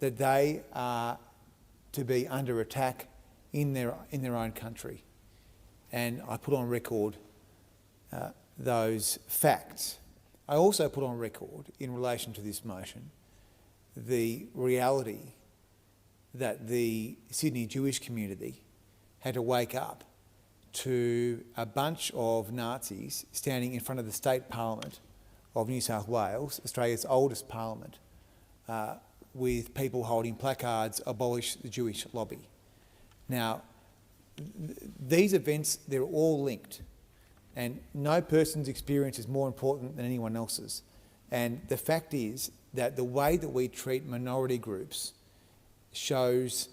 that they are to be under attack in their own country. And I put on record those facts. I also put on record, in relation to this motion, the reality that the Sydney Jewish community had to wake up to a bunch of Nazis standing in front of the State Parliament of New South Wales, Australia's oldest parliament, with people holding placards, "Abolish the Jewish lobby." Now, these events, they're all linked, and no person's experience is more important than anyone else's. And the fact is that the way that we treat minority groups shows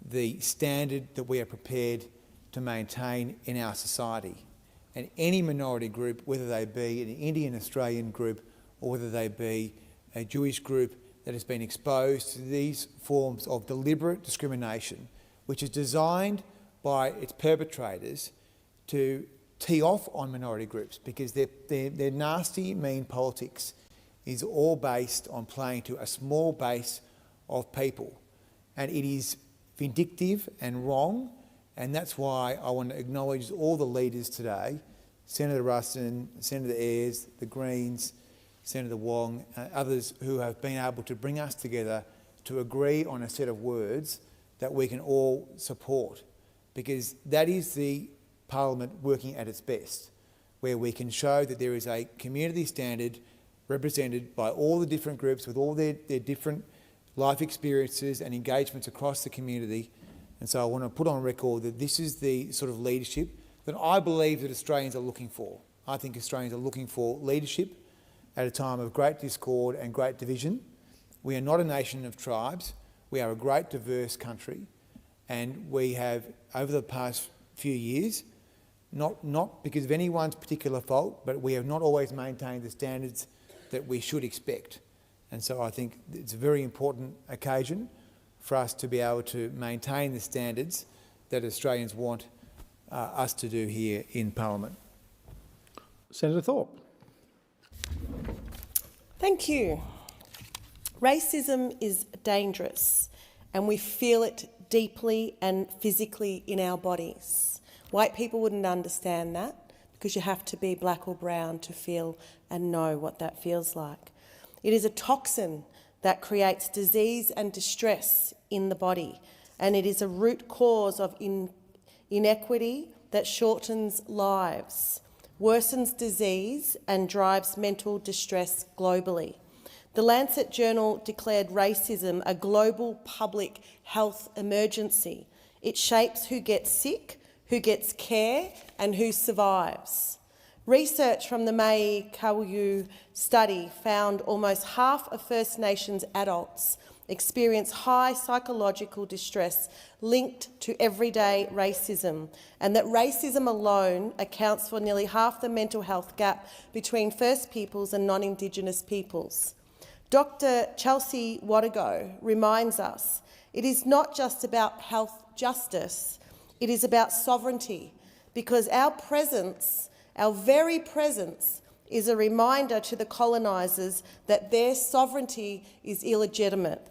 the standard that we are prepared to maintain in our society. And any minority group, whether they be an Indian Australian group or whether they be a Jewish group that has been exposed to these forms of deliberate discrimination, which is designed by its perpetrators to tee off on minority groups, because their nasty, mean politics is all based on playing to a small base of people. And it is vindictive and wrong, and that's why I want to acknowledge all the leaders today, Senator Ruston, Senator Ayres, the Greens, Senator Wong, others who have been able to bring us together to agree on a set of words that we can all support, because that is the Parliament working at its best, where we can show that there is a community standard represented by all the different groups with all their different life experiences and engagements across the community. And so I want to put on record that this is the sort of leadership that I believe that Australians are looking for. I think Australians are looking for leadership at a time of great discord and great division. We are not a nation of tribes. We are a great diverse country, and we have, over the past few years, not because of anyone's particular fault, but we have not always maintained the standards that we should expect. And so I think it's a very important occasion for us to be able to maintain the standards that Australians want us to do here in Parliament. Senator Thorpe. Thank you. Racism is dangerous, and we feel it deeply and physically in our bodies. White people wouldn't understand that, because you have to be black or brown to feel and know what that feels like. It is a toxin that creates disease and distress in the body, and it is a root cause of inequity that shortens lives, worsens disease and drives mental distress globally. The Lancet Journal declared racism a global public health emergency. It shapes who gets sick, who gets care, and who survives. Research from the Mai Kawayu study found almost half of First Nations adults experience high psychological distress linked to everyday racism, and that racism alone accounts for nearly half the mental health gap between First Peoples and non-Indigenous peoples. Dr. Chelsea Wadago reminds us it is not just about health justice, it is about sovereignty, because our presence, our very presence, is a reminder to the colonisers that their sovereignty is illegitimate.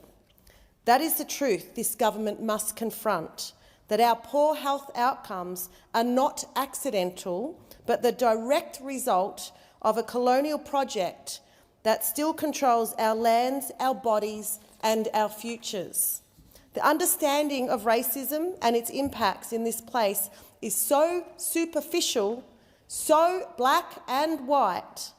That is the truth this government must confront, that our poor health outcomes are not accidental, but the direct result of a colonial project that still controls our lands, our bodies, and our futures. The understanding of racism and its impacts in this place is so superficial, so black and white,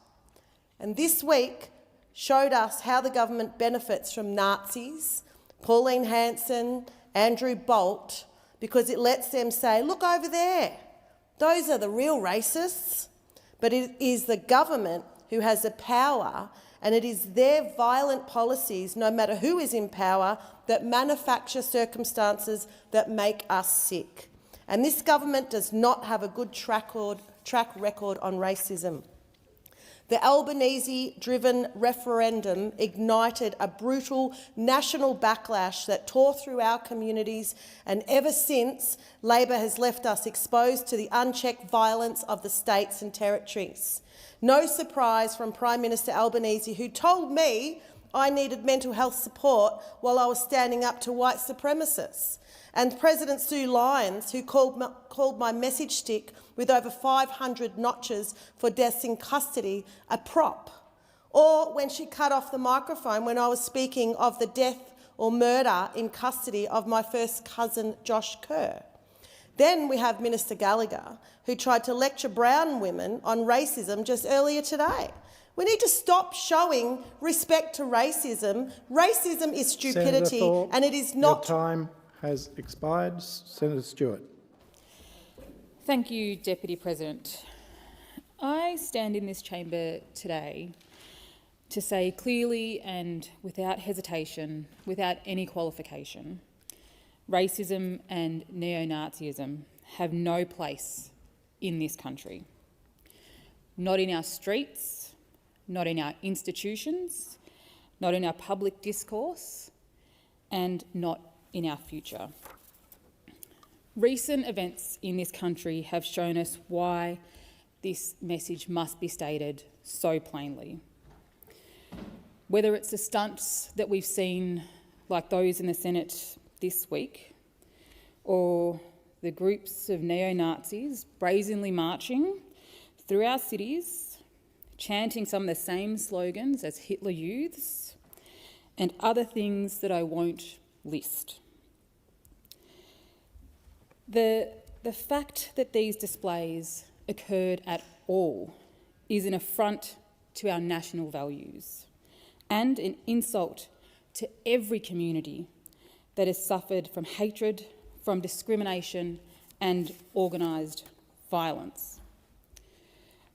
and this week showed us how the government benefits from Nazis, Pauline Hanson, Andrew Bolt, because it lets them say, look over there, those are the real racists. But it is the government who has the power, and it is their violent policies, no matter who is in power, that manufacture circumstances that make us sick. And this government does not have a good track record on racism. The Albanese-driven referendum ignited a brutal national backlash that tore through our communities, and ever since, Labor has left us exposed to the unchecked violence of the states and territories. No surprise from Prime Minister Albanese, who told me I needed mental health support while I was standing up to white supremacists. And President Sue Lyons, who called my message stick with over 500 notches for deaths in custody a prop. Or when she cut off the microphone when I was speaking of the death or murder in custody of my first cousin, Josh Kerr. Then we have Minister Gallagher, who tried to lecture brown women on racism just earlier today. We need to stop showing respect to racism. Racism is stupidity, Thorpe, and it is not... Your time has expired. Senator Stewart. Thank you, Deputy President. I stand in this chamber today to say clearly and without hesitation, without any qualification, racism and neo-Nazism have no place in this country. Not in our streets, not in our institutions, not in our public discourse, and not in our future. Recent events in this country have shown us why this message must be stated so plainly. Whether it's the stunts that we've seen, like those in the Senate this week, or the groups of neo-Nazis brazenly marching through our cities, chanting some of the same slogans as Hitler Youths, and other things that I won't list. The fact that these displays occurred at all is an affront to our national values and an insult to every community that has suffered from hatred, from discrimination and organised violence.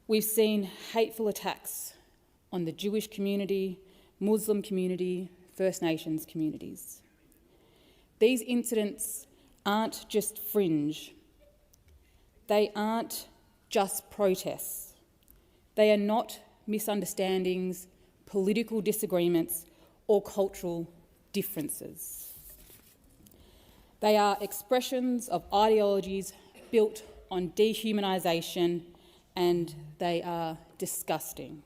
We've seen hateful attacks on the Jewish community, Muslim community, First Nations communities. These incidents aren't just fringe. They aren't just protests. They are not misunderstandings, political disagreements, or cultural differences. They are expressions of ideologies built on dehumanisation, and they are disgusting.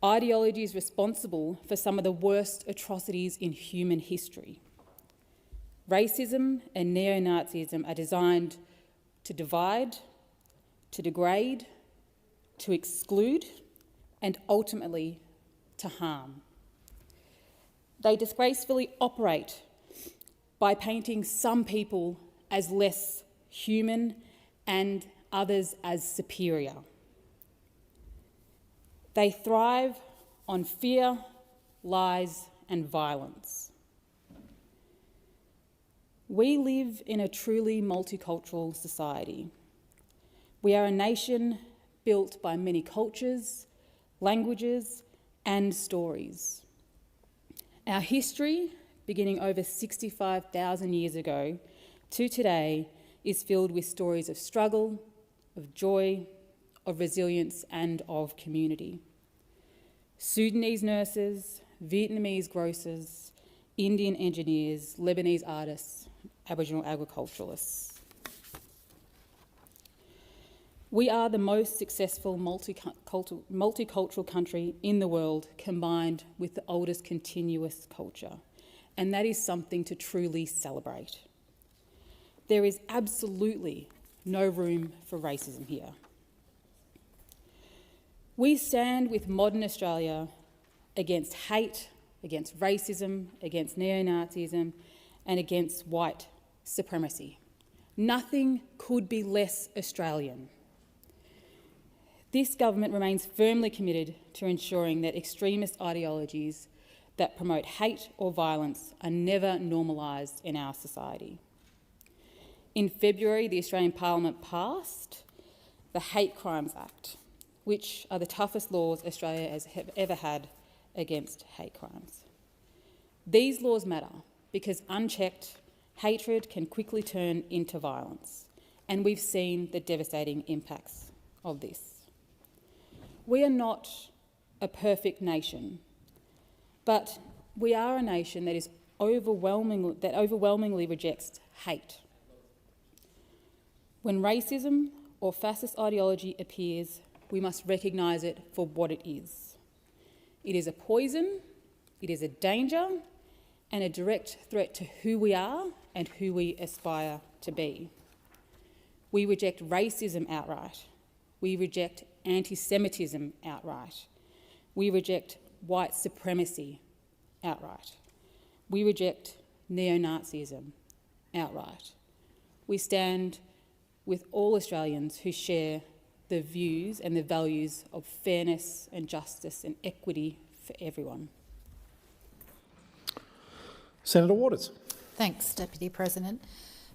Ideologies responsible for some of the worst atrocities in human history. Racism and neo-Nazism are designed to divide, to degrade, to exclude, and ultimately to harm. They disgracefully operate by painting some people as less human and others as superior. They thrive on fear, lies, and violence. We live in a truly multicultural society. We are a nation built by many cultures, languages, and stories. Our history, beginning over 65,000 years ago to today, is filled with stories of struggle, of joy, of resilience, and of community. Sudanese nurses, Vietnamese grocers, Indian engineers, Lebanese artists, Aboriginal agriculturalists. We are the most successful multicultural country in the world, combined with the oldest continuous culture, and that is something to truly celebrate. There is absolutely no room for racism here. We stand with modern Australia against hate, against racism, against neo-Nazism, and against white supremacy. Nothing could be less Australian. This government remains firmly committed to ensuring that extremist ideologies that promote hate or violence are never normalised in our society. In February, the Australian Parliament passed the Hate Crimes Act, which are the toughest laws Australia has ever had against hate crimes. These laws matter because unchecked, hatred can quickly turn into violence, and we've seen the devastating impacts of this. We are not a perfect nation, but we are a nation that overwhelmingly rejects hate. When racism or fascist ideology appears, we must recognise it for what it is. It is a poison It is a danger and a direct threat to who we are and who we aspire to be. We reject racism outright. We reject anti-Semitism outright. We reject white supremacy outright. We reject neo-Nazism outright. We stand with all Australians who share the views and the values of fairness and justice and equity for everyone. Senator Waters. Thanks, Deputy President.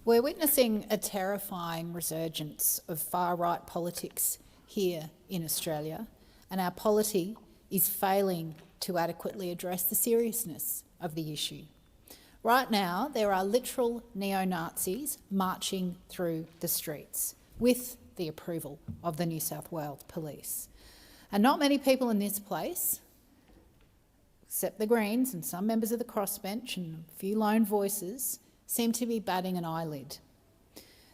We're witnessing a terrifying resurgence of far-right politics here in Australia, and our polity is failing to adequately address the seriousness of the issue. Right now, there are literal neo-Nazis marching through the streets with the approval of the New South Wales Police. And not many people in this place, except the Greens and some members of the crossbench and a few lone voices, seem to be batting an eyelid.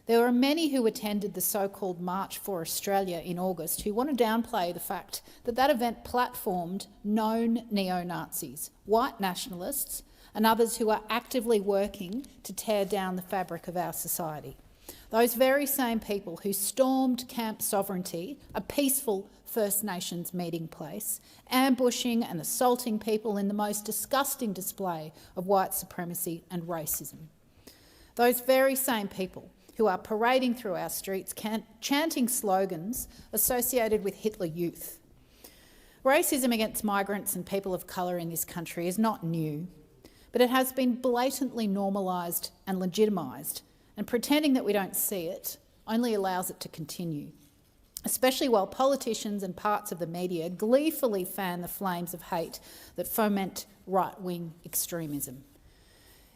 There were many who attended the so-called March for Australia in August who want to downplay the fact that that event platformed known neo-Nazis, white nationalists, and others who are actively working to tear down the fabric of our society. Those very same people who stormed Camp Sovereignty, a peaceful First Nations meeting place, ambushing and assaulting people in the most disgusting display of white supremacy and racism. Those very same people who are parading through our streets chanting slogans associated with Hitler Youth. Racism against migrants and people of colour in this country is not new, but it has been blatantly normalised and legitimised, and pretending that we don't see it only allows it to continue, especially while politicians and parts of the media gleefully fan the flames of hate that foment right-wing extremism.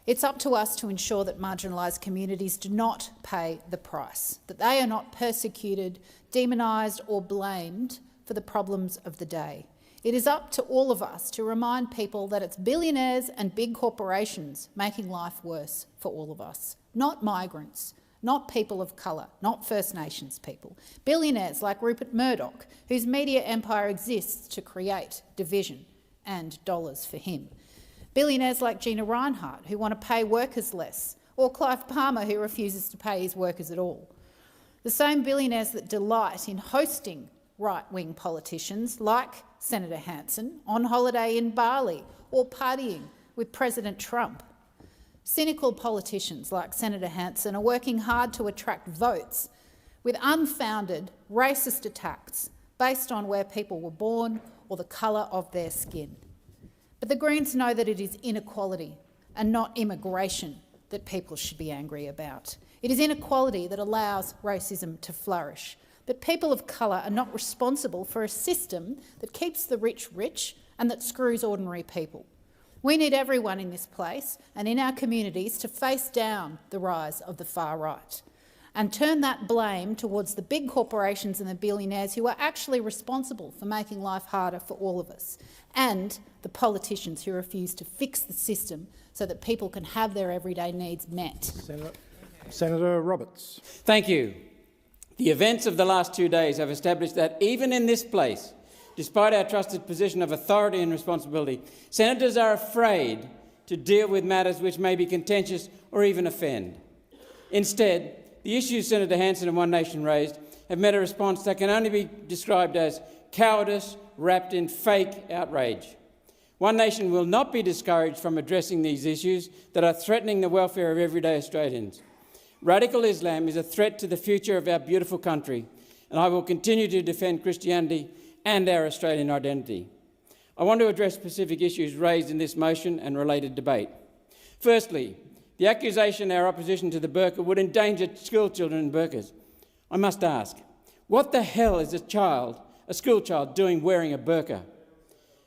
It's up to us to ensure that marginalised communities do not pay the price, that they are not persecuted, demonised or blamed for the problems of the day. It is up to all of us to remind people that it's billionaires and big corporations making life worse for all of us, not migrants, not people of colour, not First Nations people. Billionaires like Rupert Murdoch, whose media empire exists to create division and dollars for him. Billionaires like Gina Rinehart, who want to pay workers less, or Clive Palmer, who refuses to pay his workers at all. The same billionaires that delight in hosting right-wing politicians like Senator Hanson on holiday in Bali or partying with President Trump. Cynical politicians like Senator Hanson are working hard to attract votes with unfounded racist attacks based on where people were born or the colour of their skin. But the Greens know that it is inequality and not immigration that people should be angry about. It is inequality that allows racism to flourish. But people of colour are not responsible for a system that keeps the rich rich and that screws ordinary people. We need everyone in this place and in our communities to face down the rise of the far right and turn that blame towards the big corporations and the billionaires who are actually responsible for making life harder for all of us, and the politicians who refuse to fix the system so that people can have their everyday needs met. Senator Roberts. Thank you. The events of the last 2 days have established that even in this place, despite our trusted position of authority and responsibility, senators are afraid to deal with matters which may be contentious or even offend. Instead, the issues Senator Hanson and One Nation raised have met a response that can only be described as cowardice wrapped in fake outrage. One Nation will not be discouraged from addressing these issues that are threatening the welfare of everyday Australians. Radical Islam is a threat to the future of our beautiful country, and I will continue to defend Christianity and our Australian identity. I want to address specific issues raised in this motion and related debate. Firstly, the accusation our opposition to the burqa would endanger school children in burqas. I must ask, what the hell is a school child doing wearing a burqa?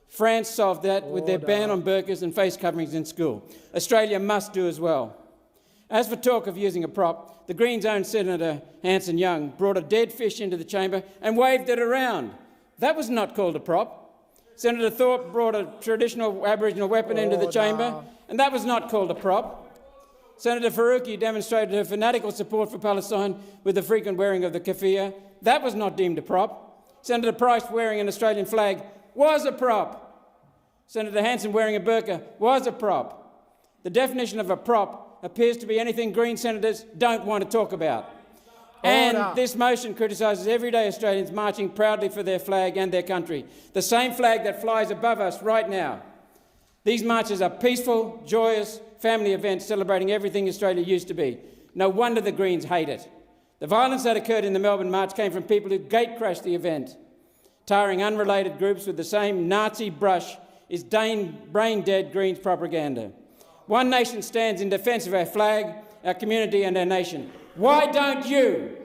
France solved that with their ban on burqas and face coverings in school. Australia must do as well. As for talk of using a prop, the Greens' own Senator Hanson Young brought a dead fish into the chamber and waved it around. That was not called a prop. Senator Thorpe brought a traditional Aboriginal weapon into the chamber, and that was not called a prop. Senator Faruqi demonstrated her fanatical support for Palestine with the frequent wearing of the keffiyeh. That was not deemed a prop. Senator Price wearing an Australian flag was a prop. Senator Hanson wearing a burqa was a prop. The definition of a prop appears to be anything Green senators don't want to talk about. And this motion criticises everyday Australians marching proudly for their flag and their country, the same flag that flies above us right now. These marches are peaceful, joyous, family events celebrating everything Australia used to be. No wonder the Greens hate it. The violence that occurred in the Melbourne March came from people who gate-crashed the event. Tarring unrelated groups with the same Nazi brush is brain-dead Greens propaganda. One nation stands in defence of our flag, our community and our nation. Why don't you?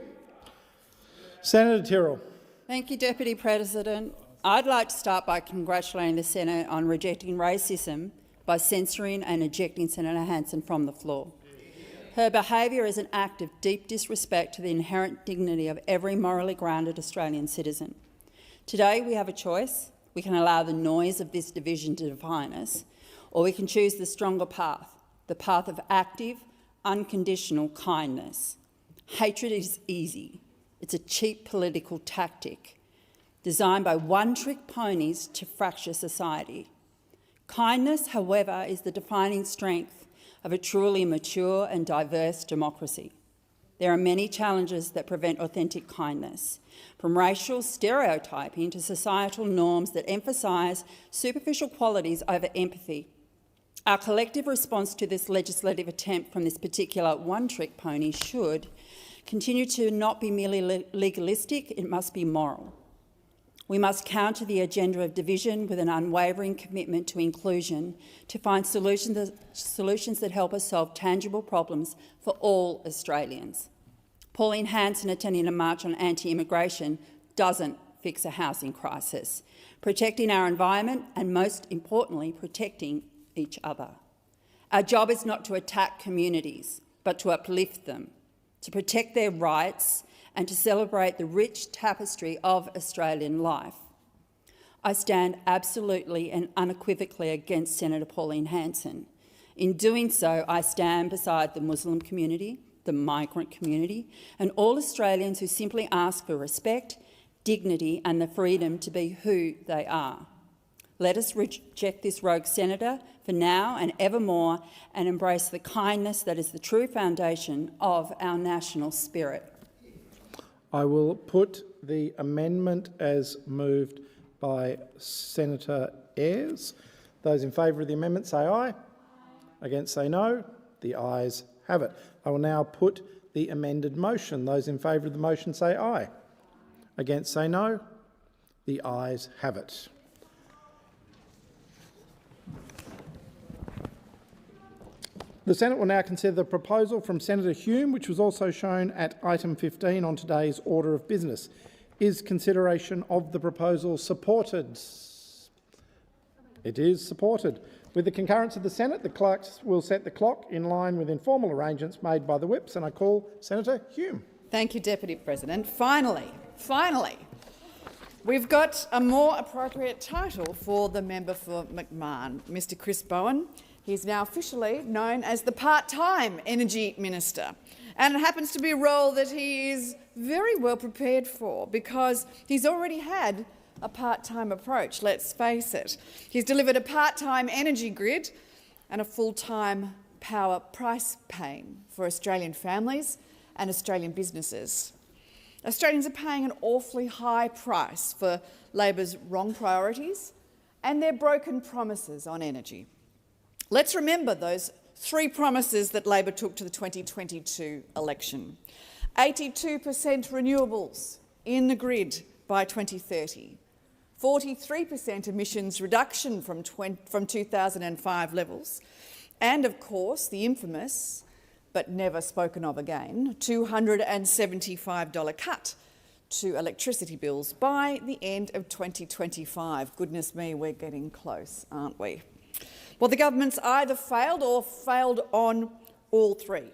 Senator Tyrrell. Thank you, Deputy President. I'd like to start by congratulating the Senate on rejecting racism by censoring and ejecting Senator Hanson from the floor. Her behaviour is an act of deep disrespect to the inherent dignity of every morally grounded Australian citizen. Today we have a choice. We can allow the noise of this division to define us, or we can choose the stronger path, the path of active, unconditional kindness. Hatred is easy. It's a cheap political tactic designed by one-trick ponies to fracture society. Kindness, however, is the defining strength of a truly mature and diverse democracy. There are many challenges that prevent authentic kindness, from racial stereotyping to societal norms that emphasise superficial qualities over empathy. Our collective response to this legislative attempt from this particular one-trick pony should continue to not be merely legalistic, it must be moral. We must counter the agenda of division with an unwavering commitment to inclusion to find solutions that help us solve tangible problems for all Australians. Pauline Hanson attending a march on anti-immigration doesn't fix a housing crisis. Protecting our environment and, most importantly, protecting each other. Our job is not to attack communities, but to uplift them, to protect their rights and to celebrate the rich tapestry of Australian life. I stand absolutely and unequivocally against Senator Pauline Hanson. In doing so, I stand beside the Muslim community, the migrant community, and all Australians who simply ask for respect, dignity and the freedom to be who they are. Let us reject this rogue senator for now and evermore and embrace the kindness that is the true foundation of our national spirit. I will put the amendment as moved by Senator Ayres. Those in favour of the amendment say aye. Against say no. The ayes have it. I will now put the amended motion. Those in favour of the motion say aye. Against say no. The ayes have it. The Senate will now consider the proposal from Senator Hume, which was also shown at item 15 on today's order of business. Is consideration of the proposal supported? It is supported. With the concurrence of the Senate, the clerks will set the clock in line with informal arrangements made by the whips, and I call Senator Hume. Thank you, Deputy President. Finally, we've got a more appropriate title for the member for McMahon, Mr Chris Bowen. He's now officially known as the part-time Energy Minister, and it happens to be a role that he is very well prepared for because he's already had a part-time approach, let's face it. He's delivered a part-time energy grid and a full-time power price pane for Australian families and Australian businesses. Australians are paying an awfully high price for Labor's wrong priorities and their broken promises on energy. Let's remember those three promises that Labor took to the 2022 election. 82% renewables in the grid by 2030, 43% emissions reduction from 2005 levels, and of course the infamous, but never spoken of again, $275 cut to electricity bills by the end of 2025. Goodness me, we're getting close, aren't we? Well, the government's either failed or failed on all three.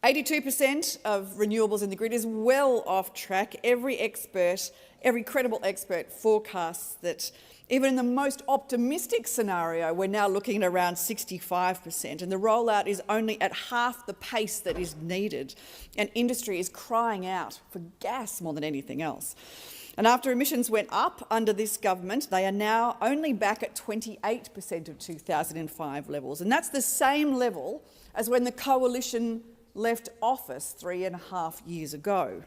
82% of renewables in the grid is well off track. Every credible expert forecasts that even in the most optimistic scenario, we're now looking at around 65%, and the rollout is only at half the pace that is needed, and industry is crying out for gas more than anything else. And after emissions went up under this government, they are now only back at 28% of 2005 levels. And that's the same level as when the coalition left office 3.5 years ago.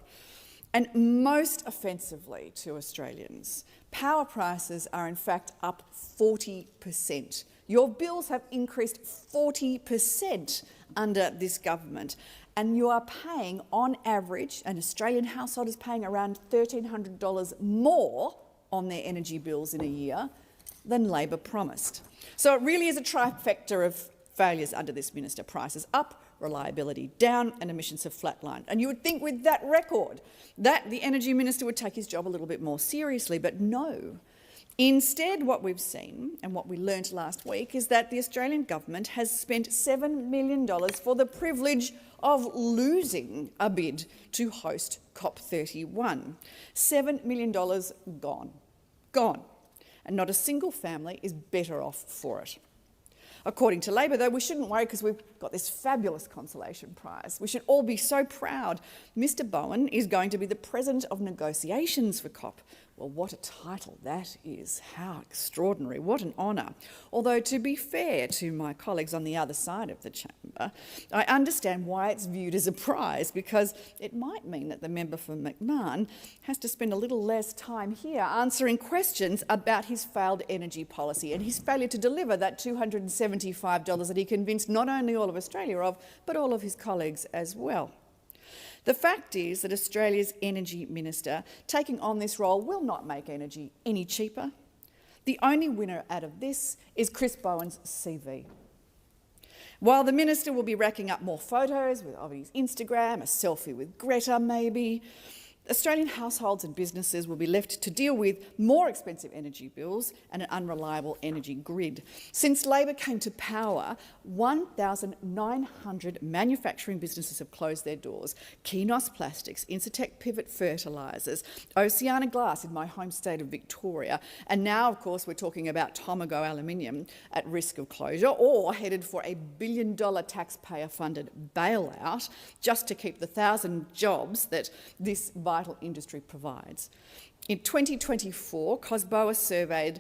And most offensively to Australians, power prices are in fact up 40%. Your bills have increased 40% under this government, and you are paying, on average, an Australian household is paying around $1,300 more on their energy bills in a year than Labor promised. So it really is a trifecta of failures under this minister. Prices up, reliability down, and emissions have flatlined. And you would think with that record that the energy minister would take his job a little bit more seriously, but no. Instead, what we've seen and what we learnt last week is that the Australian government has spent $7 million for the privilege of losing a bid to host COP31. $7 million gone. Gone. And not a single family is better off for it. According to Labor, though, we shouldn't worry because we've got this fabulous consolation prize. We should all be so proud. Mr Bowen is going to be the President of Negotiations for COP. Well, what a title that is. How extraordinary. What an honour. Although, to be fair to my colleagues on the other side of the chamber, I understand why it's viewed as a prize, because it might mean that the member for McMahon has to spend a little less time here answering questions about his failed energy policy and his failure to deliver that $275 that he convinced not only all of Australia of, but all of his colleagues as well. The fact is that Australia's energy minister taking on this role will not make energy any cheaper. The only winner out of this is Chris Bowen's CV. While the minister will be racking up more photos of his Instagram, a selfie with Greta maybe, Australian households and businesses will be left to deal with more expensive energy bills and an unreliable energy grid. Since Labor came to power, 1,900 manufacturing businesses have closed their doors. Keynos Plastics, Incitec Pivot Fertilisers, Oceana Glass in my home state of Victoria, and now, of course, we're talking about Tomago Aluminium at risk of closure or headed for a $1 billion taxpayer-funded bailout just to keep the 1,000 jobs that this vital industry provides. In 2024, COSBOA surveyed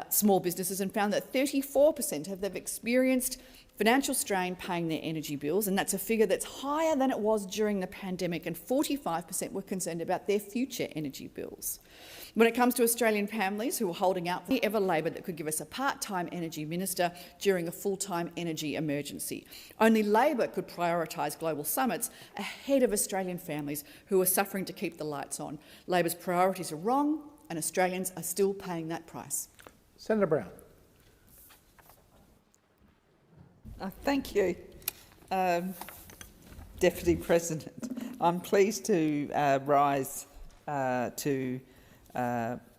small businesses and found that 34% have experienced financial strain paying their energy bills, and that's a figure that's higher than it was during the pandemic, and 45% were concerned about their future energy bills. When it comes to Australian families who are holding out for ever Labor that could give us a part-time energy minister during a full-time energy emergency. Only Labor could prioritise global summits ahead of Australian families who are suffering to keep the lights on. Labor's priorities are wrong, and Australians are still paying that price. Senator Brown. Thank you, Deputy President. I'm pleased to rise to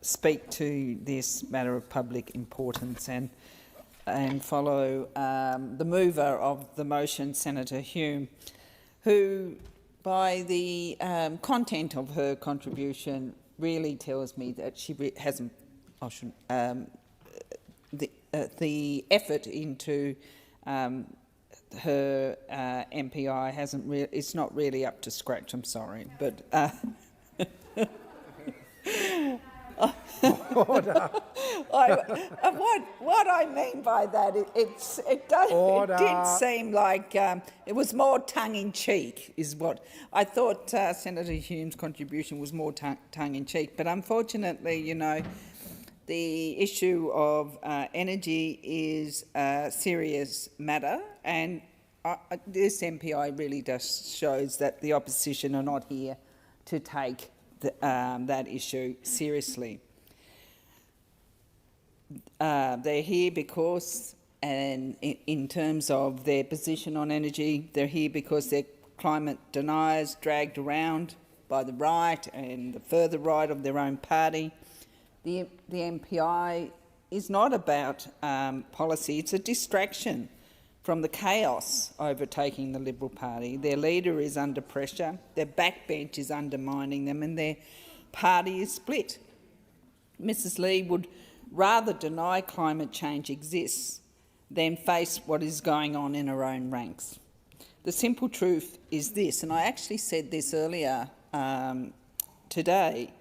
speak to this matter of public importance and follow the mover of the motion, Senator Hume, who, by the content of her contribution, really tells me that she hasn't the effort into her MPI hasn't it's not really up to scratch. I'm sorry, but what I mean by that, it did seem like it was more tongue-in-cheek, is what I thought. Senator Hume's contribution was more tongue-in-cheek, but unfortunately, you know, the issue of energy is a serious matter, and this MPI really just shows that the opposition are not here to take that issue seriously. They're here because, and in terms of their position on energy, they're here because they're climate deniers dragged around by the right and the further right of their own party. The MPI is not about policy, it's a distraction from the chaos overtaking the Liberal Party. Their leader is under pressure, their backbench is undermining them, and their party is split. Mrs Lee would rather deny climate change exists than face what is going on in her own ranks. The simple truth is this, and I actually said this earlier today,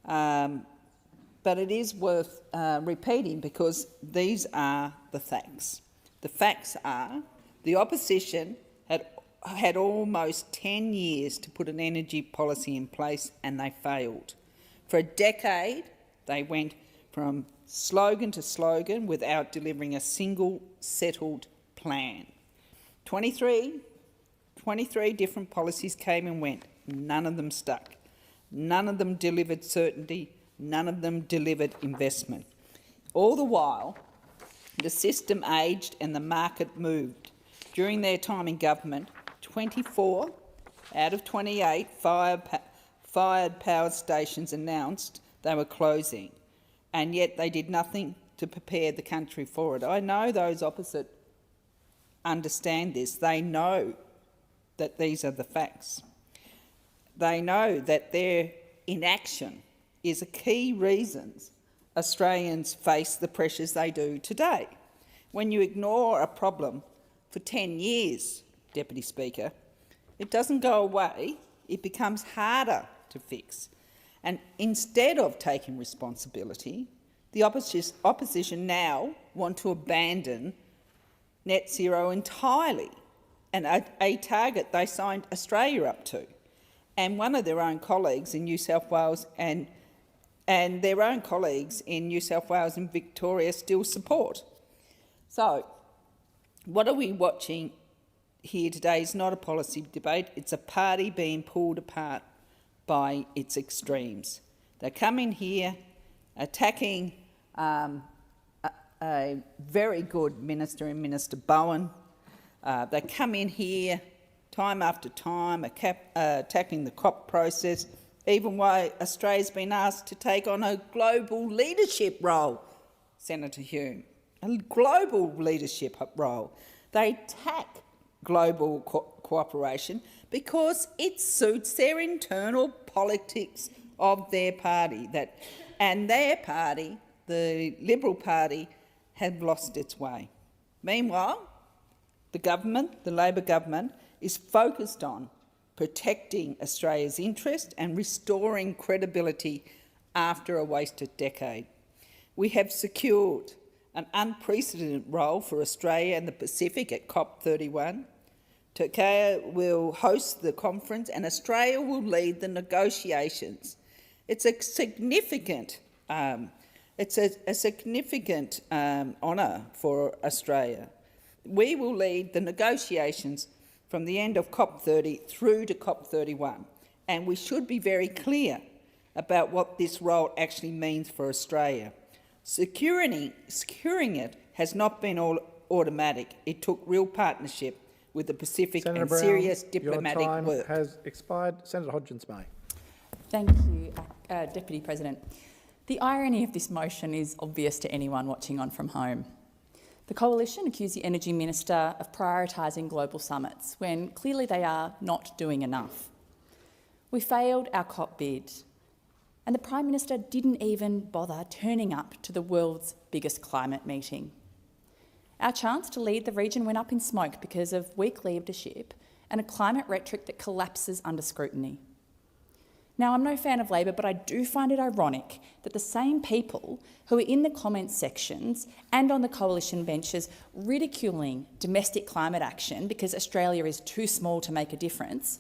but it is worth repeating because these are the facts. The facts are the opposition had almost 10 years to put an energy policy in place and they failed. For a decade, they went from slogan to slogan without delivering a single settled plan. 23 different policies came and went. None of them stuck. None of them delivered certainty. None of them delivered investment. All the while, the system aged and the market moved. During their time in government, 24 out of 28 fired power stations announced they were closing, and yet they did nothing to prepare the country for it. I know those opposite understand this. They know that these are the facts. They know that their inaction is a key reason Australians face the pressures they do today. When you ignore a problem for 10 years, Deputy Speaker, it doesn't go away, it becomes harder to fix. And instead of taking responsibility, the opposition now want to abandon net zero entirely, and a target they signed Australia up to, and one of their own colleagues in New South Wales and their own colleagues in New South Wales and Victoria still support. So, what are we watching here today is not a policy debate, it's a party being pulled apart by its extremes. They come in here attacking a very good minister in Minister Bowen. They come in here time after time attacking the COP process, even while Australia's been asked to take on a global leadership role, Senator Hume, a global leadership role. They attack global cooperation because it suits their internal politics of their party. And their party, the Liberal Party, have lost its way. Meanwhile, the government, the Labor government, is focused on protecting Australia's interest and restoring credibility after a wasted decade. We have secured an unprecedented role for Australia and the Pacific at COP31. Turkey will host the conference and Australia will lead the negotiations. It's a significant honour for Australia. We will lead the negotiations from the end of COP30 through to COP31, and we should be very clear about what this role actually means for Australia. Securing it has not been all automatic. It took real partnership with the Pacific Senator and Brown, serious diplomatic your time work. has expired. Senator Hodgins-May. Thank you, Deputy President. The irony of this motion is obvious to anyone watching on from home. The Coalition accused the Energy Minister of prioritising global summits when clearly they are not doing enough. We failed our COP bid, and the Prime Minister didn't even bother turning up to the world's biggest climate meeting. Our chance to lead the region went up in smoke because of weak leadership and a climate rhetoric that collapses under scrutiny. Now, I'm no fan of Labor, but I do find it ironic that the same people who are in the comments sections and on the coalition benches ridiculing domestic climate action because Australia is too small to make a difference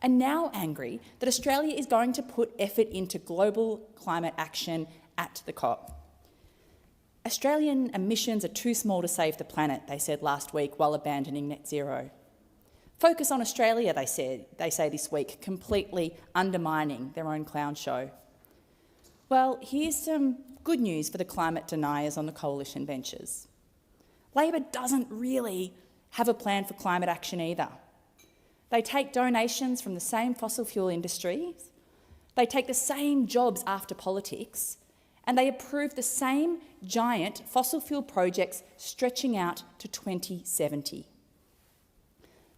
are now angry that Australia is going to put effort into global climate action at the COP. Australian emissions are too small to save the planet, they said last week while abandoning net zero. Focus on Australia, they say this week, completely undermining their own clown show. Well, here's some good news for the climate deniers on the coalition benches. Labor doesn't really have a plan for climate action either. They take donations from the same fossil fuel industries, they take the same jobs after politics, and they approve the same giant fossil fuel projects stretching out to 2070.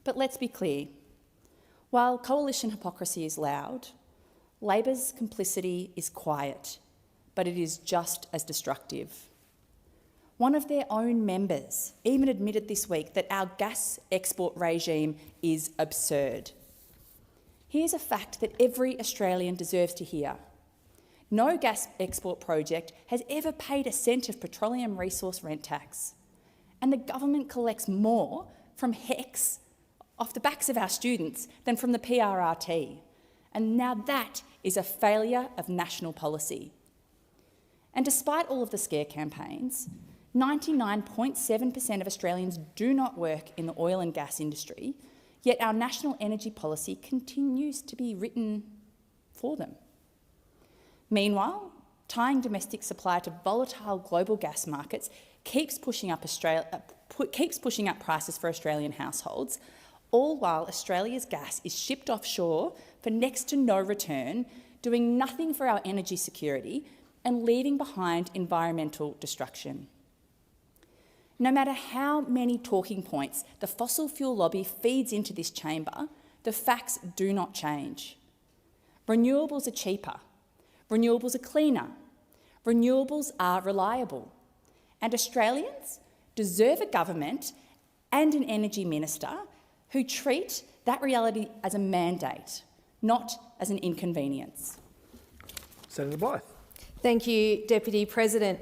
But let's be clear, while coalition hypocrisy is loud, Labor's complicity is quiet, but it is just as destructive. One of their own members even admitted this week that our gas export regime is absurd. Here's a fact that every Australian deserves to hear. No gas export project has ever paid a cent of petroleum resource rent tax. And the government collects more from HECS off the backs of our students than from the PRRT. And now that is a failure of national policy. And despite all of the scare campaigns, 99.7% of Australians do not work in the oil and gas industry, yet our national energy policy continues to be written for them. Meanwhile, tying domestic supply to volatile global gas markets keeps pushing up prices for Australian households, all while Australia's gas is shipped offshore for next to no return, doing nothing for our energy security and leaving behind environmental destruction. No matter how many talking points the fossil fuel lobby feeds into this chamber, the facts do not change. Renewables are cheaper, renewables are cleaner, renewables are reliable, and Australians deserve a government and an energy minister who treat that reality as a mandate, not as an inconvenience. Senator Blythe. Thank you, Deputy President.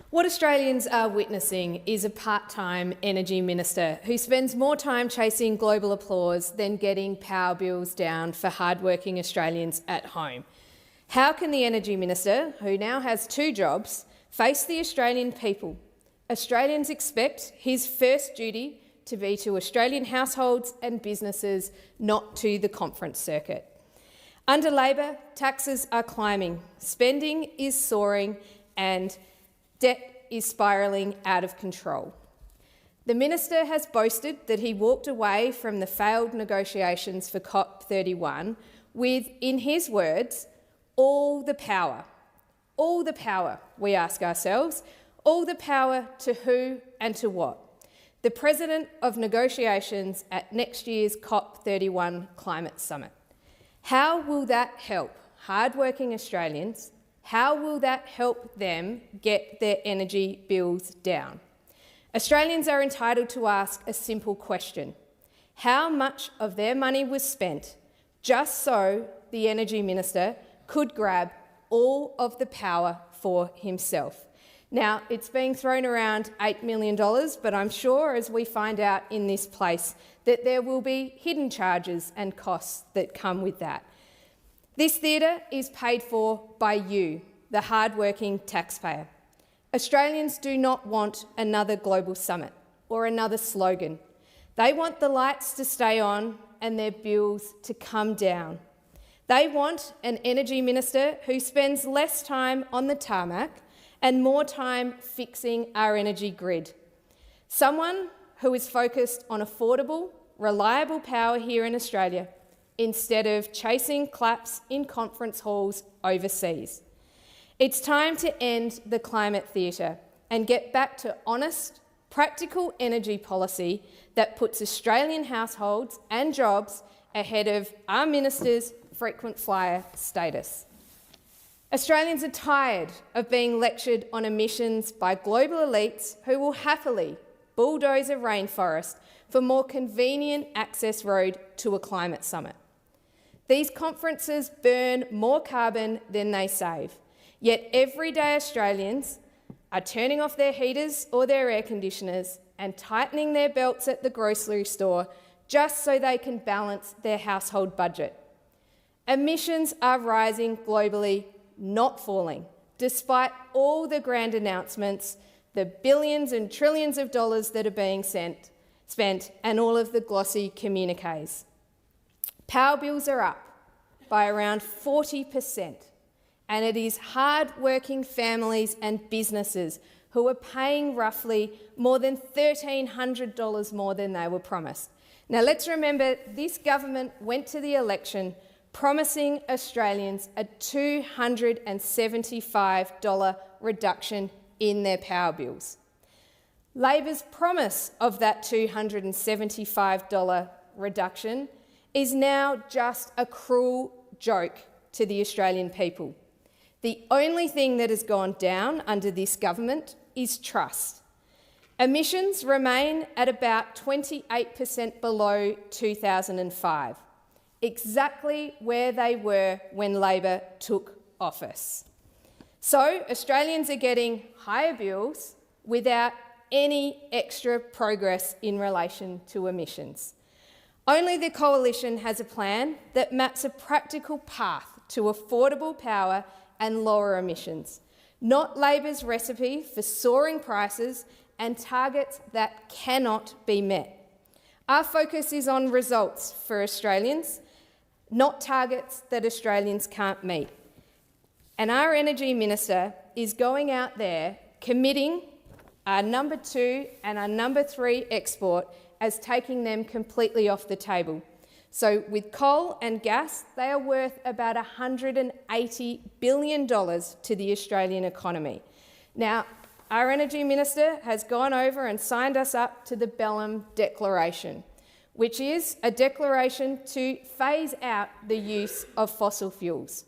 What Australians are witnessing is a part-time energy minister who spends more time chasing global applause than getting power bills down for hard-working Australians at home. How can the energy minister, who now has 2 jobs, face the Australian people? Australians expect his first duty to be to Australian households and businesses, not to the conference circuit. Under Labor, taxes are climbing, spending is soaring and debt is spiralling out of control. The minister has boasted that he walked away from the failed negotiations for COP31 with, in his words, all the power. All the power, we ask ourselves. All the power to who and to what? The president of negotiations at next year's COP31 Climate Summit. How will that help hard-working Australians? How will that help them get their energy bills down? Australians are entitled to ask a simple question. How much of their money was spent just so the energy minister could grab all of the power for himself? Now, it's being thrown around $8 million, but I'm sure, as we find out in this place, that there will be hidden charges and costs that come with that. This theatre is paid for by you, the hard-working taxpayer. Australians do not want another global summit or another slogan. They want the lights to stay on and their bills to come down. They want an energy minister who spends less time on the tarmac and more time fixing our energy grid. Someone who is focused on affordable, reliable power here in Australia instead of chasing claps in conference halls overseas. It's time to end the climate theatre and get back to honest, practical energy policy that puts Australian households and jobs ahead of our minister's frequent flyer status. Australians are tired of being lectured on emissions by global elites who will happily bulldoze a rainforest for more convenient access road to a climate summit. These conferences burn more carbon than they save, yet everyday Australians are turning off their heaters or their air conditioners and tightening their belts at the grocery store just so they can balance their household budget. Emissions are rising globally, not falling, despite all the grand announcements, the billions and trillions of dollars that are being spent, and all of the glossy communiques. Power bills are up by around 40%, and it is hard-working families and businesses who are paying roughly more than $1,300 more than they were promised. Now, let's remember this government went to the election promising Australians a $275 reduction in their power bills. Labor's promise of that $275 reduction is now just a cruel joke to the Australian people. The only thing that has gone down under this government is trust. Emissions remain at about 28% below 2005. Exactly where they were when Labor took office. So Australians are getting higher bills without any extra progress in relation to emissions. Only the Coalition has a plan that maps a practical path to affordable power and lower emissions, not Labor's recipe for soaring prices and targets that cannot be met. Our focus is on results for Australians, not targets that Australians can't meet. And our Energy Minister is going out there committing our number 2 and our number 3 export as taking them completely off the table. So with coal and gas, they are worth about $180 billion to the Australian economy. Now, our Energy Minister has gone over and signed us up to the Belém Declaration, which is a declaration to phase out the use of fossil fuels.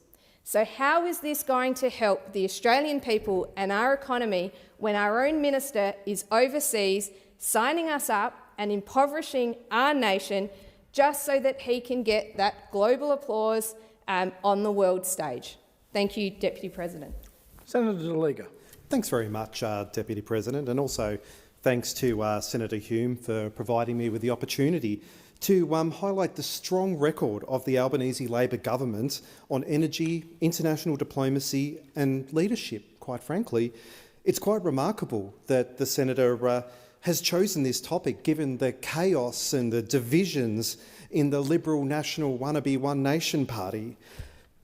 So how is this going to help the Australian people and our economy when our own minister is overseas signing us up and impoverishing our nation just so that he can get that global applause on the world stage? Thank you, Deputy President. Senator De Liga. Thanks very much, Deputy President, and also thanks to Senator Hume for providing me with the opportunity to highlight the strong record of the Albanese Labor government on energy, international diplomacy and leadership. Quite frankly, it's quite remarkable that the Senator has chosen this topic given the chaos and the divisions in the Liberal National wannabe One Nation Party.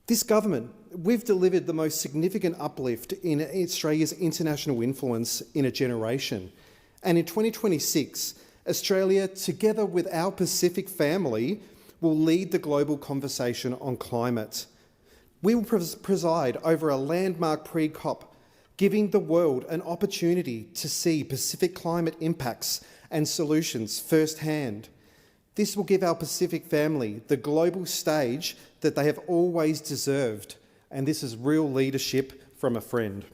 This government, we've delivered the most significant uplift in Australia's international influence in a generation. And in 2026, Australia, together with our Pacific family, will lead the global conversation on climate. We will preside over a landmark pre-COP, giving the world an opportunity to see Pacific climate impacts and solutions firsthand. This will give our Pacific family the global stage that they have always deserved, and this is real leadership from a friend.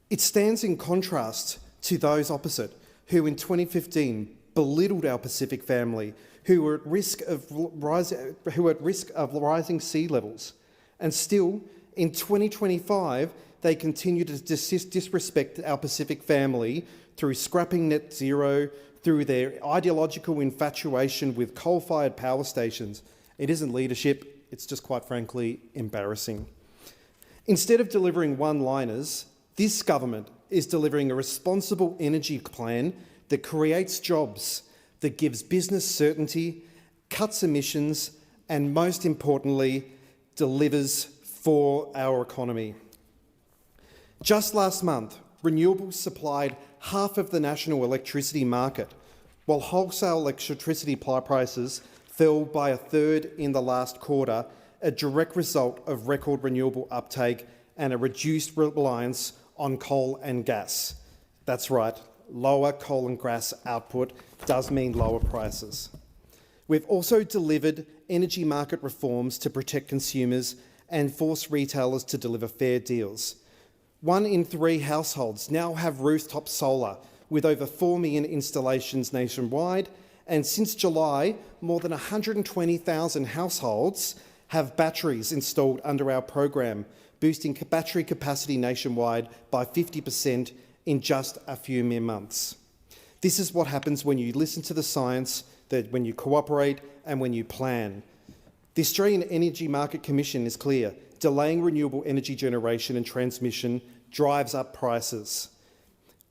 It stands in contrast to those opposite, who in 2015 belittled our Pacific family, who were at risk of rising sea levels. And still, in 2025, they continue to disrespect our Pacific family through scrapping net zero, through their ideological infatuation with coal-fired power stations. It isn't leadership, it's just quite frankly embarrassing. Instead of delivering one-liners, this government is delivering a responsible energy plan that creates jobs, that gives business certainty, cuts emissions, and most importantly, delivers for our economy. Just last month, Renewable supplied half of the national electricity market, while wholesale electricity prices fell by a third in the last quarter, a direct result of record renewable uptake and a reduced reliance on coal and gas. That's right, lower coal and gas output does mean lower prices. We've also delivered energy market reforms to protect consumers and force retailers to deliver fair deals. 1 in 3 households now have rooftop solar, with over 4 million installations nationwide, and since July, more than 120,000 households have batteries installed under our program, boosting battery capacity nationwide by 50% in just a few mere months. This is what happens when you listen to the science, that when you cooperate and when you plan. The Australian Energy Market Commission is clear. Delaying renewable energy generation and transmission drives up prices.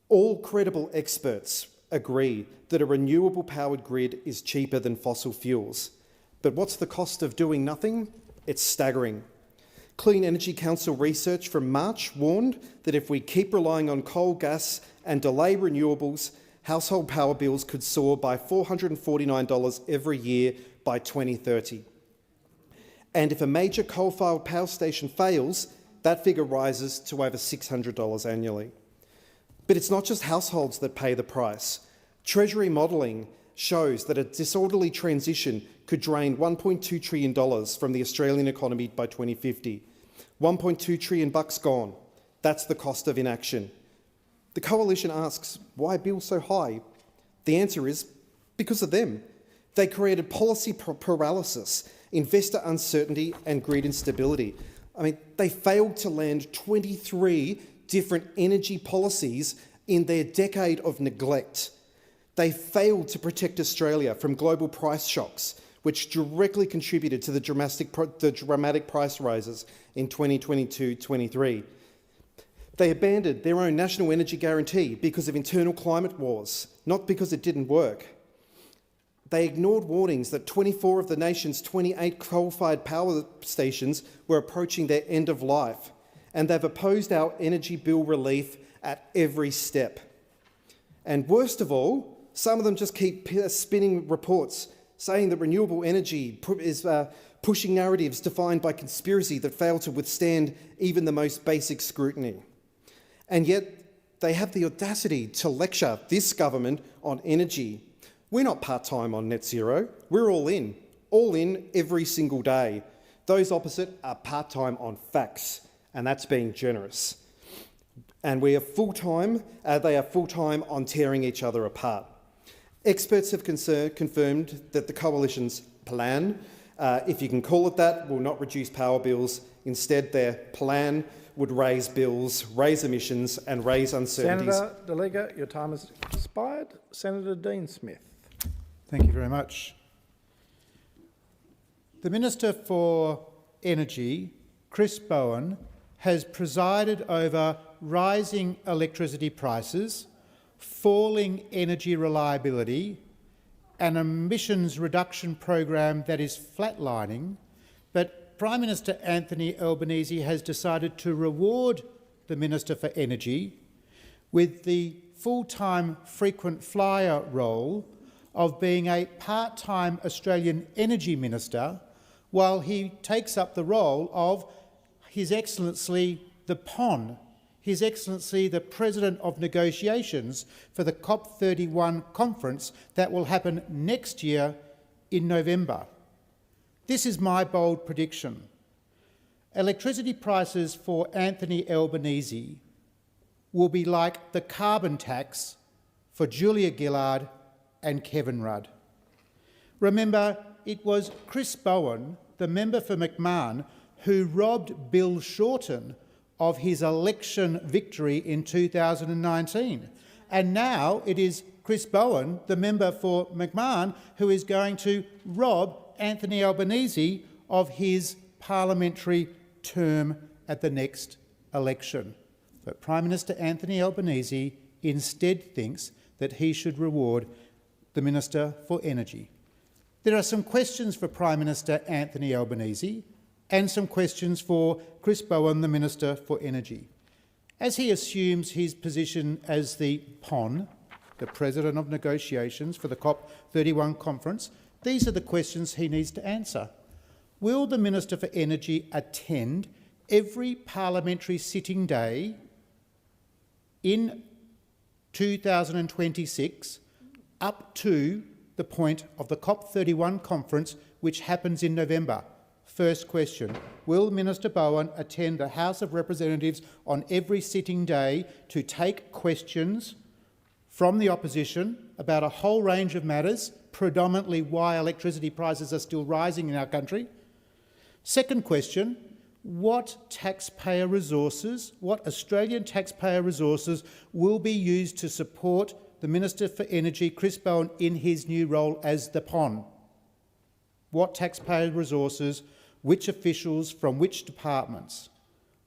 All credible experts agree that a renewable powered grid is cheaper than fossil fuels. But what's the cost of doing nothing? It's staggering. Clean Energy Council research from March warned that if we keep relying on coal, gas and delay renewables, household power bills could soar by $449 every year by 2030. And if a major coal-fired power station fails, that figure rises to over $600 annually. But it's not just households that pay the price. Treasury modelling shows that a disorderly transition could drain $1.2 trillion from the Australian economy by 2050. $1.2 trillion gone. That's the cost of inaction. The Coalition asks, why bills so high? The answer is because of them. They created policy paralysis, investor uncertainty and grid instability. I mean, they failed to land 23 different energy policies in their decade of neglect. They failed to protect Australia from global price shocks, which directly contributed to the dramatic price rises in 2022-23. They abandoned their own national energy guarantee because of internal climate wars, not because it didn't work. They ignored warnings that 24 of the nation's 28 coal-fired power stations were approaching their end of life, and they've opposed our energy bill relief at every step. And worst of all, some of them just keep spinning reports saying that renewable energy is pushing narratives defined by conspiracy that fail to withstand even the most basic scrutiny. And yet they have the audacity to lecture this government on energy. We're not part-time on net zero, we're all in every single day. Those opposite are part-time on facts, and that's being generous. And we are full-time, they are full-time on tearing each other apart. Experts have confirmed that the Coalition's plan, if you can call it that, will not reduce power bills. Instead, their plan would raise bills, raise emissions and raise uncertainties. Senator De Liga, your time has expired. Senator Dean Smith. Thank you very much. The Minister for Energy, Chris Bowen, has presided over rising electricity prices, falling energy reliability, an emissions reduction program that is flatlining, but Prime Minister Anthony Albanese has decided to reward the Minister for Energy with the full-time frequent flyer role of being a part-time Australian Energy Minister, while he takes up the role of His Excellency the PON, His Excellency the President of Negotiations for the COP31 conference that will happen next year in November. This is my bold prediction. Electricity prices for Anthony Albanese will be like the carbon tax for Julia Gillard and Kevin Rudd. Remember, it was Chris Bowen, the member for McMahon, who robbed Bill Shorten of his election victory in 2019. And now it is Chris Bowen, the member for McMahon, who is going to rob Anthony Albanese of his parliamentary term at the next election. But Prime Minister Anthony Albanese instead thinks that he should reward the Minister for Energy. There are some questions for Prime Minister Anthony Albanese and some questions for Chris Bowen, the Minister for Energy. As he assumes his position as the PON, the President of Negotiations for the COP31 conference, these are the questions he needs to answer. Will the Minister for Energy attend every parliamentary sitting day in 2026 up to the point of the COP31 conference, which happens in November? First question, will Minister Bowen attend the House of Representatives on every sitting day to take questions from the opposition about a whole range of matters, predominantly why electricity prices are still rising in our country? Second question, what taxpayer resources, what Australian taxpayer resources will be used to support the Minister for Energy, Chris Bowen, in his new role as the PON? What taxpayer resources, which officials from which departments?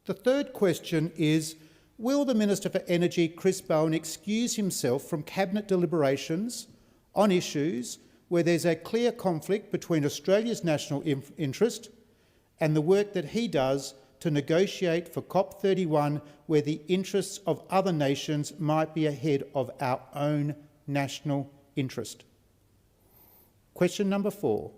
The third question is, will the Minister for Energy, Chris Bowen, excuse himself from Cabinet deliberations on issues where there's a clear conflict between Australia's national interest and the work that he does to negotiate for COP31, where the interests of other nations might be ahead of our own national interest? Question number 4.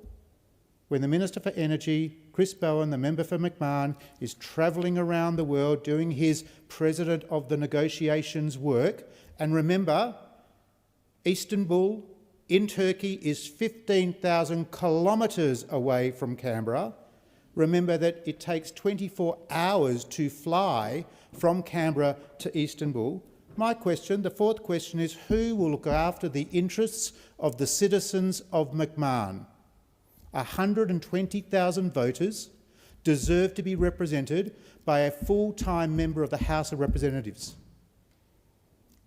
When the Minister for Energy, Chris Bowen, the member for McMahon, is travelling around the world doing his President of the Negotiations work, and remember, Istanbul in Turkey is 15,000 kilometres away from Canberra. Remember that it takes 24 hours to fly from Canberra to Istanbul. My question, the fourth question, is who will look after the interests of the citizens of McMahon? 120,000 voters, deserve to be represented by a full-time member of the House of Representatives?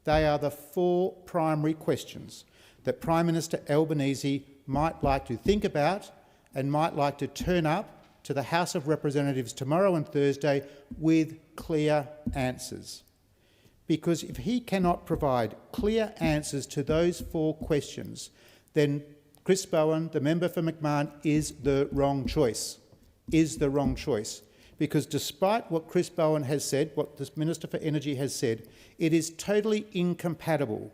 They are the 4 primary questions that Prime Minister Albanese might like to think about and might like to turn up to the House of Representatives tomorrow and Thursday with clear answers. Because if he cannot provide clear answers to those 4 questions, then Chris Bowen, the member for McMahon, is the wrong choice. Because despite what Chris Bowen has said, what the Minister for Energy has said, it is totally incompatible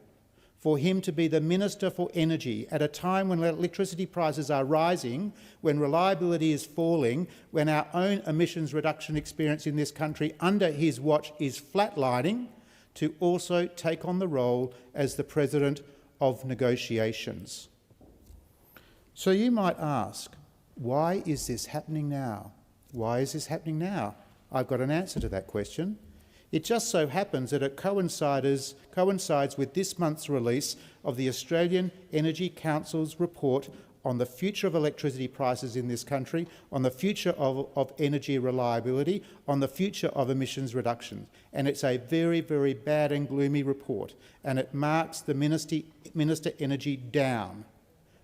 for him to be the Minister for Energy at a time when electricity prices are rising, when reliability is falling, when our own emissions reduction experience in this country under his watch is flatlining, to also take on the role as the President of Negotiations. So you might ask, why is this happening now? Why is this happening now? I've got an answer to that question. It just so happens that it coincides with this month's release of the Australian Energy Council's report on the future of electricity prices in this country, on the future of energy reliability, on the future of emissions reduction. And it's a very, very bad and gloomy report, and it marks the Minister Energy down.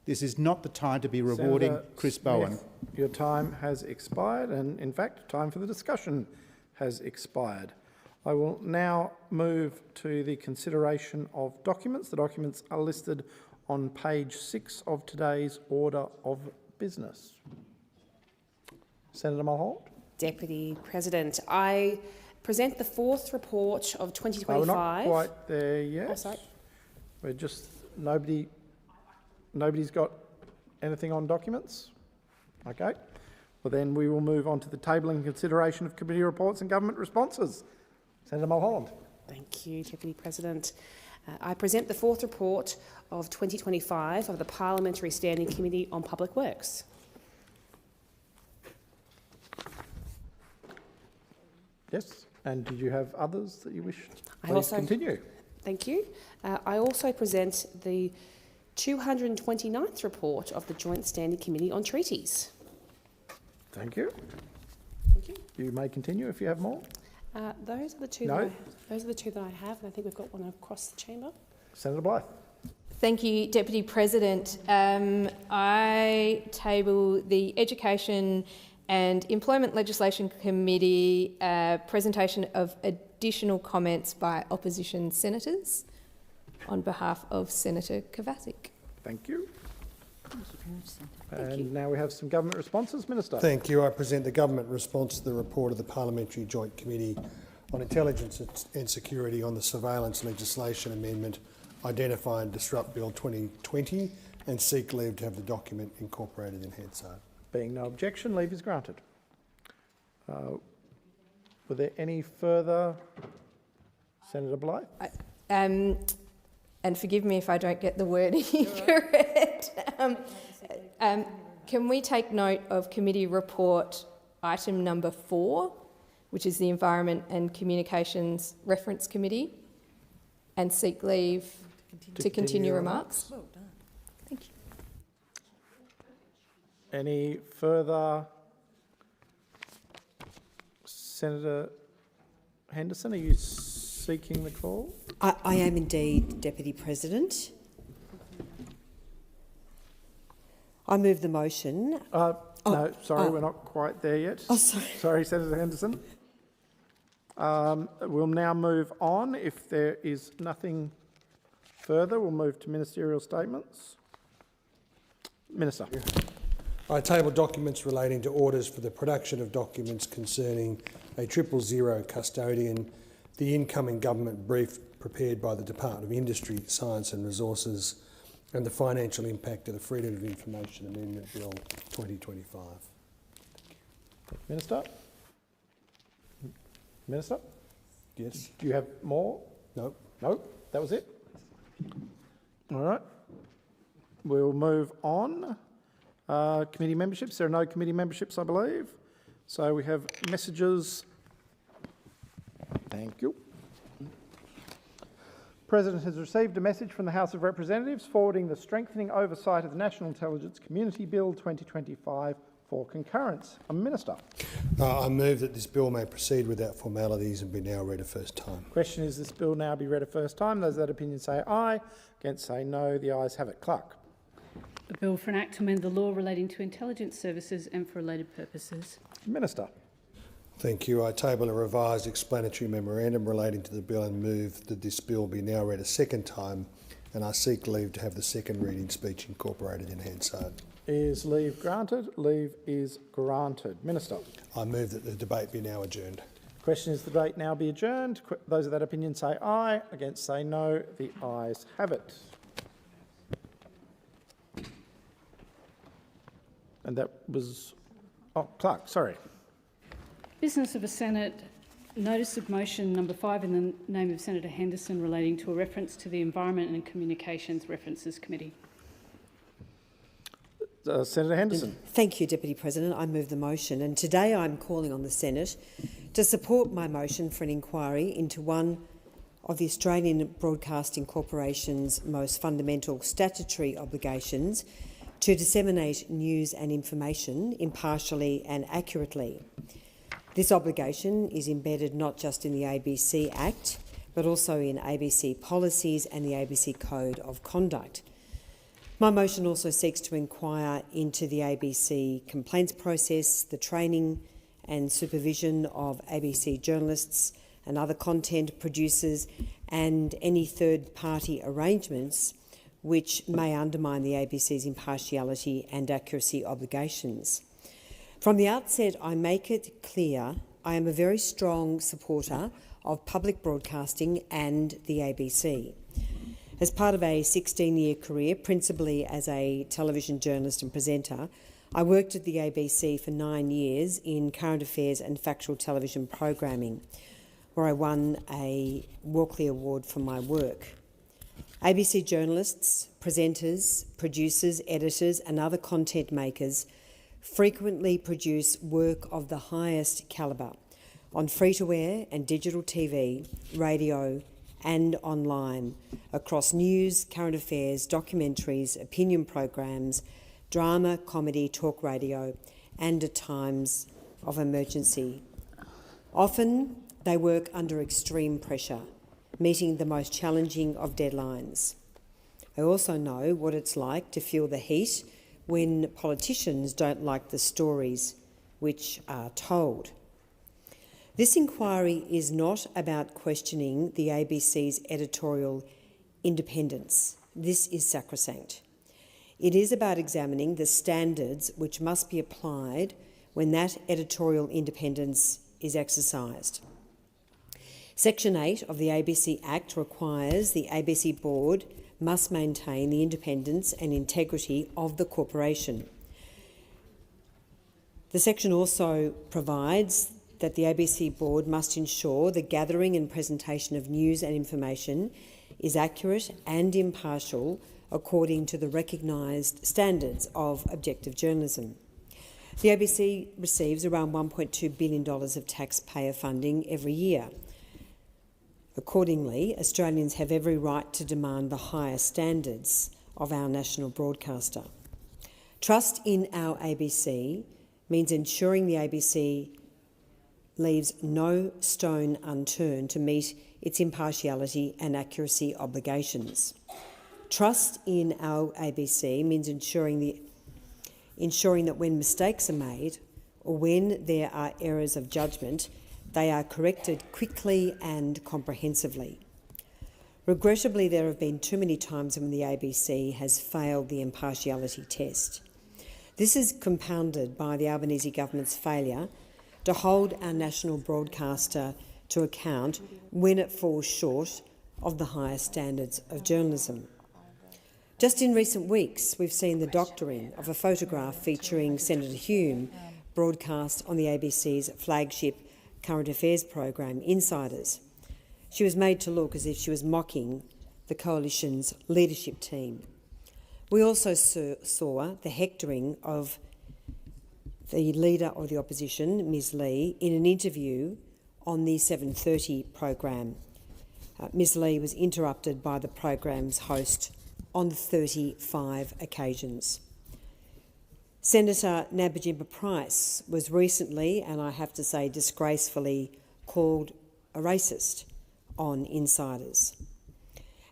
This is not the time to be rewarding Senator Chris Smith, Bowen. Your time has expired, and in fact, time for the discussion has expired. I will now move to the consideration of documents. The documents are listed on page 6 of today's order of business. Senator Mulholland. Deputy President, I present the 4th report of 2025. We're not quite there yet. Oh, sorry. We're just nobody's got anything on documents? Okay. Well, then we will move on to the tabling and consideration of committee reports and government responses. Senator Mulholland. Thank you, Deputy President. I present the 4th report of 2025 of the Parliamentary Standing Committee on Public Works. Yes, and did you have others that you wish? Please continue. Thank you. I also present the 229th report of the Joint Standing Committee on Treaties. Thank you. Thank you. You may continue if you have more. Those are the two. Those are the 2 that I have, and I think we've got one across the chamber. Senator Blythe. Thank you, Deputy President. I table the Education and Employment Legislation Committee presentation of additional comments by opposition senators on behalf of Senator Kovacic. Thank you. And now we have some government responses. Minister. Thank you. I present the government response to the report of the Parliamentary Joint Committee on Intelligence and Security on the Surveillance Legislation Amendment Identify and Disrupt Bill 2020 and seek leave to have the document incorporated in Hansard. Being no objection, leave is granted. Were there any further? Senator Blythe? And forgive me if I don't get the wording correct. Can we take note of committee report item number 4, which is the Environment and Communications Reference Committee, and seek leave to continue remarks? Well done. Thank you. Any further? Senator Henderson, are you seeking the call? I am indeed, Deputy President. I move the motion. No, sorry, we're not quite there yet. Oh, sorry. Sorry, Senator Henderson. We'll now move on. If there is nothing further, we'll move to ministerial statements. Minister. I table documents relating to orders for the production of documents concerning a 000 custodian, the incoming government brief prepared by the Department of Industry, Science and Resources, and the financial impact of the Freedom of Information Amendment Bill 2025. Minister? Minister? Yes. Do you have more? No. No? That was it? All right. We'll move on. Committee memberships. There are no committee memberships, I believe. So we have messages. Thank you. President has received a message from the House of Representatives forwarding the Strengthening Oversight of the National Intelligence Community Bill 2025 for concurrence. Minister. I move that this bill may proceed without formalities and be now read a first time. Question is this bill now be read a first time? Those of that opinion say aye. Against say no. The ayes have it. Clerk. A bill for an act to amend the law relating to intelligence services and for related purposes. Minister. Thank you. I table a revised explanatory memorandum relating to the bill and move that this bill be now read a second time, and I seek leave to have the second reading speech incorporated in Hansard. Is leave granted? Leave is granted. Minister. I move that the debate be now adjourned. Question is the debate now be adjourned. Those of that opinion say aye. Against say no. The ayes have it. And that was... Oh, Clerk, sorry. Business of the Senate. Notice of motion number 5 in the name of Senator Henderson relating to a reference to the Environment and Communications References Committee. Senator Henderson. Thank you, Deputy President. I move the motion, and today I'm calling on the Senate to support my motion for an inquiry into one of the Australian Broadcasting Corporation's most fundamental statutory obligations to disseminate news and information impartially and accurately. This obligation is embedded not just in the ABC Act, but also in ABC policies and the ABC Code of Conduct. My motion also seeks to inquire into the ABC complaints process, the training and supervision of ABC journalists and other content producers, and any third-party arrangements which may undermine the ABC's impartiality and accuracy obligations. From the outset, I make it clear I am a very strong supporter of public broadcasting and the ABC. As part of a 16-year career, principally as a television journalist and presenter, I worked at the ABC for 9 years in current affairs and factual television programming, where I won a Walkley Award for my work. ABC journalists, presenters, producers, editors and other content makers frequently produce work of the highest calibre on free-to-air and digital TV, radio and online, across news, current affairs, documentaries, opinion programs, drama, comedy, talk radio and at times of emergency. Often they work under extreme pressure, meeting the most challenging of deadlines. I also know what it's like to feel the heat when politicians don't like the stories which are told. This inquiry is not about questioning the ABC's editorial independence. This is sacrosanct. It is about examining the standards which must be applied when that editorial independence is exercised. Section 8 of the ABC Act requires the ABC Board must maintain the independence and integrity of the corporation. The section also provides that the ABC Board must ensure the gathering and presentation of news and information is accurate and impartial according to the recognised standards of objective journalism. The ABC receives around $1.2 billion of taxpayer funding every year. Accordingly, Australians have every right to demand the highest standards of our national broadcaster. Trust in our ABC means ensuring the ABC leaves no stone unturned to meet its impartiality and accuracy obligations. Trust in our ABC means ensuring that when mistakes are made or when there are errors of judgment, they are corrected quickly and comprehensively. Regrettably, there have been too many times when the ABC has failed the impartiality test. This is compounded by the Albanese government's failure to hold our national broadcaster to account when it falls short of the highest standards of journalism. Just in recent weeks, we've seen the doctoring of a photograph featuring Senator Hume broadcast on the ABC's flagship current affairs program, Insiders. She was made to look as if she was mocking the Coalition's leadership team. We also saw the hectoring of the Leader of the Opposition, Ms Lee, in an interview on the 7:30 program. Ms Lee was interrupted by the program's host on 35 occasions. Senator Nabajimba Price was recently, and I have to say disgracefully, called a racist on insiders.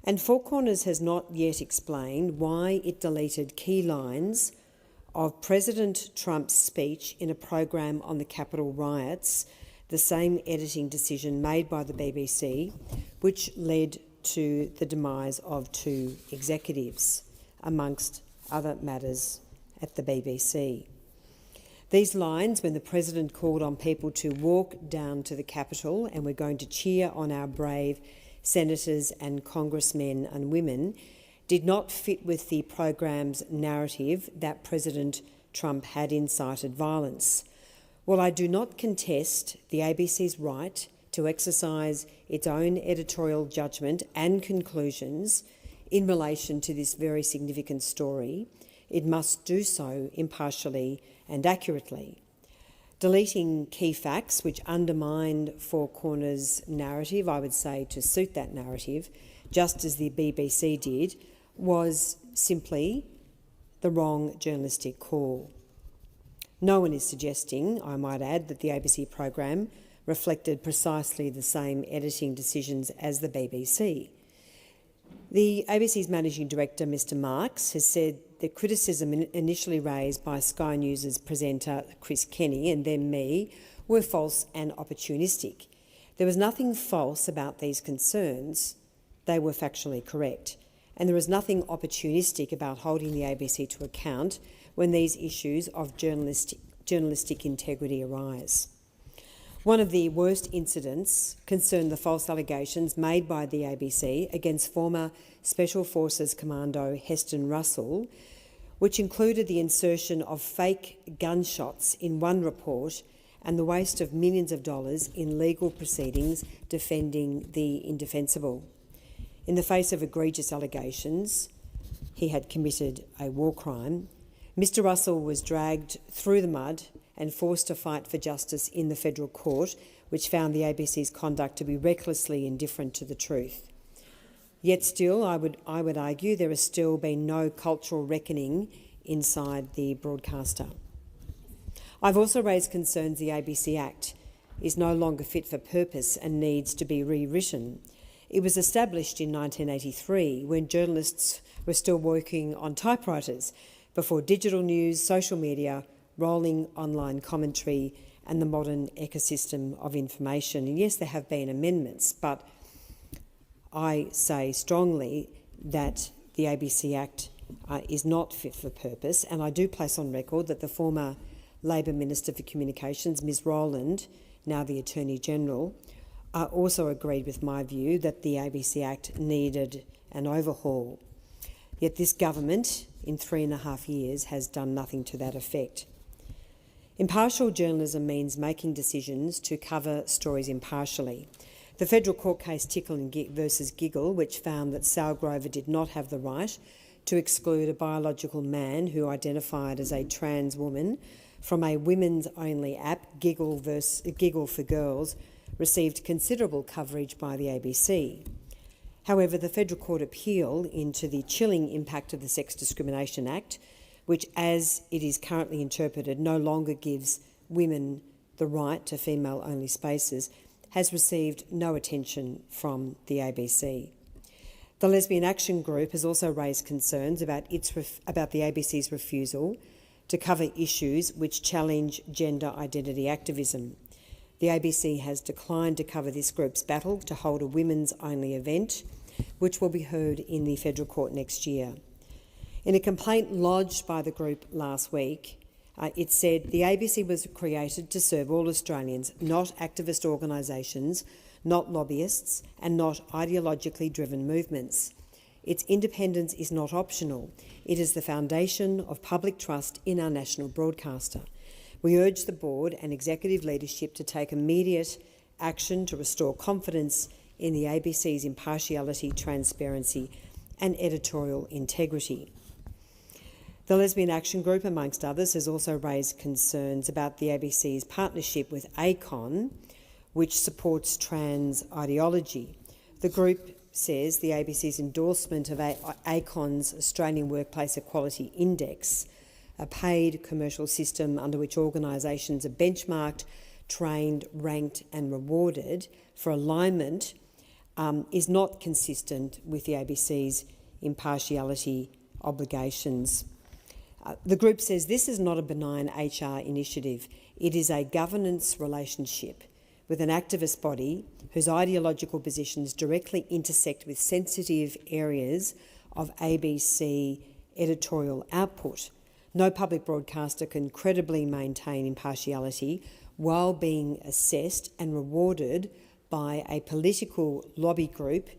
And Four Corners has not yet explained why it deleted key lines of President Trump's speech in a program on the Capitol riots, the same editing decision made by the BBC, which led to the demise of 2 executives, amongst other matters at the BBC. These lines, when the President called on people to walk down to the Capitol and we're going to cheer on our brave senators and congressmen and women, did not fit with the program's narrative that President Trump had incited violence. While I do not contest the ABC's right to exercise its own editorial judgment and conclusions in relation to this very significant story, it must do so impartially and accurately. Deleting key facts which undermined Four Corners' narrative, I would say to suit that narrative, just as the BBC did, was simply the wrong journalistic call. No one is suggesting, I might add, that the ABC program reflected precisely the same editing decisions as the BBC. The ABC's Managing Director, Mr Marks, has said the criticism initially raised by Sky News' presenter Chris Kenny and then me were false and opportunistic. There was nothing false about these concerns. They were factually correct. And there is nothing opportunistic about holding the ABC to account when these issues of journalistic integrity arise. One of the worst incidents concerned the false allegations made by the ABC against former Special Forces Commando Heston Russell, which included the insertion of fake gunshots in one report and the waste of millions of dollars in legal proceedings defending the indefensible. In the face of egregious allegations he had committed a war crime, Mr Russell was dragged through the mud and forced to fight for justice in the federal court, which found the ABC's conduct to be recklessly indifferent to the truth. Yet still, I would argue there has still been no cultural reckoning inside the broadcaster. I've also raised concerns the ABC Act is no longer fit for purpose and needs to be rewritten. It was established in 1983 when journalists were still working on typewriters before digital news, social media, rolling online commentary and the modern ecosystem of information. And yes, there have been amendments, but I say strongly that the ABC Act is not fit for purpose, and I do place on record that the former Labor Minister for Communications, Ms Rowland, now the Attorney-General, also agreed with my view that the ABC Act needed an overhaul. Yet this government, in 3.5 years, has done nothing to that effect. Impartial journalism means making decisions to cover stories impartially. The federal court case Tickle versus Giggle, which found that Sal Grover did not have the right to exclude a biological man who identified as a trans woman from a women's-only app, Giggle for Girls, received considerable coverage by the ABC. However, the federal court appeal into the chilling impact of the Sex Discrimination Act, which, as it is currently interpreted, no longer gives women the right to female-only spaces, has received no attention from the ABC. The Lesbian Action Group has also raised concerns about the ABC's refusal to cover issues which challenge gender identity activism. The ABC has declined to cover this group's battle to hold a women's-only event, which will be heard in the federal court next year. In a complaint lodged by the group last week, it said the ABC was created to serve all Australians, not activist organisations, not lobbyists, and not ideologically driven movements. Its independence is not optional. It is the foundation of public trust in our national broadcaster. We urge the board and executive leadership to take immediate action to restore confidence in the ABC's impartiality, transparency and editorial integrity. The Lesbian Action Group, amongst others, has also raised concerns about the ABC's partnership with ACON, which supports trans ideology. The group says the ABC's endorsement of ACON's Australian Workplace Equality Index a paid commercial system under which organisations are benchmarked, trained, ranked and rewarded for alignment is not consistent with the ABC's impartiality obligations. The group says this is not a benign HR initiative. It is a governance relationship with an activist body whose ideological positions directly intersect with sensitive areas of ABC editorial output. No public broadcaster can credibly maintain impartiality while being assessed and rewarded by a political lobby group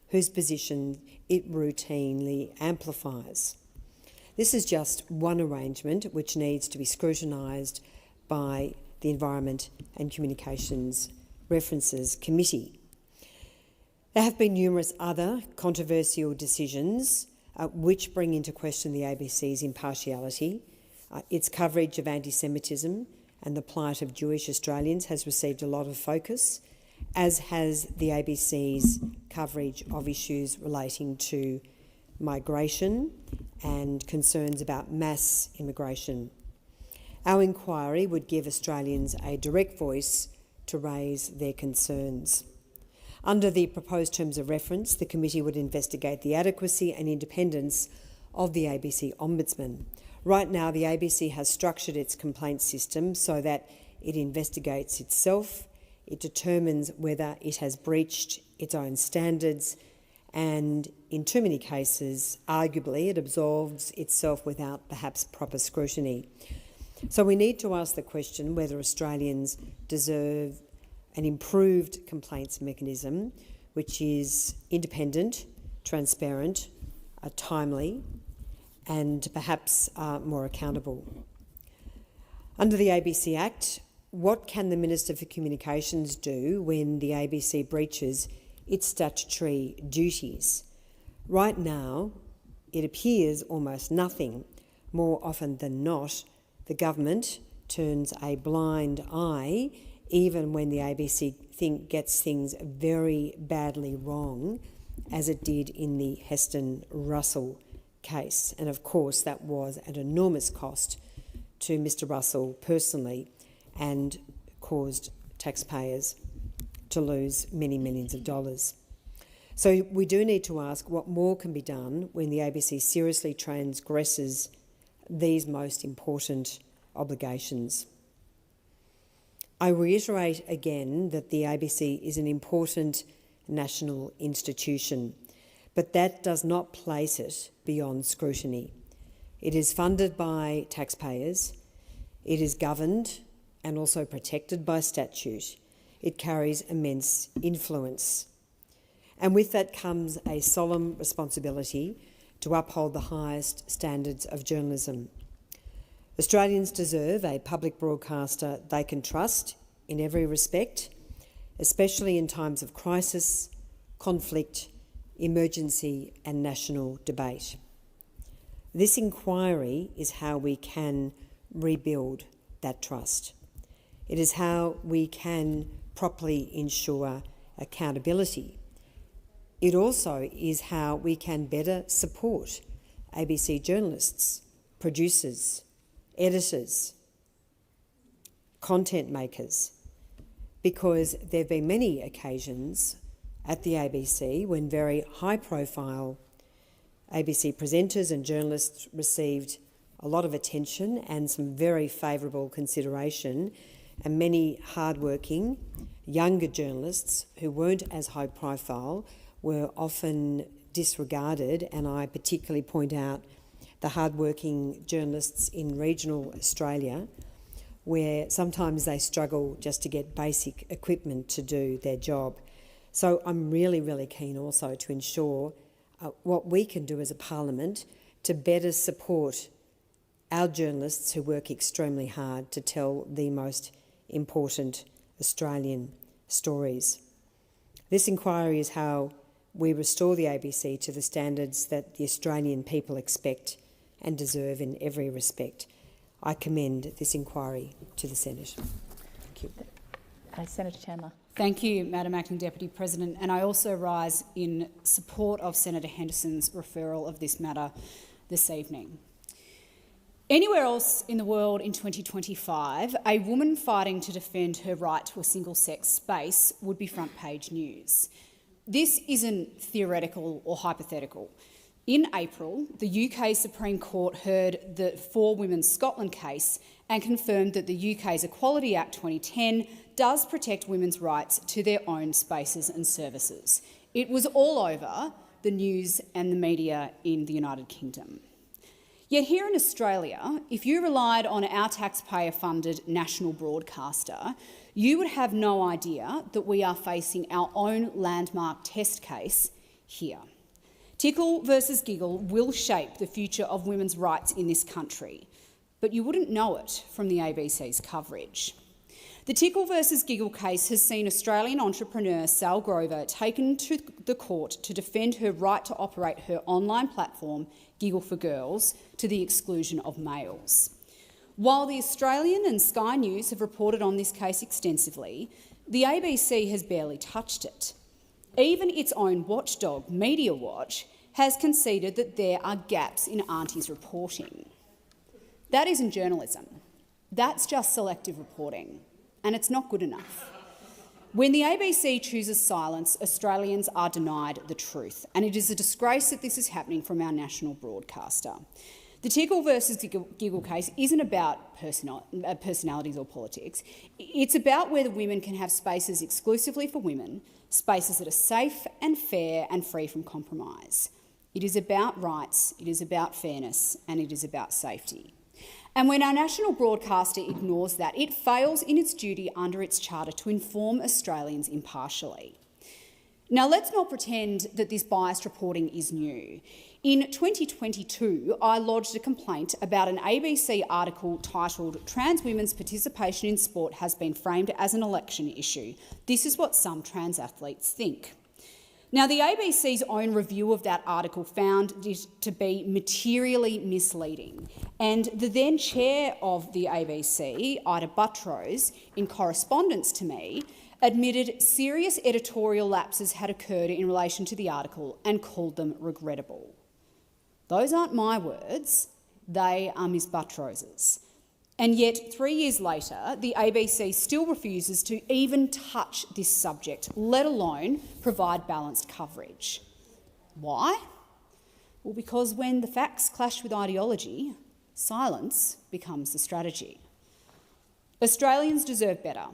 whose position it routinely amplifies. This is just one arrangement which needs to be scrutinised by the Environment and Communications References Committee. There have been numerous other controversial decisions which bring into question the ABC's impartiality. Its coverage of anti-Semitism and the plight of Jewish Australians has received a lot of focus, as has the ABC's coverage of issues relating to migration and concerns about mass immigration. Our inquiry would give Australians a direct voice to raise their concerns. Under the proposed terms of reference, the committee would investigate the adequacy and independence of the ABC Ombudsman. Right now, the ABC has structured its complaint system so that it investigates itself, it determines whether it has breached its own standards, and in too many cases, arguably, it absolves itself without perhaps proper scrutiny. So we need to ask the question whether Australians deserve an improved complaints mechanism which is independent, transparent, timely and perhaps more accountable. Under the ABC Act, what can the Minister for Communications do when the ABC breaches its statutory duties? Right now, it appears almost nothing. More often than not, the government turns a blind eye even when the ABC gets things very badly wrong, as it did in the Heston-Russell case. And of course, that was at enormous cost to Mr Russell personally and caused taxpayers to lose many millions of dollars. So we do need to ask what more can be done when the ABC seriously transgresses these most important obligations. I reiterate again that the ABC is an important national institution, but that does not place it beyond scrutiny. It is funded by taxpayers, it is governed and also protected by statute. It carries immense influence. And with that comes a solemn responsibility to uphold the highest standards of journalism. Australians deserve a public broadcaster they can trust in every respect, especially in times of crisis, conflict, emergency and national debate. This inquiry is how we can rebuild that trust. It is how we can properly ensure accountability. It also is how we can better support ABC journalists, producers, editors, content makers, because there have been many occasions at the ABC when very high-profile ABC presenters and journalists received a lot of attention and some very favourable consideration, and many hard-working younger journalists who weren't as high-profile were often disregarded, and I particularly point out the hard-working journalists in regional Australia, where sometimes they struggle just to get basic equipment to do their job. So I'm really, really keen also to ensure what we can do as a parliament to better support our journalists who work extremely hard to tell the most important Australian stories. This inquiry is how we restore the ABC to the standards that the Australian people expect and deserve in every respect. I commend this inquiry to the Senate. Thank you. Senator Chandler. Thank you, Madam Acting Deputy President, and I also rise in support of Senator Henderson's referral of this matter this evening. Anywhere else in the world in 2025, a woman fighting to defend her right to a single-sex space would be front-page news. This isn't theoretical or hypothetical. In April, the UK Supreme Court heard the For Women Scotland case and confirmed that the UK's Equality Act 2010 does protect women's rights to their own spaces and services. It was all over the news and the media in the United Kingdom. Yet here in Australia, if you relied on our taxpayer-funded national broadcaster, you would have no idea that we are facing our own landmark test case here. Tickle versus Giggle will shape the future of women's rights in this country, but you wouldn't know it from the ABC's coverage. The Tickle versus Giggle case has seen Australian entrepreneur Sal Grover taken to the court to defend her right to operate her online platform, Giggle for Girls, to the exclusion of males. While the Australian and Sky News have reported on this case extensively, the ABC has barely touched it. Even its own watchdog, Media Watch, has conceded that there are gaps in Auntie's reporting. That isn't journalism. That's just selective reporting, and it's not good enough. When the ABC chooses silence, Australians are denied the truth, and it is a disgrace that this is happening from our national broadcaster. The Tickle versus Giggle case isn't about personalities or politics. It's about whether women can have spaces exclusively for women, spaces that are safe and fair and free from compromise. It is about rights, it is about fairness, and it is about safety. And when our national broadcaster ignores that, it fails in its duty under its charter to inform Australians impartially. Now, let's not pretend that this biased reporting is new. In 2022, I lodged a complaint about an ABC article titled "Trans Women's Participation in Sport Has Been Framed as an Election Issue. This is what some trans athletes think." Now, the ABC's own review of that article found it to be materially misleading, and the then chair of the ABC, Ida Buttrose, in correspondence to me, admitted serious editorial lapses had occurred in relation to the article and called them regrettable. Those aren't my words, they are Ms Buttrose's. And yet, 3 years later, the ABC still refuses to even touch this subject, let alone provide balanced coverage. Why? Well, because when the facts clash with ideology, silence becomes the strategy. Australians deserve better.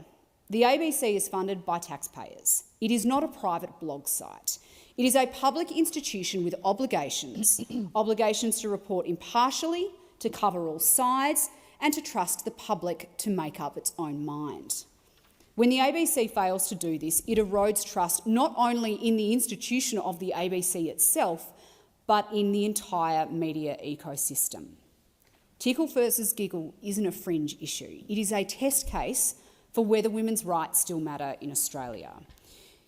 The ABC is funded by taxpayers. It is not a private blog site. It is a public institution with obligations, obligations to report impartially, to cover all sides, and to trust the public to make up its own mind. When the ABC fails to do this, it erodes trust not only in the institution of the ABC itself, but in the entire media ecosystem. Tickle versus Giggle isn't a fringe issue. It is a test case for whether women's rights still matter in Australia.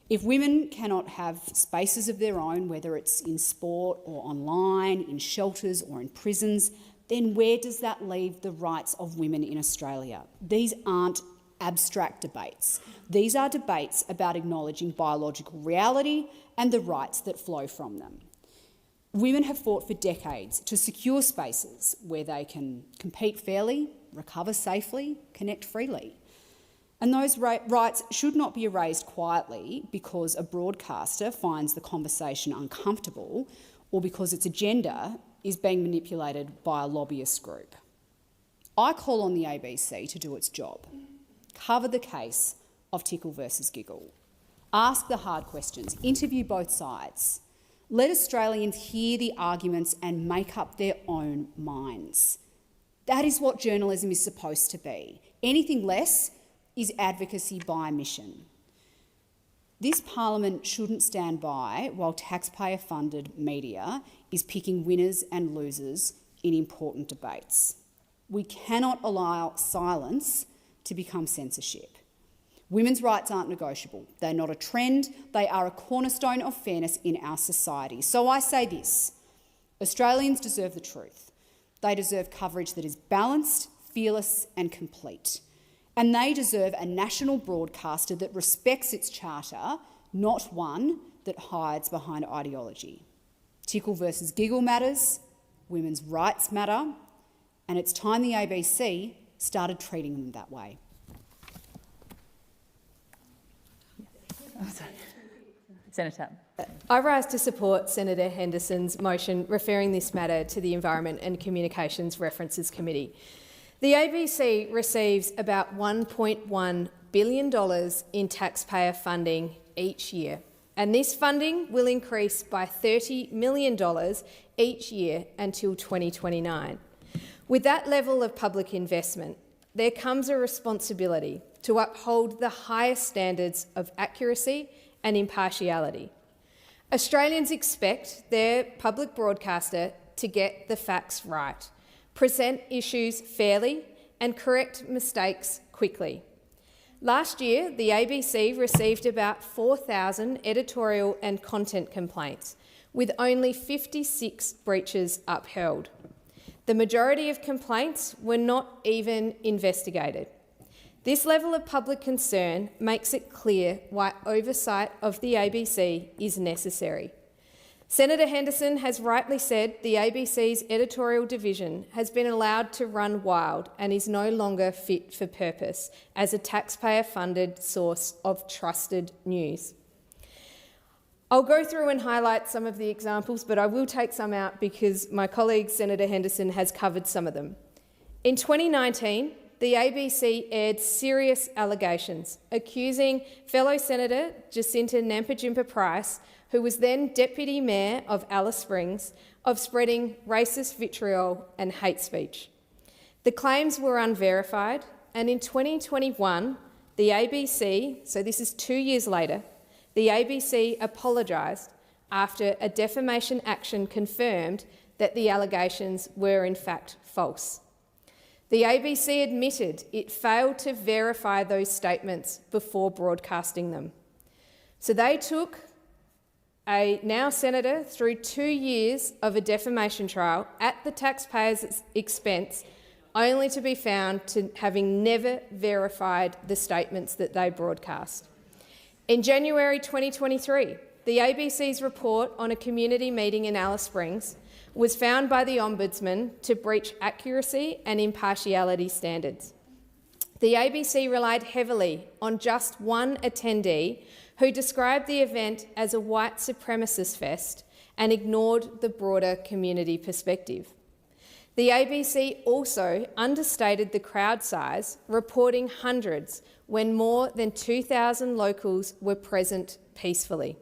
If women cannot have spaces of their own, whether it's in sport or online, in shelters or in prisons, then where does that leave the rights of women in Australia? These aren't abstract debates. These are debates about acknowledging biological reality and the rights that flow from them. Women have fought for decades to secure spaces where they can compete fairly, recover safely, connect freely. And those rights should not be erased quietly because a broadcaster finds the conversation uncomfortable or because its agenda is being manipulated by a lobbyist group. I call on the ABC to do its job. Cover the case of Tickle versus Giggle. Ask the hard questions. Interview both sides. Let Australians hear the arguments and make up their own minds. That is what journalism is supposed to be. Anything less is advocacy by mission. This parliament shouldn't stand by while taxpayer-funded media is picking winners and losers in important debates. We cannot allow silence to become censorship. Women's rights aren't negotiable. They're not a trend. They are a cornerstone of fairness in our society. So I say this: Australians deserve the truth. They deserve coverage that is balanced, fearless and complete. And they deserve a national broadcaster that respects its charter, not one that hides behind ideology. Tickle versus Giggle matters, women's rights matter, and it's time the ABC started treating them that way. Senator. I rise to support Senator Henderson's motion referring this matter to the Environment and Communications References Committee. The ABC receives about $1.1 billion in taxpayer funding each year, and this funding will increase by $30 million each year until 2029. With that level of public investment, there comes a responsibility to uphold the highest standards of accuracy and impartiality. Australians expect their public broadcaster to get the facts right, present issues fairly and correct mistakes quickly. Last year, the ABC received about 4,000 editorial and content complaints, with only 56 breaches upheld. The majority of complaints were not even investigated. This level of public concern makes it clear why oversight of the ABC is necessary. Senator Henderson has rightly said the ABC's editorial division has been allowed to run wild and is no longer fit for purpose as a taxpayer-funded source of trusted news. I'll go through and highlight some of the examples, but I will take some out because my colleague Senator Henderson has covered some of them. In 2019, the ABC aired serious allegations accusing fellow Senator Jacinta Nampijinpa-Price, who was then Deputy Mayor of Alice Springs, of spreading racist vitriol and hate speech. The claims were unverified, and in 2021, the ABC, so this is 2 years later, the ABC apologised after a defamation action confirmed that the allegations were in fact false. The ABC admitted it failed to verify those statements before broadcasting them. So they took a now senator through 2 years of a defamation trial at the taxpayer's expense, only to be found to having never verified the statements that they broadcast. In January 2023, the ABC's report on a community meeting in Alice Springs was found by the Ombudsman to breach accuracy and impartiality standards. The ABC relied heavily on just one attendee who described the event as a white supremacist fest and ignored the broader community perspective. The ABC also understated the crowd size, reporting hundreds when more than 2,000 locals were present peacefully.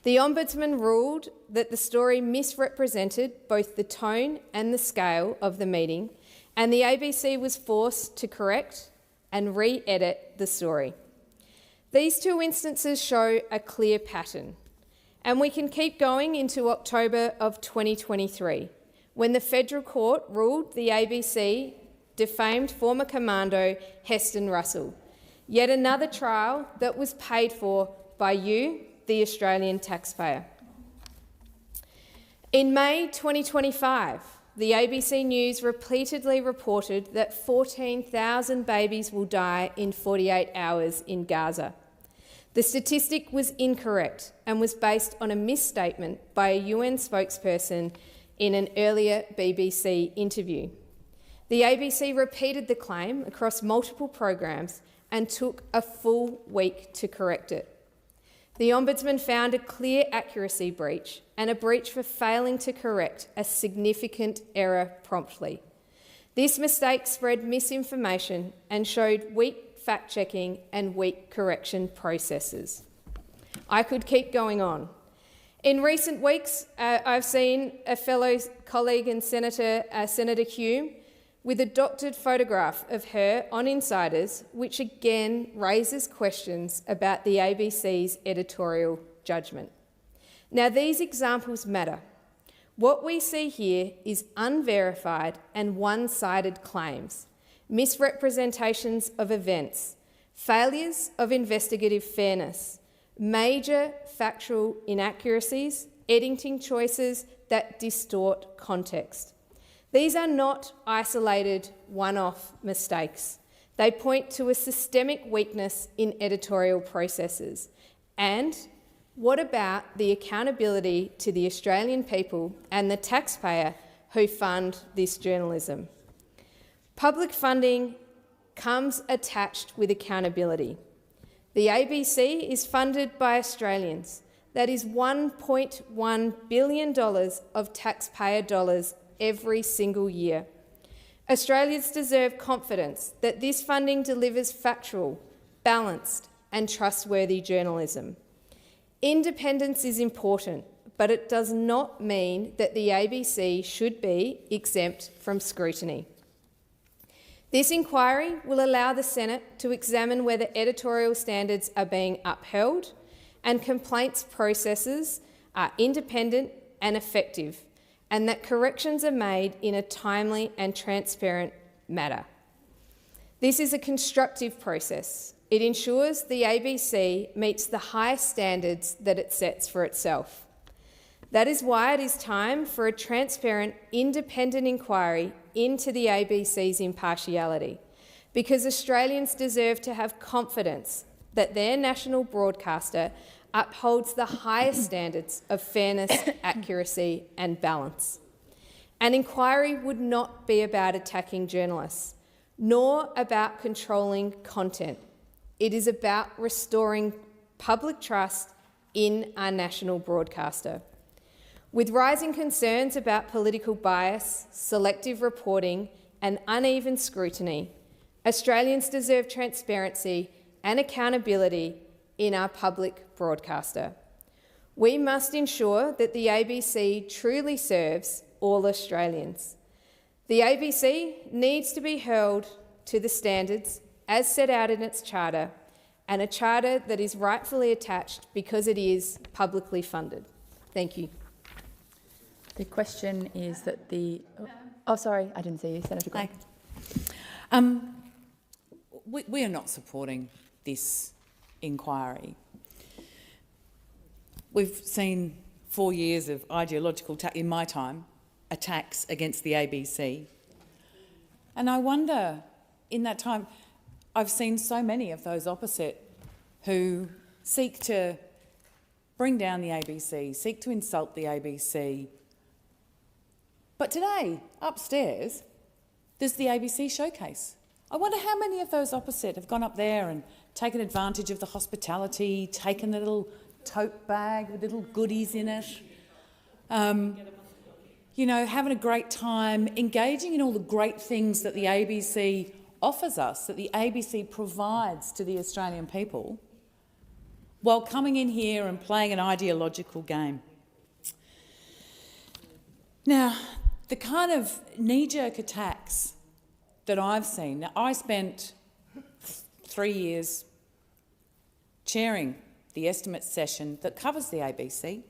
The Ombudsman ruled that the story misrepresented both the tone and the scale of the meeting, and the ABC was forced to correct and re-edit the story. These two instances show a clear pattern, and we can keep going into October of 2023, when the Federal Court ruled the ABC defamed former Commando Heston Russell, yet another trial that was paid for by you, the Australian taxpayer. In May 2025, the ABC News repeatedly reported that 14,000 babies will die in 48 hours in Gaza. The statistic was incorrect and was based on a misstatement by a UN spokesperson in an earlier BBC interview. The ABC repeated the claim across multiple programs and took a full week to correct it. The Ombudsman found a clear accuracy breach and a breach for failing to correct a significant error promptly. This mistake spread misinformation and showed weak fact-checking and weak correction processes. I could keep going on. In recent weeks, I've seen a fellow colleague and Senator Hume with a doctored photograph of her on Insiders, which again raises questions about the ABC's editorial judgment. Now, these examples matter. What we see here is unverified and one-sided claims, misrepresentations of events, failures of investigative fairness, major factual inaccuracies, editing choices that distort context. These are not isolated one-off mistakes. They point to a systemic weakness in editorial processes. And what about the accountability to the Australian people and the taxpayer who fund this journalism? Public funding comes attached with accountability. The ABC is funded by Australians. That is $1.1 billion of taxpayer dollars every single year. Australians deserve confidence that this funding delivers factual, balanced and trustworthy journalism. Independence is important, but it does not mean that the ABC should be exempt from scrutiny. This inquiry will allow the Senate to examine whether editorial standards are being upheld and complaints processes are independent and effective, and that corrections are made in a timely and transparent manner. This is a constructive process. It ensures the ABC meets the highest standards that it sets for itself. That is why it is time for a transparent, independent inquiry into the ABC's impartiality, because Australians deserve to have confidence that their national broadcaster upholds the highest standards of fairness, accuracy and balance. An inquiry would not be about attacking journalists, nor about controlling content. It is about restoring public trust in our national broadcaster. With rising concerns about political bias, selective reporting and uneven scrutiny, Australians deserve transparency and accountability in our public broadcaster. We must ensure that the ABC truly serves all Australians. The ABC needs to be held to the standards as set out in its charter, and a charter that is rightfully attached because it is publicly funded. Thank you. The question is that the... Oh, sorry, I didn't see you, Senator Gray. We are not supporting this inquiry. We've seen 4 years of ideological, in my time, attacks against the ABC. And I wonder, in that time, I've seen so many of those opposite who seek to bring down the ABC, seek to insult the ABC. But today, upstairs, there's the ABC showcase. I wonder how many of those opposite have gone up there and taken advantage of the hospitality, taken the little tote bag with little goodies in it, you know, having a great time, engaging in all the great things that the ABC offers us, that the ABC provides to the Australian people, while coming in here and playing an ideological game. Now, the kind of knee-jerk attacks that I've seen, now I spent 3 years chairing the estimates session that covers the ABC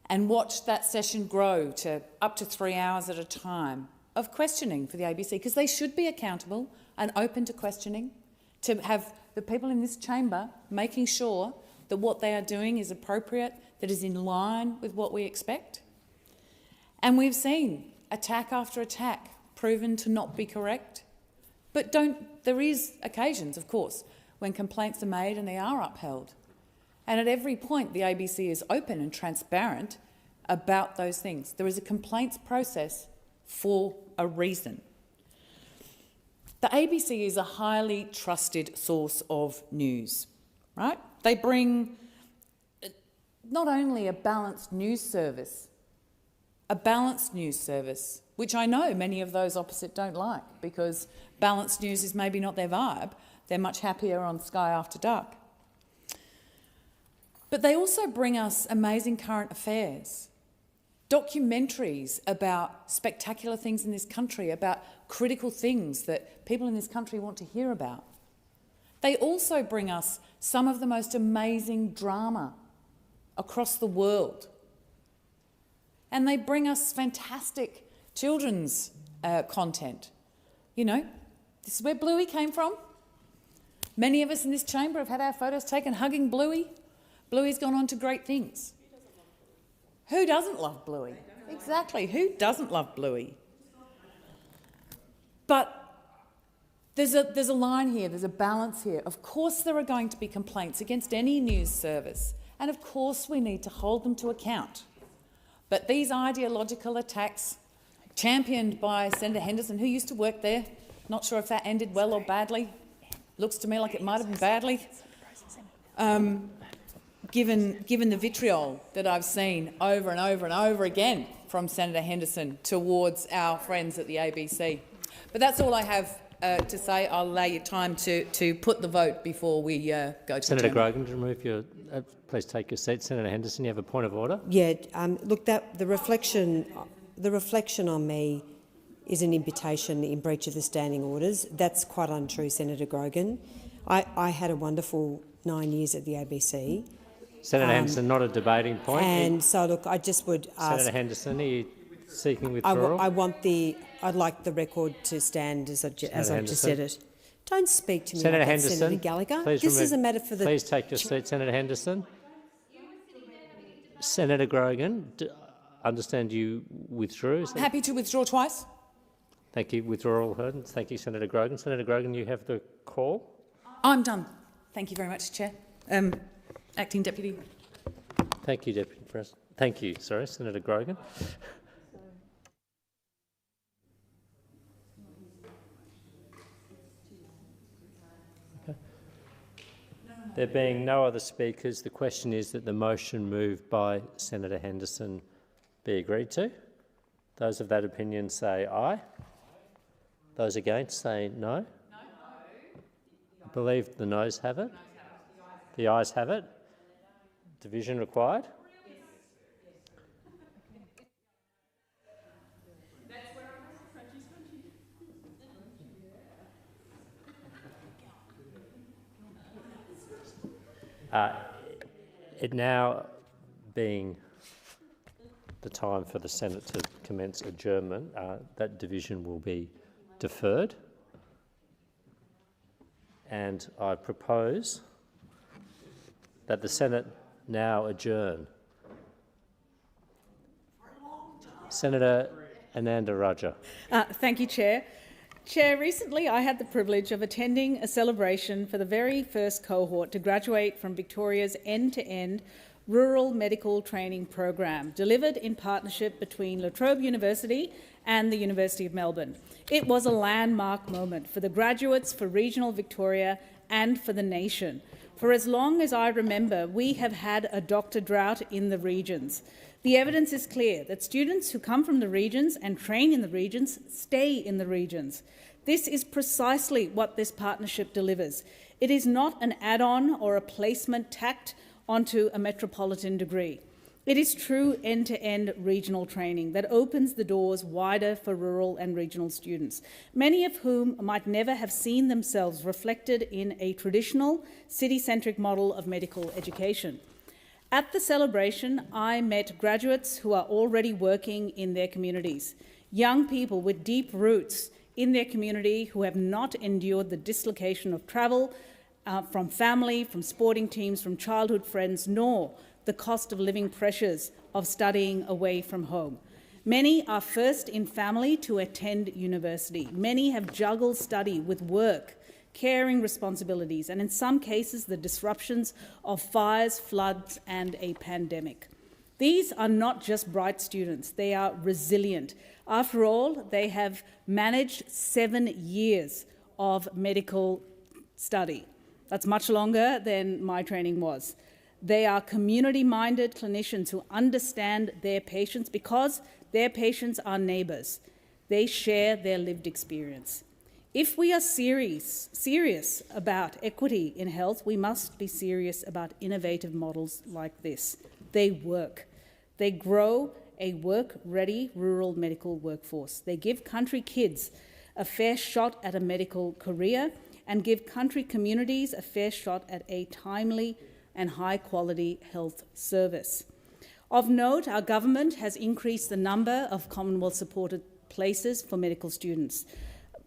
and watched that session grow to up to 3 hours at a time of questioning for the ABC, because they should be accountable and open to questioning, to have the people in this chamber making sure that what they are doing is appropriate, that is in line with what we expect. And we've seen attack after attack proven to not be correct. But there is occasions, of course, when complaints are made and they are upheld. And at every point, the ABC is open and transparent about those things. There is a complaints process for a reason. The ABC is a highly trusted source of news, right? They bring not only a balanced news service, which I know many of those opposite don't like, because balanced news is maybe not their vibe. They're much happier on Sky After Dark. But they also bring us amazing current affairs, documentaries about spectacular things in this country, about critical things that people in this country want to hear about. They also bring us some of the most amazing drama across the world. And they bring us fantastic children's content. You know, this is where Bluey came from. Many of us in this chamber have had our photos taken hugging Bluey. Bluey's gone on to great things. Who doesn't love Bluey? Exactly, who doesn't love Bluey? But there's a line here, there's a balance here. Of course there are going to be complaints against any news service, and of course we need to hold them to account. But these ideological attacks championed by Senator Henderson, who used to work there. Not sure if that ended well or badly. Looks to me like it might have been badly. Given the vitriol that I've seen over and over and over again from Senator Henderson towards our friends at the ABC. But that's all I have to say. I'll allow you time to put the vote before we go to Senator Grogan, to remove your, please take your seat. Senator Henderson, you have a point of order. Yeah, look, the reflection on me is an imputation in breach of the standing orders. That's quite untrue, Senator Grogan. I had a wonderful 9 years at the ABC. Senator Henderson, not a debating point. And so, look, I just would ask... Senator Henderson, are you seeking withdrawal? I'd like the record to stand as I've just said it. Don't speak to me Senator like that, Henderson, Senator Gallagher. This is a matter for the... Please take your seat, Senator Henderson. Senator Grogan, understand you withdrew. Happy to withdraw twice. Thank you. Withdrawal heard. Thank you, Senator Grogan. Senator Grogan, you have the call. I'm done. Thank you very much, Chair. Acting Deputy. Thank you, Deputy President. Thank you, sorry, Senator Grogan. Okay. There being no other speakers, the question is that the motion moved by Senator Henderson be agreed to. Those of that opinion say aye. Those against say no. I believe the noes have it. The ayes have it. Division required. It now being the time for the Senate to commence adjournment, that division will be deferred. And I propose that the Senate now adjourn. Senator Ananda Raja. Thank you, Chair. Chair, recently I had the privilege of attending a celebration for the very first cohort to graduate from Victoria's end-to-end rural medical training program, delivered in partnership between La Trobe University and the University of Melbourne. It was a landmark moment for the graduates, for regional Victoria and for the nation. For as long as I remember, we have had a doctor drought in the regions. The evidence is clear that students who come from the regions and train in the regions stay in the regions. This is precisely what this partnership delivers. It is not an add-on or a placement tacked onto a metropolitan degree. It is true end-to-end regional training that opens the doors wider for rural and regional students, many of whom might never have seen themselves reflected in a traditional city-centric model of medical education. At the celebration, I met graduates who are already working in their communities, young people with deep roots in their community who have not endured the dislocation of travel from family, from sporting teams, from childhood friends, nor the cost of living pressures of studying away from home. Many are first in family to attend university. Many have juggled study with work, caring responsibilities, and in some cases the disruptions of fires, floods and a pandemic. These are not just bright students, they are resilient. After all, they have managed 7 years of medical study. That's much longer than my training was. They are community-minded clinicians who understand their patients because their patients are neighbours. They share their lived experience. If we are serious about equity in health, we must be serious about innovative models like this. They work. They grow a work-ready rural medical workforce. They give country kids a fair shot at a medical career and give country communities a fair shot at a timely and high-quality health service. Of note, our government has increased the number of Commonwealth-supported places for medical students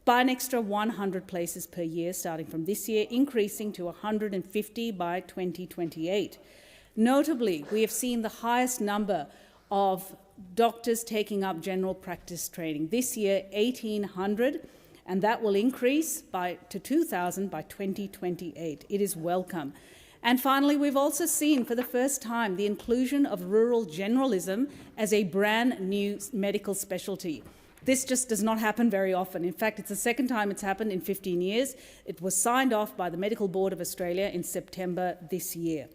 by an extra 100 places per year starting from this year, increasing to 150 by 2028. Notably, we have seen the highest number of doctors taking up general practice training. This year, 1,800, and that will increase to 2,000 by 2028. It is welcome. And finally, we've also seen for the first time the inclusion of rural generalism as a brand new medical specialty. This just does not happen very often. In fact, it's the second time it's happened in 15 years. It was signed off by the Medical Board of Australia in September this year.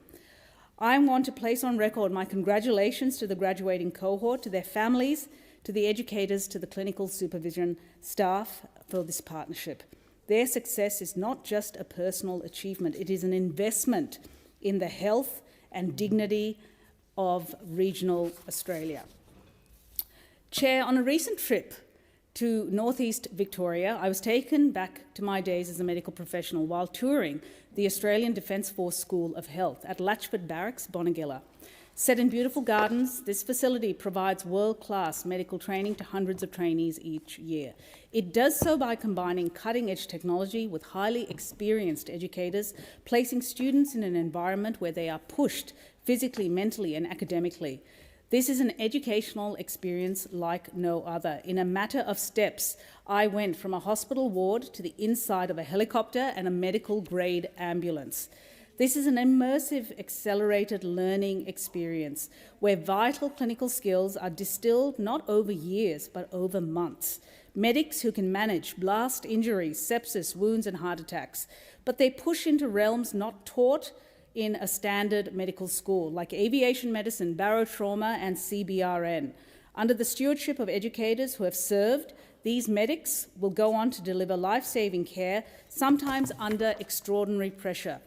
I want to place on record my congratulations to the graduating cohort, to their families, to the educators, to the clinical supervision staff for this partnership. Their success is not just a personal achievement, it is an investment in the health and dignity of regional Australia. Chair, on a recent trip to northeast Victoria, I was taken back to my days as a medical professional while touring the Australian Defence Force School of Health at Latchford Barracks, Bonegilla. Set in beautiful gardens, this facility provides world-class medical training to hundreds of trainees each year. It does so by combining cutting-edge technology with highly experienced educators, placing students in an environment where they are pushed physically, mentally and academically. This is an educational experience like no other. In a matter of steps, I went from a hospital ward to the inside of a helicopter and a medical-grade ambulance. This is an immersive, accelerated learning experience where vital clinical skills are distilled not over years, but over months. Medics who can manage blast injuries, sepsis, wounds and heart attacks, but they push into realms not taught in a standard medical school, like aviation medicine, barotrauma and CBRN. Under the stewardship of educators who have served, these medics will go on to deliver life-saving care, sometimes under extraordinary pressure.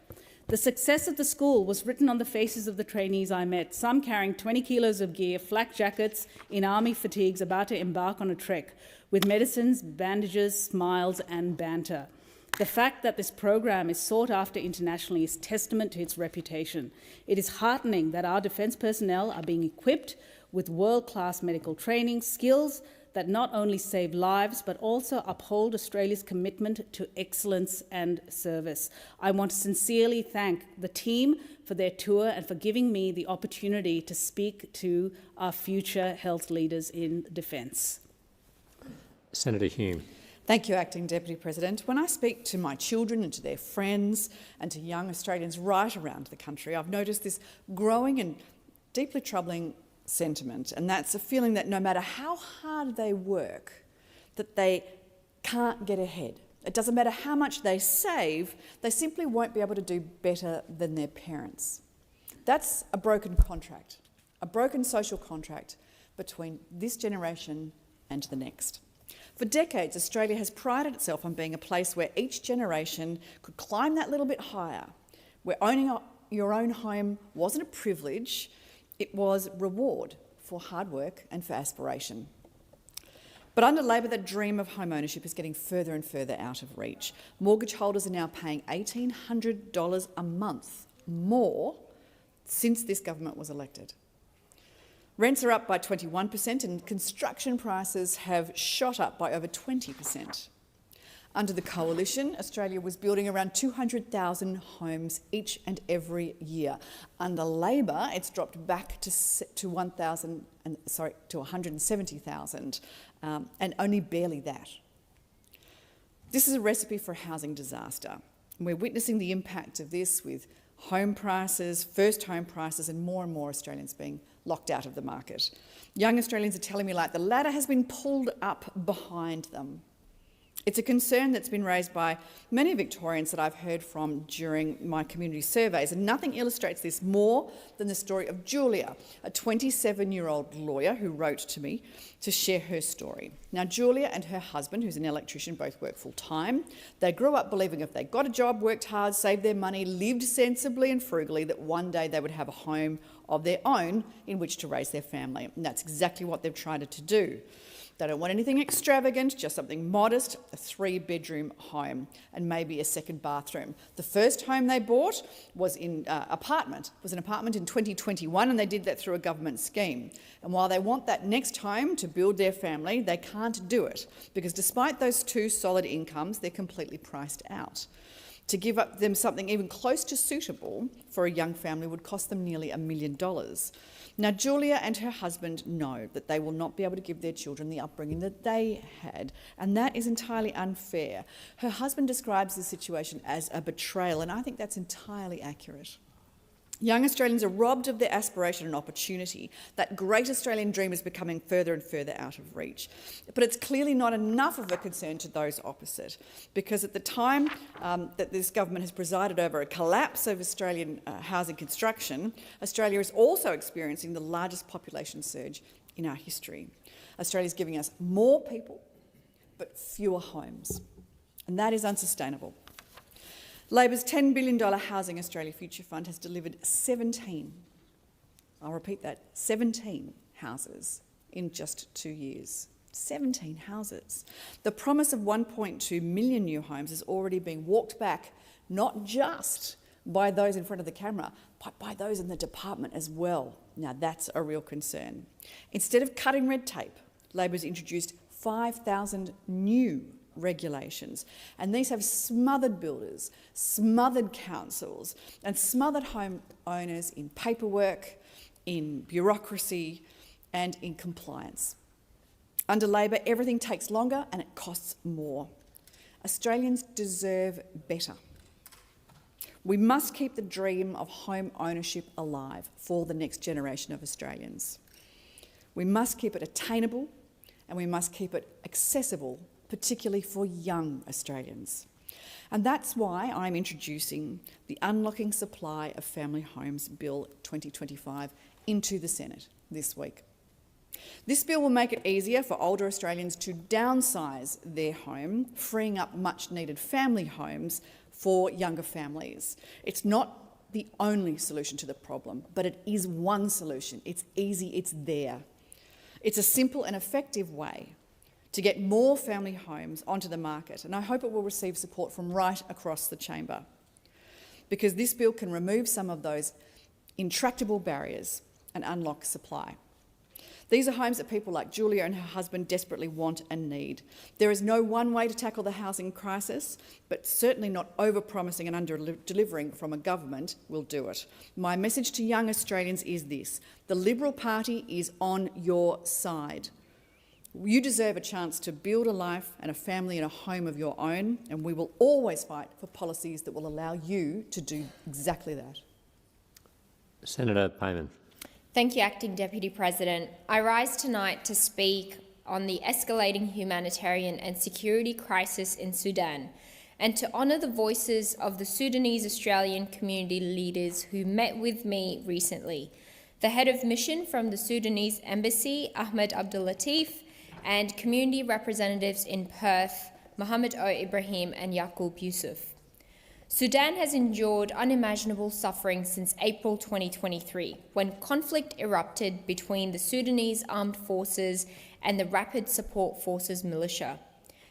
The success of the school was written on the faces of the trainees I met, some carrying 20 kilos of gear, flak jackets, in army fatigues, about to embark on a trek, with medicines, bandages, smiles and banter. The fact that this program is sought after internationally is testament to its reputation. It is heartening that our defence personnel are being equipped with world-class medical training, skills that not only save lives but also uphold Australia's commitment to excellence and service. I want to sincerely thank the team for their tour and for giving me the opportunity to speak to our future health leaders in defence. Senator Hume. Thank you, Acting Deputy President. When I speak to my children and to their friends and to young Australians right around the country, I've noticed this growing and deeply troubling sentiment, and that's a feeling that no matter how hard they work, that they can't get ahead. It doesn't matter how much they save, they simply won't be able to do better than their parents. That's a broken contract, a broken social contract between this generation and the next. For decades, Australia has prided itself on being a place where each generation could climb that little bit higher, where owning your own home wasn't a privilege, it was reward for hard work and for aspiration. But under Labor, that dream of home ownership is getting further and further out of reach. Mortgage holders are now paying $1,800 a month more since this government was elected. Rents are up by 21% and construction prices have shot up by over 20%. Under the Coalition, Australia was building around 200,000 homes each and every year. Under Labor, it's dropped back to 170,000, and only barely that. This is a recipe for a housing disaster. We're witnessing the impact of this with home prices, first home prices, and more Australians being locked out of the market. Young Australians are telling me like the ladder has been pulled up behind them. It's a concern that's been raised by many Victorians that I've heard from during my community surveys, and nothing illustrates this more than the story of Julia, a 27-year-old lawyer who wrote to me to share her story. Now, Julia and her husband, who's an electrician, both work full-time. They grew up believing if they got a job, worked hard, saved their money, lived sensibly and frugally, that one day they would have a home of their own in which to raise their family. And that's exactly what they've tried to do. They don't want anything extravagant, just something modest, a 3-bedroom home and maybe a second bathroom. The first home they bought was an apartment in 2021, and they did that through a government scheme. And while they want that next home to build their family, they can't do it because despite those 2 solid incomes, they're completely priced out. To give up them something even close to suitable for a young family would cost them nearly $1 million. Now, Julia and her husband know that they will not be able to give their children the upbringing that they had, and that is entirely unfair. Her husband describes the situation as a betrayal, and I think that's entirely accurate. Young Australians are robbed of their aspiration and opportunity. That great Australian dream is becoming further and further out of reach. But it's clearly not enough of a concern to those opposite, because at the time that this government has presided over a collapse of Australian housing construction, Australia is also experiencing the largest population surge in our history. Australia is giving us more people, but fewer homes, and that is unsustainable. Labor's $10 billion Housing Australia Future Fund has delivered 17, I'll repeat that, 17 houses in just 2 years. 17 houses. The promise of 1.2 million new homes is already being walked back, not just by those in front of the camera, but by those in the department as well. Now that's a real concern. Instead of cutting red tape, Labor's introduced 5,000 new regulations, and these have smothered builders, smothered councils, and smothered home owners in paperwork, in bureaucracy, and in compliance. Under Labor, everything takes longer and it costs more. Australians deserve better. We must keep the dream of home ownership alive for the next generation of Australians. We must keep it attainable, and we must keep it accessible, particularly for young Australians. And that's why I'm introducing the Unlocking Supply of Family Homes Bill 2025 into the Senate this week. This bill will make it easier for older Australians to downsize their home, freeing up much-needed family homes for younger families. It's not the only solution to the problem, but it is one solution. It's easy, it's there. It's a simple and effective way to get more family homes onto the market, and I hope it will receive support from right across the chamber, because this bill can remove some of those intractable barriers and unlock supply. These are homes that people like Julia and her husband desperately want and need. There is no one way to tackle the housing crisis, but certainly not over-promising and under-delivering from a government will do it. My message to young Australians is this: the Liberal Party is on your side. You deserve a chance to build a life and a family and a home of your own, and we will always fight for policies that will allow you to do exactly that. Senator Payman. Thank you, Acting Deputy President. I rise tonight to speak on the escalating humanitarian and security crisis in Sudan, and to honour the voices of the Sudanese Australian community leaders who met with me recently. The head of mission from the Sudanese Embassy, Ahmed Abdulatif, and community representatives in Perth, Mohammed O. Ibrahim and Yaqub Yusuf. Sudan has endured unimaginable suffering since April 2023, when conflict erupted between the Sudanese Armed Forces and the Rapid Support Forces militia.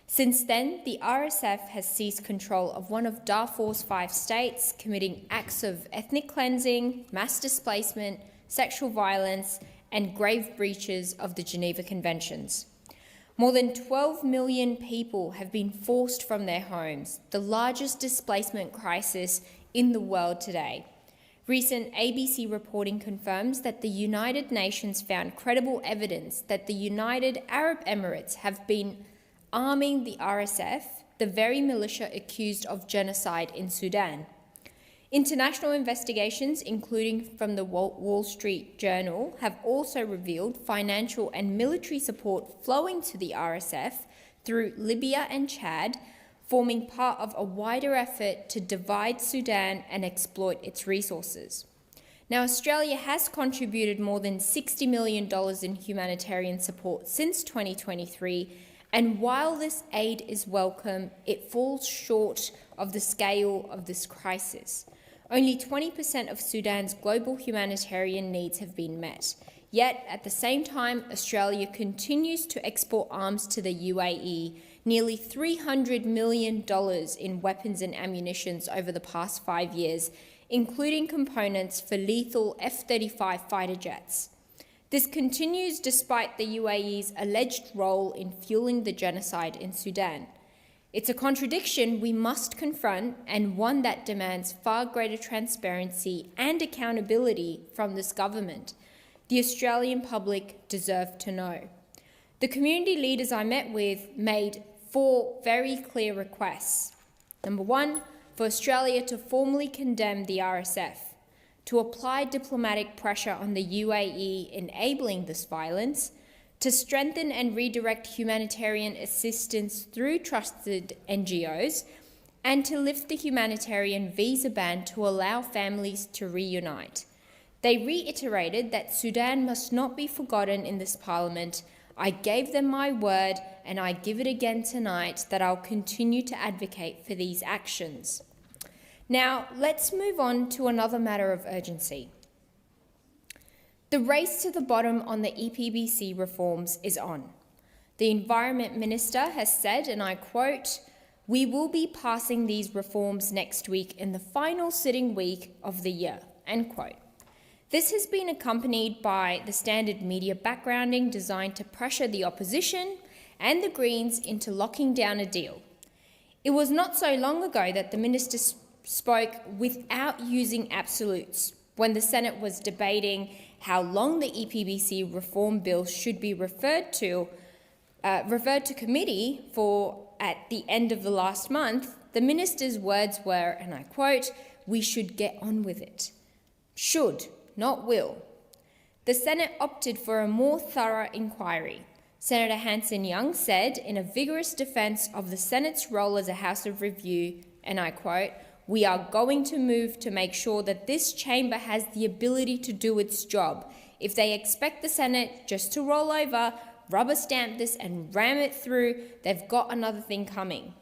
Since then, the RSF has seized control of one of Darfur's 5 states, committing acts of ethnic cleansing, mass displacement, sexual violence, and grave breaches of the Geneva Conventions. More than 12 million people have been forced from their homes, the largest displacement crisis in the world today. Recent ABC reporting confirms that the United Nations found credible evidence that the United Arab Emirates have been arming the RSF, the very militia accused of genocide in Sudan. International investigations, including from the Wall Street Journal, have also revealed financial and military support flowing to the RSF through Libya and Chad, forming part of a wider effort to divide Sudan and exploit its resources. Now, Australia has contributed more than $60 million in humanitarian support since 2023, and while this aid is welcome, it falls short of the scale of this crisis. Only 20% of Sudan's global humanitarian needs have been met. Yet, at the same time, Australia continues to export arms to the UAE, nearly $300 million in weapons and ammunition over the past 5 years, including components for lethal F-35 fighter jets. This continues despite the UAE's alleged role in fueling the genocide in Sudan. It's a contradiction we must confront, and one that demands far greater transparency and accountability from this government. The Australian public deserve to know. The community leaders I met with made 4 very clear requests. Number 1, for Australia to formally condemn the RSF. to apply diplomatic pressure on the UAE enabling this violence, to strengthen and redirect humanitarian assistance through trusted NGOs, and to lift the humanitarian visa ban to allow families to reunite. They reiterated that Sudan must not be forgotten in this Parliament. I gave them my word, and I give it again tonight, that I'll continue to advocate for these actions. Now, let's move on to another matter of urgency. The race to the bottom on the EPBC reforms is on. The Environment Minister has said, and I quote, "We will be passing these reforms next week in the final sitting week of the year," end quote. This has been accompanied by the standard media backgrounding designed to pressure the opposition and the Greens into locking down a deal. It was not so long ago that the minister spoke without using absolutes when the Senate was debating how long the EPBC reform bill should be referred to committee for at the end of the last month. The minister's words were, and I quote, "We should get on with it." Should, not will. The Senate opted for a more thorough inquiry. Senator Hanson Young said, in a vigorous defence of the Senate's role as a House of Review, and I quote, "We are going to move to make sure that this chamber has the ability to do its job. If they expect the Senate just to roll over, rubber stamp this and ram it through, they've got another thing coming."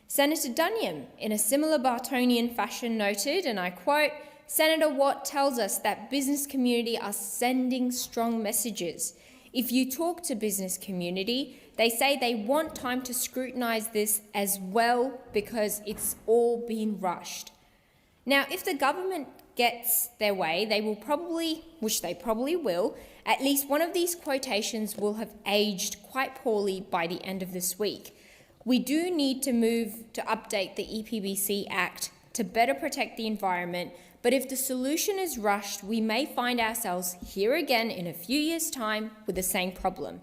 Senator Duniam, in a similar Bartonian fashion, noted, and I quote, "Senator Watt tells us that business community are sending strong messages. If you talk to business community, they say they want time to scrutinise this as well because it's all been rushed." Now, if the government gets their way, they will probably, which they probably will, at least one of these quotations will have aged quite poorly by the end of this week. We do need to move to update the EPBC Act to better protect the environment, but if the solution is rushed, we may find ourselves here again in a few years' time with the same problem.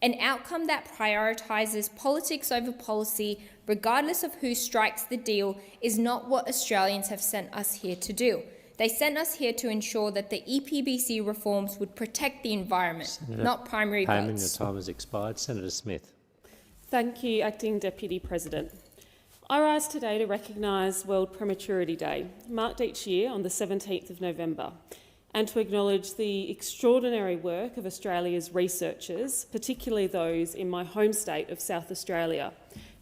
An outcome that prioritises politics over policy, regardless of who strikes the deal, is not what Australians have sent us here to do. They sent us here to ensure that the EPBC reforms would protect the environment, Senator not primary Payman, votes. your time has expired. Senator Smith. Thank you, Acting Deputy President. I rise today to recognise World Prematurity Day, marked each year on the 17th of November, and to acknowledge the extraordinary work of Australia's researchers, particularly those in my home state of South Australia,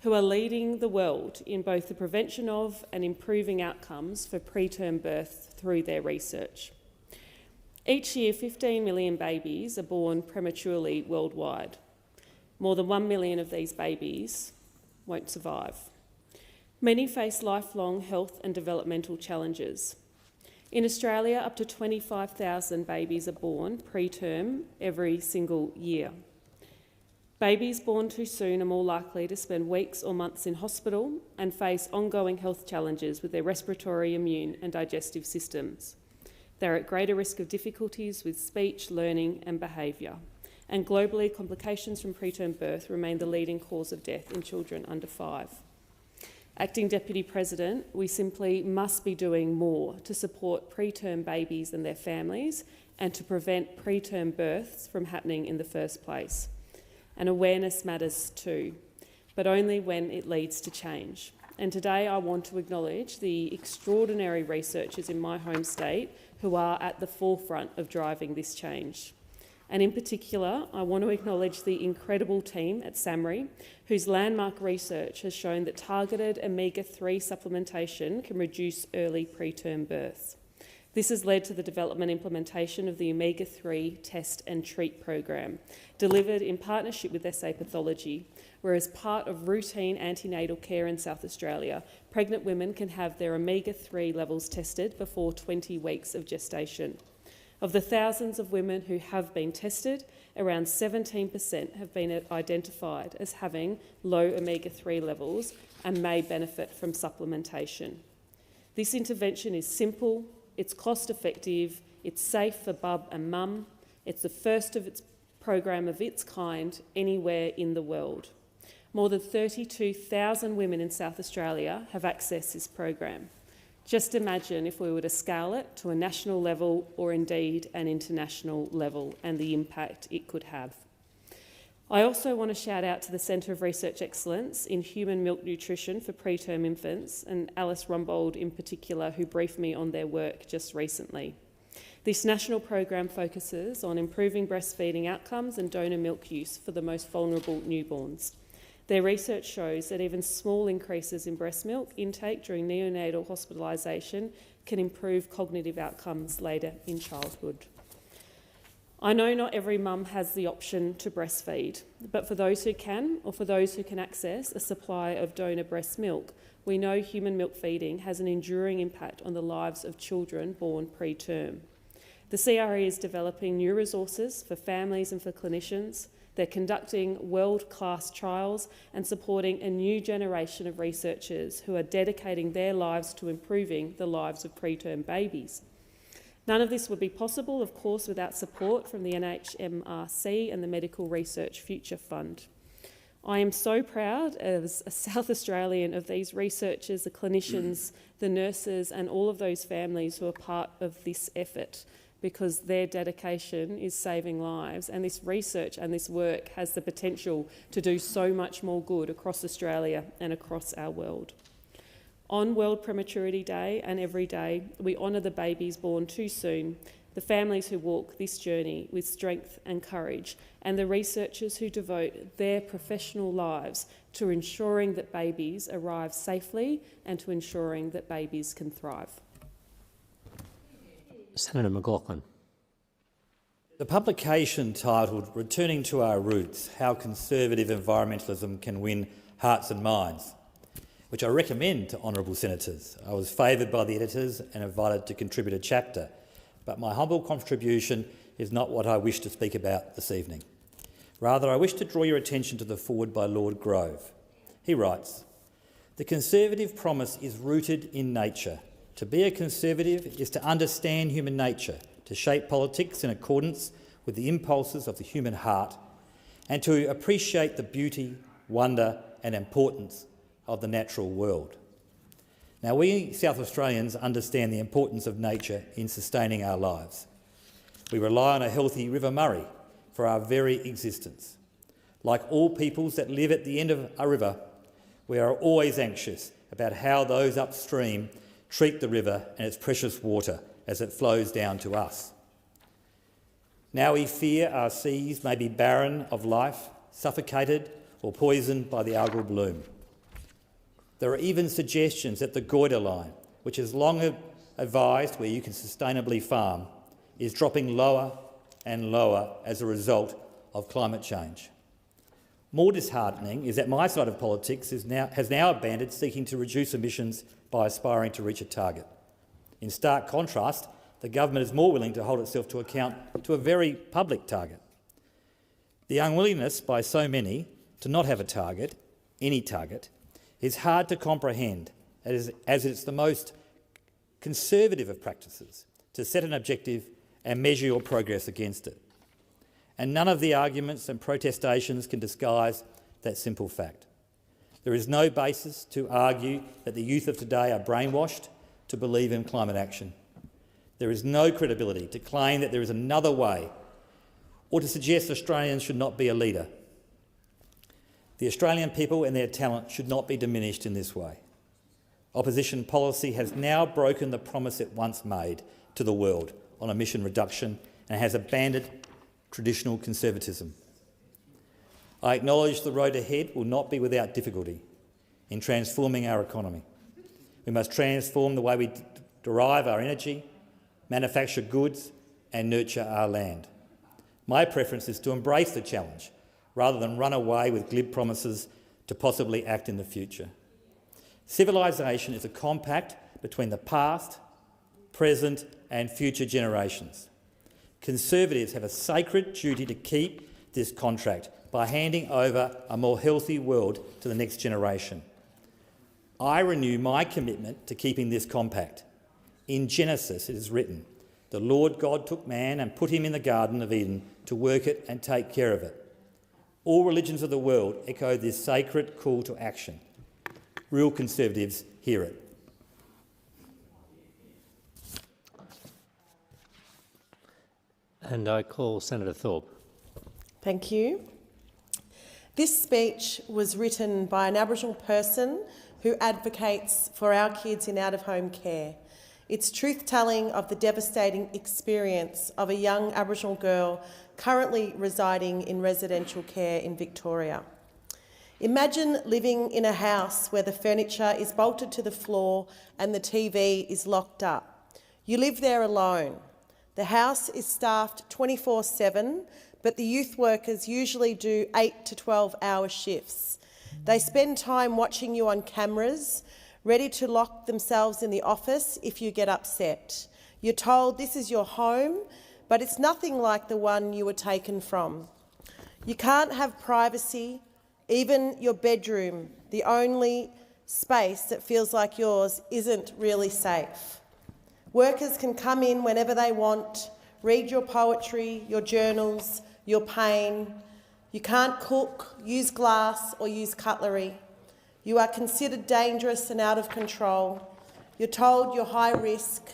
who are leading the world in both the prevention of and improving outcomes for preterm birth through their research. Each year, 15 million babies are born prematurely worldwide. More than 1 million of these babies won't survive. Many face lifelong health and developmental challenges. In Australia, up to 25,000 babies are born preterm every single year. Babies born too soon are more likely to spend weeks or months in hospital and face ongoing health challenges with their respiratory, immune and digestive systems. They're at greater risk of difficulties with speech, learning and behaviour. And globally, complications from preterm birth remain the leading cause of death in children under 5. Acting Deputy President, we simply must be doing more to support preterm babies and their families and to prevent preterm births from happening in the first place. And awareness matters too, but only when it leads to change. And today I want to acknowledge the extraordinary researchers in my home state who are at the forefront of driving this change. And in particular, I want to acknowledge the incredible team at SAMRI, whose landmark research has shown that targeted omega-3 supplementation can reduce early preterm births. This has led to the development and implementation of the Omega-3 Test and Treat program, delivered in partnership with SA Pathology, where as part of routine antenatal care in South Australia, pregnant women can have their Omega-3 levels tested before 20 weeks of gestation. Of the thousands of women who have been tested, around 17% have been identified as having low omega-3 levels and may benefit from supplementation. This intervention is simple, it's cost-effective, it's safe for bub and mum, it's the first of its program of its kind anywhere in the world. More than 32,000 women in South Australia have accessed this program. Just imagine if we were to scale it to a national level or indeed an international level and the impact it could have. I also want to shout out to the Centre of Research Excellence in Human Milk Nutrition for Preterm Infants and Alice Rumbold in particular, who briefed me on their work just recently. This national program focuses on improving breastfeeding outcomes and donor milk use for the most vulnerable newborns. Their research shows that even small increases in breast milk intake during neonatal hospitalisation can improve cognitive outcomes later in childhood. I know not every mum has the option to breastfeed, but for those who can, or for those who can access a supply of donor breast milk, we know human milk feeding has an enduring impact on the lives of children born preterm. The CRE is developing new resources for families and for clinicians. They're conducting world-class trials and supporting a new generation of researchers who are dedicating their lives to improving the lives of preterm babies. None of this would be possible, of course, without support from the NHMRC and the Medical Research Future Fund. I am so proud as a South Australian of these researchers, the clinicians, the nurses and all of those families who are part of this effort, because their dedication is saving lives, and this research and this work has the potential to do so much more good across Australia and across our world. On World Prematurity Day and every day, we honour the babies born too soon, the families who walk this journey with strength and courage, and the researchers who devote their professional lives to ensuring that babies arrive safely and to ensuring that babies can thrive. Senator McLaughlin. The publication titled "Returning to Our Roots: How Conservative Environmentalism Can Win Hearts and Minds," which I recommend to honourable senators. I was favoured by the editors and invited to contribute a chapter, but my humble contribution is not what I wish to speak about this evening. Rather, I wish to draw your attention to the foreword by Lord Grove. He writes, "The conservative promise is rooted in nature. To be a conservative is to understand human nature, to shape politics in accordance with the impulses of the human heart, and to appreciate the beauty, wonder and importance of the natural world." Now, we South Australians understand the importance of nature in sustaining our lives. We rely on a healthy River Murray for our very existence. Like all peoples that live at the end of a river, we are always anxious about how those upstream treat the river and its precious water as it flows down to us. Now we fear our seas may be barren of life, suffocated or poisoned by the algal bloom. There are even suggestions that the goiter line, which is long advised where you can sustainably farm, is dropping lower and lower as a result of climate change. More disheartening is that my side of politics has now abandoned seeking to reduce emissions by aspiring to reach a target. In stark contrast, the government is more willing to hold itself to account to a very public target. The unwillingness by so many to not have a target, any target, is hard to comprehend, as it's the most conservative of practices to set an objective and measure your progress against it. And none of the arguments and protestations can disguise that simple fact. There is no basis to argue that the youth of today are brainwashed to believe in climate action. There is no credibility to claim that there is another way or to suggest Australians should not be a leader. The Australian people and their talent should not be diminished in this way. Opposition policy has now broken the promise it once made to the world on emission reduction and has abandoned traditional conservatism. I acknowledge the road ahead will not be without difficulty in transforming our economy. We must transform the way we derive our energy, manufacture goods and nurture our land. My preference is to embrace the challenge rather than run away with glib promises to possibly act in the future. Civilisation is a compact between the past, present and future generations. Conservatives have a sacred duty to keep this contract by handing over a more healthy world to the next generation. I renew my commitment to keeping this compact. In Genesis it is written, "The Lord God took man and put him in the Garden of Eden to work it and take care of it." All religions of the world echo this sacred call to action. Real conservatives hear it. And I call Senator Thorpe. Thank you. This speech was written by an Aboriginal person who advocates for our kids in out-of-home care. It's truth-telling of the devastating experience of a young Aboriginal girl currently residing in residential care in Victoria. Imagine living in a house where the furniture is bolted to the floor and the TV is locked up. You live there alone. The house is staffed 24/7, but the youth workers usually do 8 to 12-hour shifts. They spend time watching you on cameras, ready to lock themselves in the office if you get upset. You're told this is your home, but it's nothing like the one you were taken from. You can't have privacy. Even your bedroom, the only space that feels like yours, isn't really safe. Workers can come in whenever they want, read your poetry, your journals, your pain. You can't cook, use glass or use cutlery. You are considered dangerous and out of control. You're told you're high risk,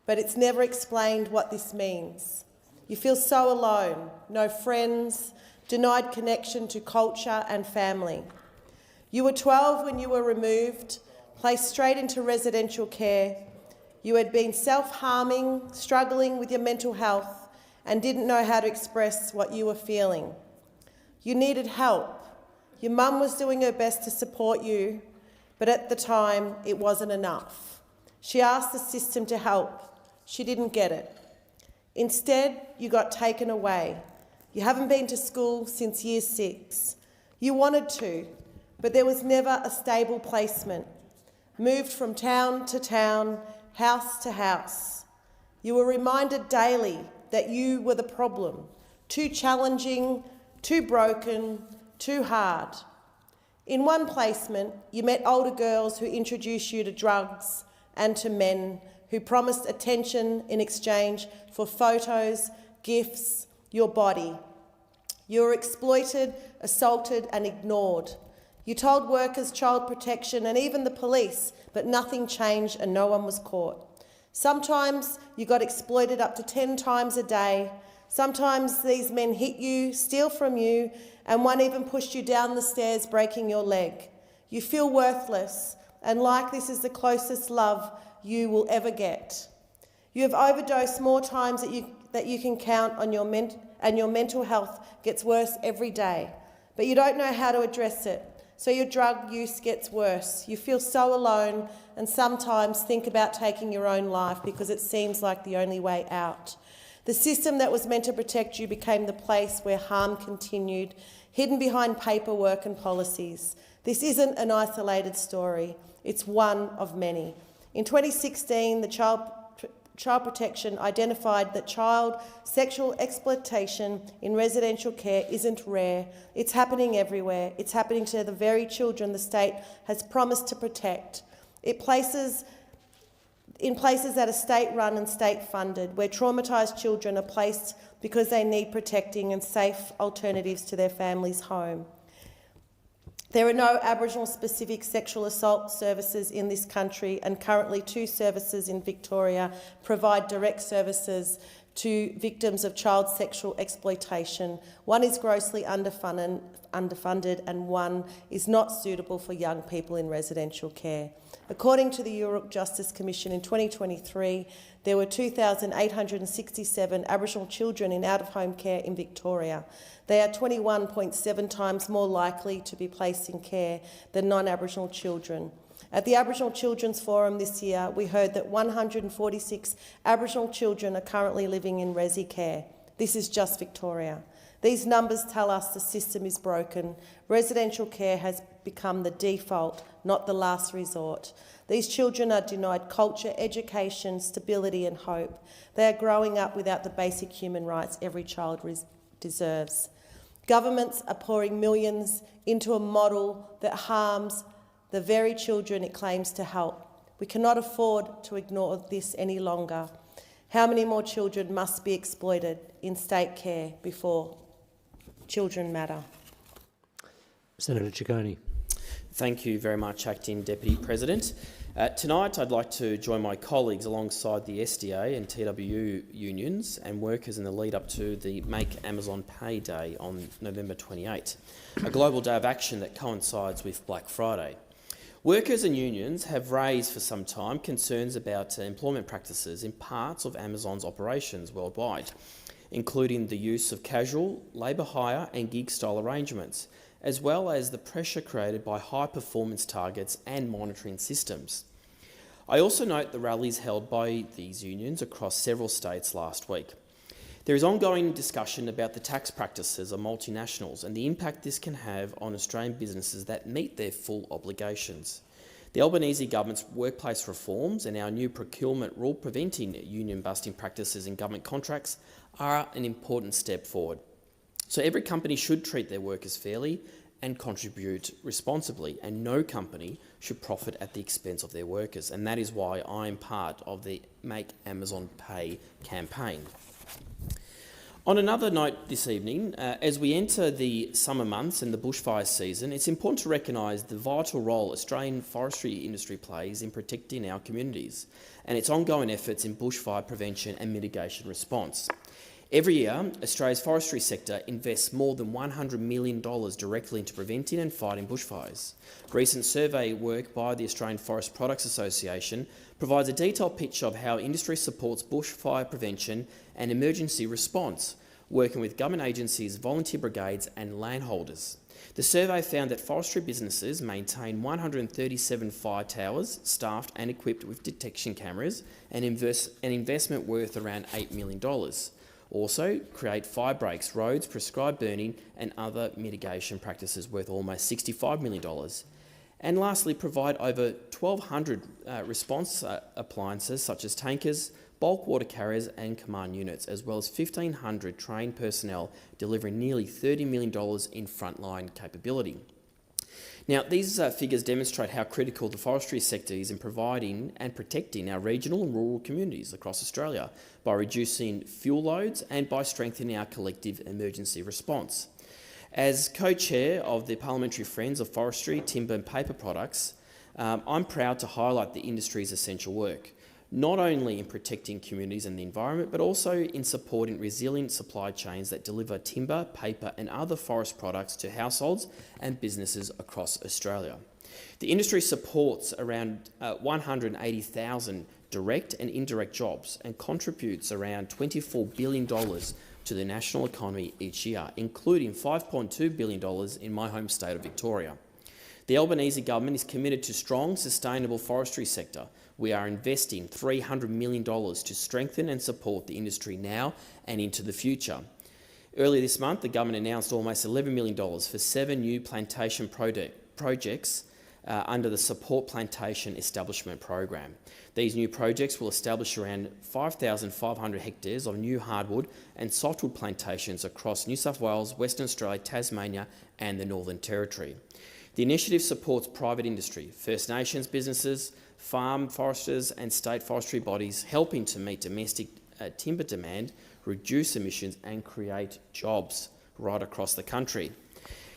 but it's never explained what this means. You feel so alone, no friends, denied connection to culture and family. You were 12 when you were removed, placed straight into residential care. You had been self-harming, struggling with your mental health, and didn't know how to express what you were feeling. You needed help. Your mum was doing her best to support you, but at the time it wasn't enough. She asked the system to help. She didn't get it. Instead, you got taken away. You haven't been to school since year 6. You wanted to, but there was never a stable placement. Moved from town to town, house to house. You were reminded daily that you were the problem, too challenging, too broken, too hard. In one placement, you met older girls who introduced you to drugs and to men who promised attention in exchange for photos, gifts, your body. You were exploited, assaulted and ignored. You told workers, child protection and even the police, but nothing changed and no one was caught. Sometimes you got exploited up to 10 times a day. Sometimes these men hit you, steal from you, and one even pushed you down the stairs, breaking your leg. You feel worthless and like this is the closest love you will ever get. You have overdosed more times that you can count on and your mental health gets worse every day, but you don't know how to address it, so your drug use gets worse. You feel so alone and sometimes think about taking your own life because it seems like the only way out. The system that was meant to protect you became the place where harm continued, hidden behind paperwork and policies. This isn't an isolated story, it's one of many. In 2016, the Child Protection identified that child sexual exploitation in residential care isn't rare. It's happening everywhere. It's happening to the very children the state has promised to protect. In places that are state-run and state-funded, where traumatised children are placed because they need protecting and safe alternatives to their family's home. There are no Aboriginal-specific sexual assault services in this country, and currently 2 services in Victoria provide direct services to victims of child sexual exploitation. One is grossly underfunded and one is not suitable for young people in residential care. According to the Yoorrook Justice Commission, in 2023, there were 2,867 Aboriginal children in out-of-home care in Victoria. They are 21.7 times more likely to be placed in care than non-Aboriginal children. At the Aboriginal Children's Forum this year, we heard that 146 Aboriginal children are currently living in resi care. This is just Victoria. These numbers tell us the system is broken. Residential care has become the default, not the last resort. These children are denied culture, education, stability and hope. They are growing up without the basic human rights every child deserves. Governments are pouring millions into a model that harms the very children it claims to help. We cannot afford to ignore this any longer. How many more children must be exploited in state care before children matter? Senator Ciccone. Thank you very much, Acting Deputy President. Tonight, I'd like to join my colleagues alongside the SDA and TWU unions and workers in the lead up to the Make Amazon Pay Day on November 28, a global day of action that coincides with Black Friday. Workers and unions have raised for some time concerns about employment practices in parts of Amazon's operations worldwide, including the use of casual, labour hire and gig-style arrangements, as well as the pressure created by high-performance targets and monitoring systems. I also note the rallies held by these unions across several states last week. There is ongoing discussion about the tax practices of multinationals and the impact this can have on Australian businesses that meet their full obligations. The Albanese government's workplace reforms and our new procurement rule preventing union-busting practices in government contracts are an important step forward. So every company should treat their workers fairly and contribute responsibly, and no company should profit at the expense of their workers, and that is why I am part of the Make Amazon Pay campaign. On another note this evening, as we enter the summer months and the bushfire season, it's important to recognise the vital role Australian forestry industry plays in protecting our communities and its ongoing efforts in bushfire prevention and mitigation response. Every year, Australia's forestry sector invests more than $100 million directly into preventing and fighting bushfires. Recent survey work by the Australian Forest Products Association provides a detailed picture of how industry supports bushfire prevention and emergency response, working with government agencies, volunteer brigades and landholders. The survey found that forestry businesses maintain 137 fire towers, staffed and equipped with detection cameras, and an investment worth around $8 million. Also, create fire breaks, roads, prescribed burning and other mitigation practices worth almost $65 million. And lastly, provide over 1,200 response appliances such as tankers, bulk water carriers and command units, as well as 1,500 trained personnel delivering nearly $30 million in frontline capability. Now, these figures demonstrate how critical the forestry sector is in providing and protecting our regional and rural communities across Australia by reducing fuel loads and by strengthening our collective emergency response. As co-chair of the Parliamentary Friends of Forestry, Timber and Paper Products, I'm proud to highlight the industry's essential work, not only in protecting communities and the environment, but also in supporting resilient supply chains that deliver timber, paper and other forest products to households and businesses across Australia. The industry supports around 180,000 direct and indirect jobs and contributes around $24 billion to the national economy each year, including $5.2 billion in my home state of Victoria. The Albanese government is committed to strong, sustainable forestry sector. We are investing $300 million to strengthen and support the industry now and into the future. Earlier this month, the government announced almost $11 million for 7 new plantation projects under the Support Plantation Establishment Program. These new projects will establish around 5,500 hectares of new hardwood and softwood plantations across New South Wales, Western Australia, Tasmania and the Northern Territory. The initiative supports private industry, First Nations businesses, farm foresters and state forestry bodies, helping to meet domestic timber demand, reduce emissions and create jobs right across the country.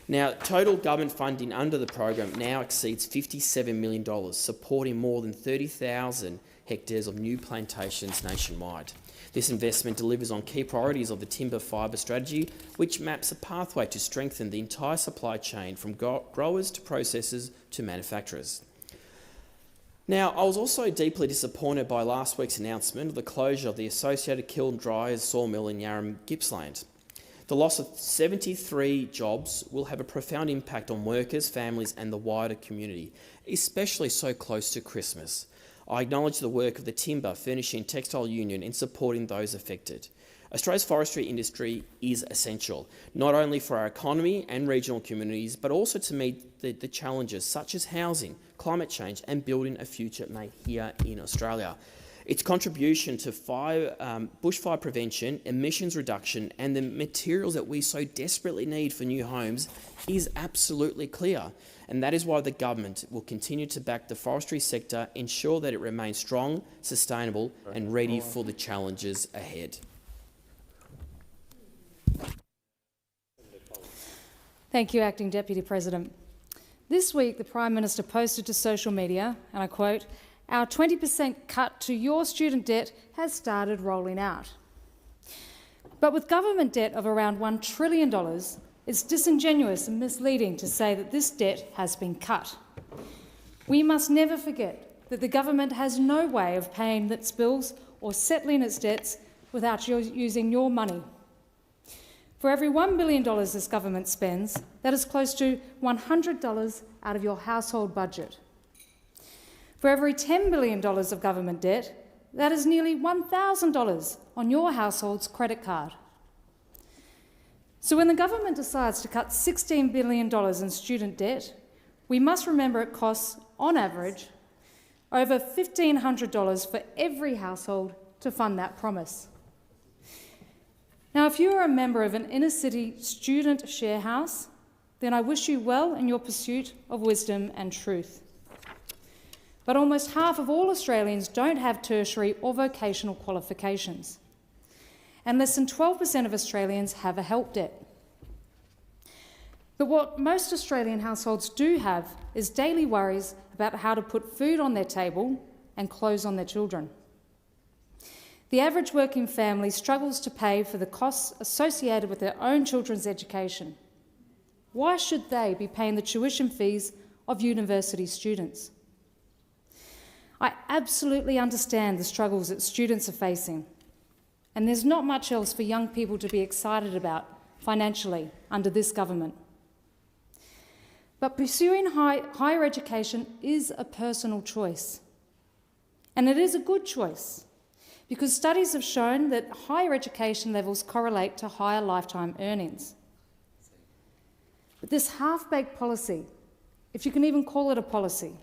Now, total government funding under the program now exceeds $57 million, supporting more than 30,000 hectares of new plantations nationwide. This investment delivers on key priorities of the timber fibre strategy, which maps a pathway to strengthen the entire supply chain from growers to processors to manufacturers. Now, I was also deeply disappointed by last week's announcement of the closure of the Associated Kiln Dryers sawmill in Yarram, Gippsland. The loss of 73 jobs will have a profound impact on workers, families and the wider community, especially so close to Christmas. I acknowledge the work of the Timber, Furnishing and Textile Union in supporting those affected. Australia's forestry industry is essential, not only for our economy and regional communities, but also to meet the challenges such as housing, climate change and building a future made here in Australia. Its contribution to bushfire prevention, emissions reduction and the materials that we so desperately need for new homes is absolutely clear. And that is why the government will continue to back the forestry sector, ensure that it remains strong, sustainable and ready for the challenges ahead. Thank you, Acting Deputy President. This week, the Prime Minister posted to social media, and I quote, our 20% cut to your student debt has started rolling out. But with government debt of around $1 trillion, it's disingenuous and misleading to say that this debt has been cut. We must never forget that the government has no way of paying its bills or settling its debts without using your money. For every $1 billion this government spends, that is close to $100 out of your household budget. For every $10 billion of government debt, that is nearly $1,000 on your household's credit card. So when the government decides to cut $16 billion in student debt, we must remember it costs, on average, over $1,500 for every household to fund that promise. Now, if you are a member of an inner-city student share house, then I wish you well in your pursuit of wisdom and truth. But almost half of all Australians don't have tertiary or vocational qualifications, and less than 12% of Australians have a help debt. But what most Australian households do have is daily worries about how to put food on their table and clothes on their children. The average working family struggles to pay for the costs associated with their own children's education. Why should they be paying the tuition fees of university students? I absolutely understand the struggles that students are facing, and there's not much else for young people to be excited about financially under this government. But pursuing higher education is a personal choice, and it is a good choice, because studies have shown that higher education levels correlate to higher lifetime earnings. But this half-baked policy, if you can even call it a policy,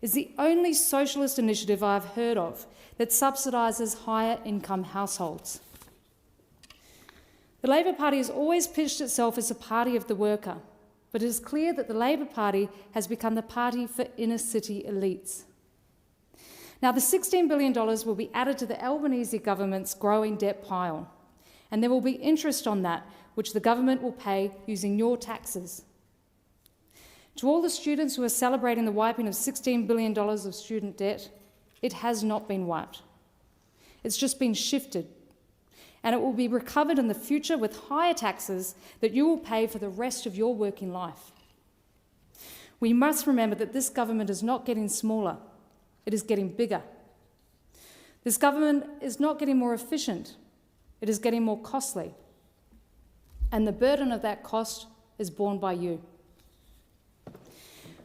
is the only socialist initiative I've heard of that subsidises higher income households. The Labor Party has always pitched itself as a party of the worker, but it is clear that the Labor Party has become the party for inner-city elites. Now, the $16 billion will be added to the Albanese government's growing debt pile, and there will be interest on that, which the government will pay using your taxes. To all the students who are celebrating the wiping of $16 billion of student debt, it has not been wiped. It's just been shifted, and it will be recovered in the future with higher taxes that you will pay for the rest of your working life. We must remember that this government is not getting smaller, it is getting bigger. This government is not getting more efficient, it is getting more costly. And the burden of that cost is borne by you.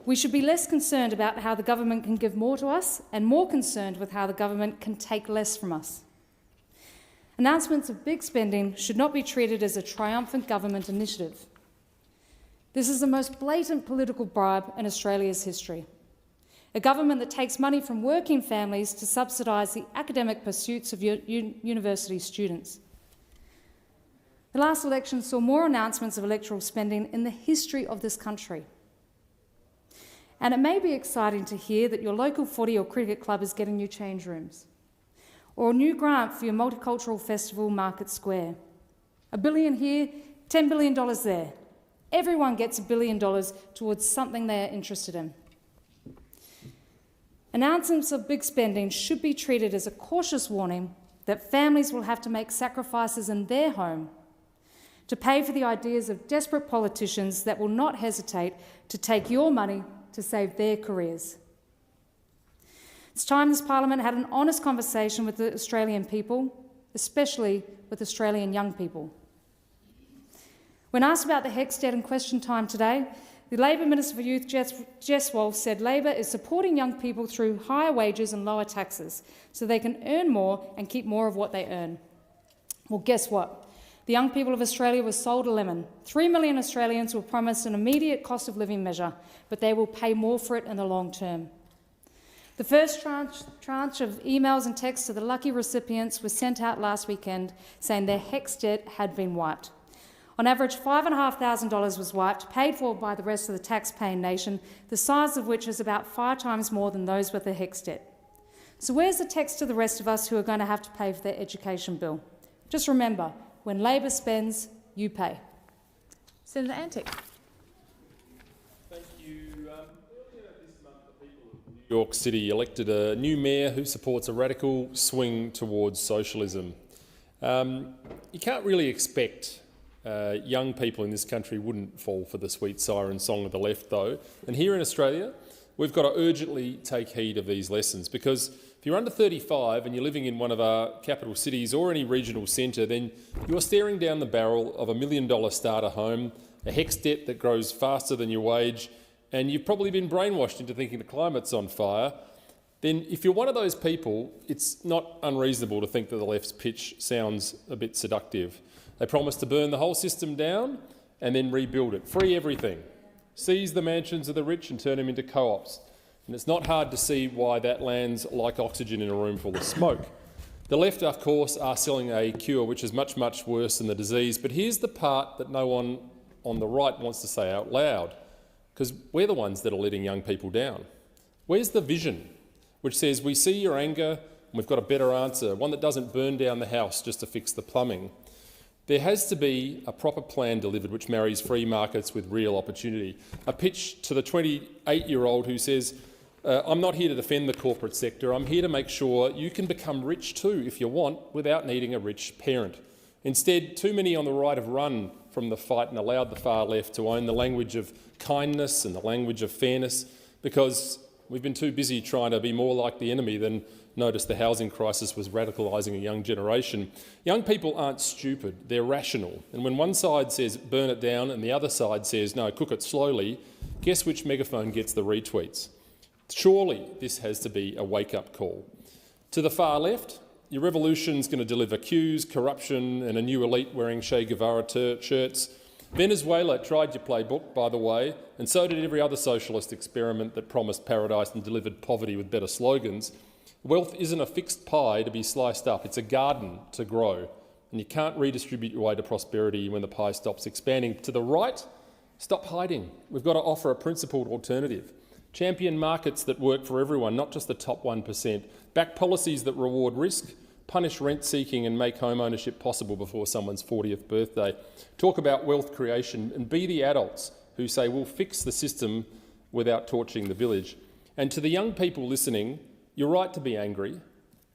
We should be less concerned about how the government can give more to us and more concerned with how the government can take less from us. Announcements of big spending should not be treated as a triumphant government initiative. This is the most blatant political bribe in Australia's history. A government that takes money from working families to subsidise the academic pursuits of university students. The last election saw more announcements of electoral spending in the history of this country. And it may be exciting to hear that your local footy or cricket club is getting new change rooms, or a new grant for your multicultural festival, Market Square. $1 billion here, $10 billion there. Everyone gets $1 billion towards something they are interested in. Announcements of big spending should be treated as a cautious warning that families will have to make sacrifices in their home to pay for the ideas of desperate politicians that will not hesitate to take your money to save their careers. It's time this Parliament had an honest conversation with the Australian people, especially with Australian young people. When asked about the HECS debt in question time today, the Labor Minister for Youth, Jess Wolf, said Labor is supporting young people through higher wages and lower taxes so they can earn more and keep more of what they earn. Well, guess what? The young people of Australia were sold a lemon. 3 million Australians were promised an immediate cost of living measure, but they will pay more for it in the long term. The first tranche of emails and texts to the lucky recipients was sent out last weekend saying their HECS debt had been wiped. On average, $5,500 was wiped, paid for by the rest of the tax-paying nation, the size of which is about 5 times more than those with the HECS debt. So where's the text to the rest of us who are going to have to pay for their education bill? Just remember, when Labor spends, you pay. Senator Antic. Thank you. Earlier this month, the people of New York City elected a new mayor who supports a radical swing towards socialism. You can't really expect young people in this country wouldn't fall for the sweet siren song of the left, though. And here in Australia, we've got to urgently take heed of these lessons, because if you're under 35 and you're living in one of our capital cities or any regional centre, then you're staring down the barrel of $1 million starter home, a HEX debt that grows faster than your wage, and you've probably been brainwashed into thinking the climate's on fire. Then if you're one of those people, it's not unreasonable to think that the left's pitch sounds a bit seductive. They promise to burn the whole system down and then rebuild it, free everything, seize the mansions of the rich and turn them into co-ops. And it's not hard to see why that lands like oxygen in a room full of smoke. The left, of course, are selling a cure which is much, much worse than the disease. But here's the part that no one on the right wants to say out loud, because we're the ones that are letting young people down. Where's the vision which says we see your anger and we've got a better answer, one that doesn't burn down the house just to fix the plumbing? There has to be a proper plan delivered which marries free markets with real opportunity. A pitch to the 28-year-old who says, I'm not here to defend the corporate sector, I'm here to make sure you can become rich too if you want without needing a rich parent. Instead, too many on the right have run from the fight and allowed the far left to own the language of kindness and the language of fairness, because we've been too busy trying to be more like the enemy than notice the housing crisis was radicalising a young generation. Young people aren't stupid, they're rational. And when one side says burn it down and the other side says no, cook it slowly, guess which megaphone gets the retweets? Surely this has to be a wake-up call. To the far left, your revolution's going to deliver queues, corruption and a new elite wearing Che Guevara shirts. Venezuela tried your playbook, by the way, and so did every other socialist experiment that promised paradise and delivered poverty with better slogans. Wealth isn't a fixed pie to be sliced up, it's a garden to grow, and you can't redistribute your way to prosperity when the pie stops expanding. To the right, stop hiding. We've got to offer a principled alternative. Champion markets that work for everyone, not just the top 1%. Back policies that reward risk, punish rent-seeking and make home ownership possible before someone's 40th birthday. Talk about wealth creation and be the adults who say we'll fix the system without torching the village. And to the young people listening, you're right to be angry,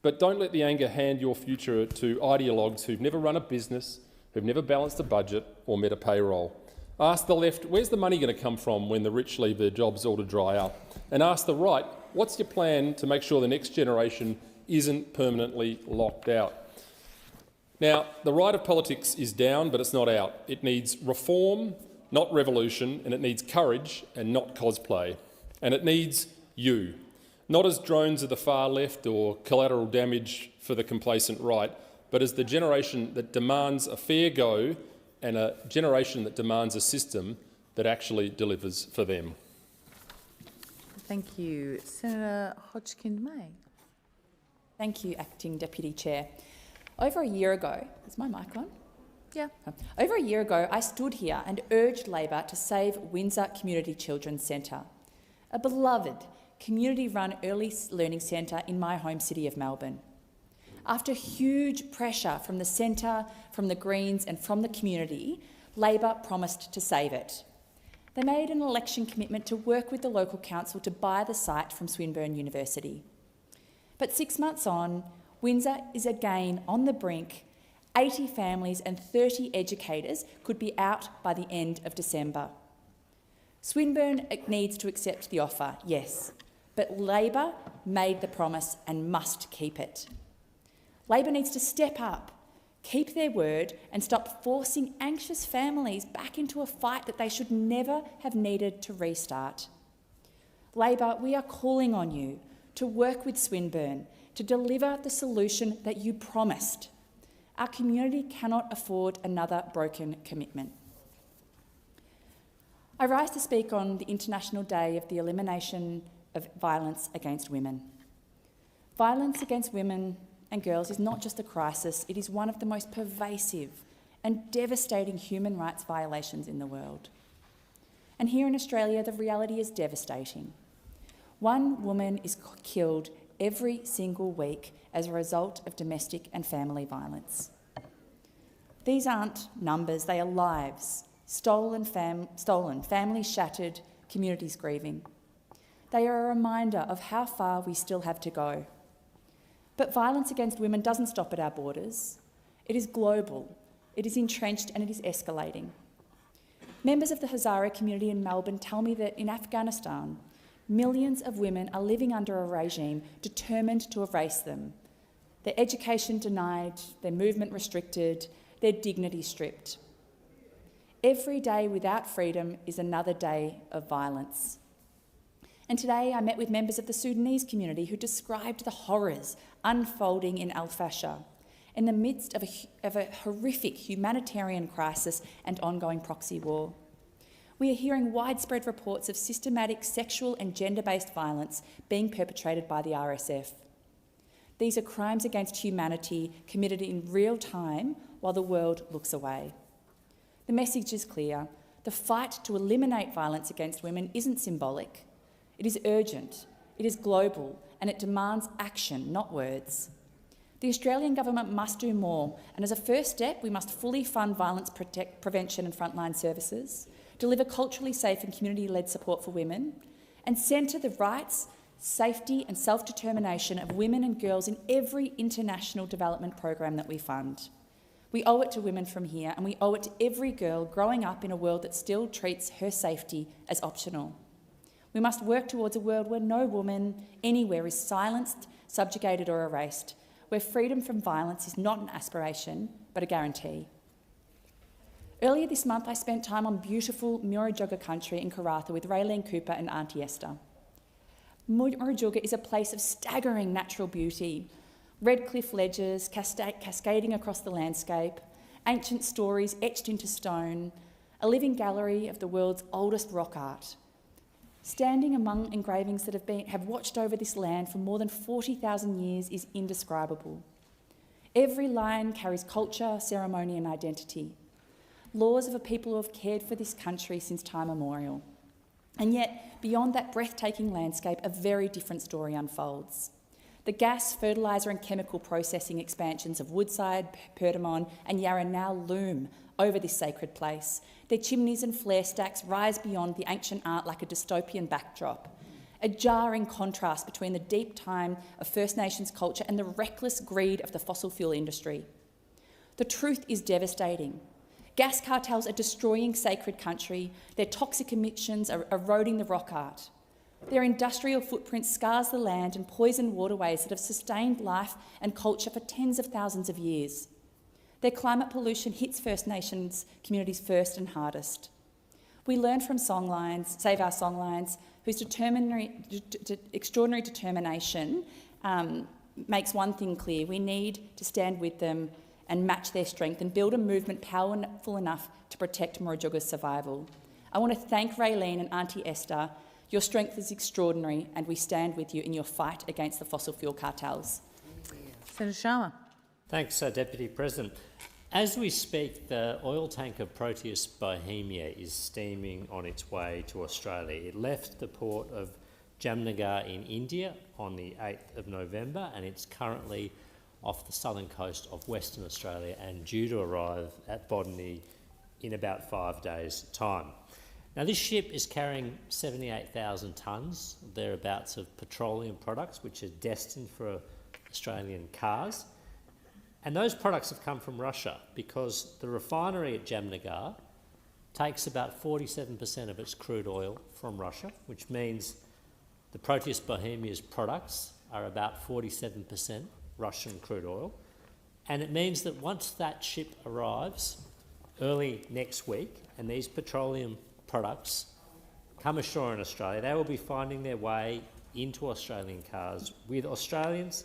but don't let the anger hand your future to ideologues who've never run a business, who've never balanced a budget or met a payroll. Ask the left, where's the money going to come from when the rich leave their jobs all to dry up? And ask the right, what's your plan to make sure the next generation isn't permanently locked out? Now, the right of politics is down, but it's not out. It needs reform, not revolution, and it needs courage and not cosplay. And it needs you, not as drones of the far left or collateral damage for the complacent right, but as the generation that demands a fair go and a generation that demands a system that actually delivers for them. Thank you. Senator Hodgkin-May. Thank you, Acting Deputy Chair. Over a year ago, is my mic on? Yeah. Over a year ago, I stood here and urged Labor to save Windsor Community Children's Centre, a beloved community-run early learning centre in my home city of Melbourne. After huge pressure from the centre, from the Greens and from the community, Labor promised to save it. They made an election commitment to work with the local council to buy the site from Swinburne University. But 6 months on, Windsor is again on the brink. 80 families and 30 educators could be out by the end of December. Swinburne needs to accept the offer, yes, but Labor made the promise and must keep it. Labor needs to step up, keep their word and stop forcing anxious families back into a fight that they should never have needed to restart. Labor, we are calling on you to work with Swinburne to deliver the solution that you promised. Our community cannot afford another broken commitment. I rise to speak on the International Day of the Elimination of Violence Against Women. Violence against women and girls is not just a crisis, it is one of the most pervasive and devastating human rights violations in the world. And here in Australia, the reality is devastating. One woman is killed every single week as a result of domestic and family violence. These aren't numbers, they are lives. Stolen, families shattered, communities grieving. They are a reminder of how far we still have to go. But violence against women doesn't stop at our borders. It is global, it is entrenched and it is escalating. Members of the Hazara community in Melbourne tell me that in Afghanistan, millions of women are living under a regime determined to erase them. Their education denied, their movement restricted, their dignity stripped. Every day without freedom is another day of violence. And today I met with members of the Sudanese community who described the horrors unfolding in Al-Fasher in the midst of a horrific humanitarian crisis and ongoing proxy war. We are hearing widespread reports of systematic sexual and gender-based violence being perpetrated by the RSF. These are crimes against humanity committed in real time while the world looks away. The message is clear. The fight to eliminate violence against women isn't symbolic. It is urgent, it is global, and it demands action, not words. The Australian government must do more, and as a first step, we must fully fund violence prevention and frontline services, deliver culturally safe and community-led support for women, and centre the rights, safety and self-determination of women and girls in every international development program that we fund. We owe it to women from here, and we owe it to every girl growing up in a world that still treats her safety as optional. We must work towards a world where no woman anywhere is silenced, subjugated or erased, where freedom from violence is not an aspiration but a guarantee. Earlier this month I spent time on beautiful Murujuga country in Karratha with Raylene Cooper and Auntie Esther. Murujuga is a place of staggering natural beauty, red cliff ledges cascading across the landscape, ancient stories etched into stone, a living gallery of the world's oldest rock art. Standing among engravings that have watched over this land for more than 40,000 years is indescribable. Every line carries culture, ceremony and identity, laws of a people who have cared for this country since time immemorial. And yet, beyond that breathtaking landscape, a very different story unfolds. The gas, fertiliser and chemical processing expansions of Woodside, Perdaman and Yarra now loom over this sacred place. Their chimneys and flare stacks rise beyond the ancient art like a dystopian backdrop, a jarring contrast between the deep time of First Nations culture and the reckless greed of the fossil fuel industry. The truth is devastating. Gas cartels are destroying sacred country, their toxic emissions are eroding the rock art. Their industrial footprint scars the land and poison waterways that have sustained life and culture for tens of thousands of years. Their climate pollution hits First Nations communities first and hardest. We learn from songlines, Save Our Songlines, whose extraordinary determination makes one thing clear. We need to stand with them and match their strength and build a movement powerful enough to protect Murujuga's survival. I want to thank Raylene and Auntie Esther. Your strength is extraordinary and we stand with you in your fight against the fossil fuel cartels. Senator Sharma. Thanks, Deputy President. As we speak, the oil tanker Proteus Bohemia is steaming on its way to Australia. It left the port of Jamnagar in India on the 8th of November and it's currently off the southern coast of Western Australia and due to arrive at Botany in about 5 days' time. Now, this ship is carrying 78,000 tonnes, thereabouts, of petroleum products which are destined for Australian cars. And those products have come from Russia because the refinery at Jamnagar takes about 47% of its crude oil from Russia, which means the Proteus Bohemia's products are about 47% Russian crude oil. And it means that once that ship arrives early next week and these petroleum products come ashore in Australia, they will be finding their way into Australian cars, with Australians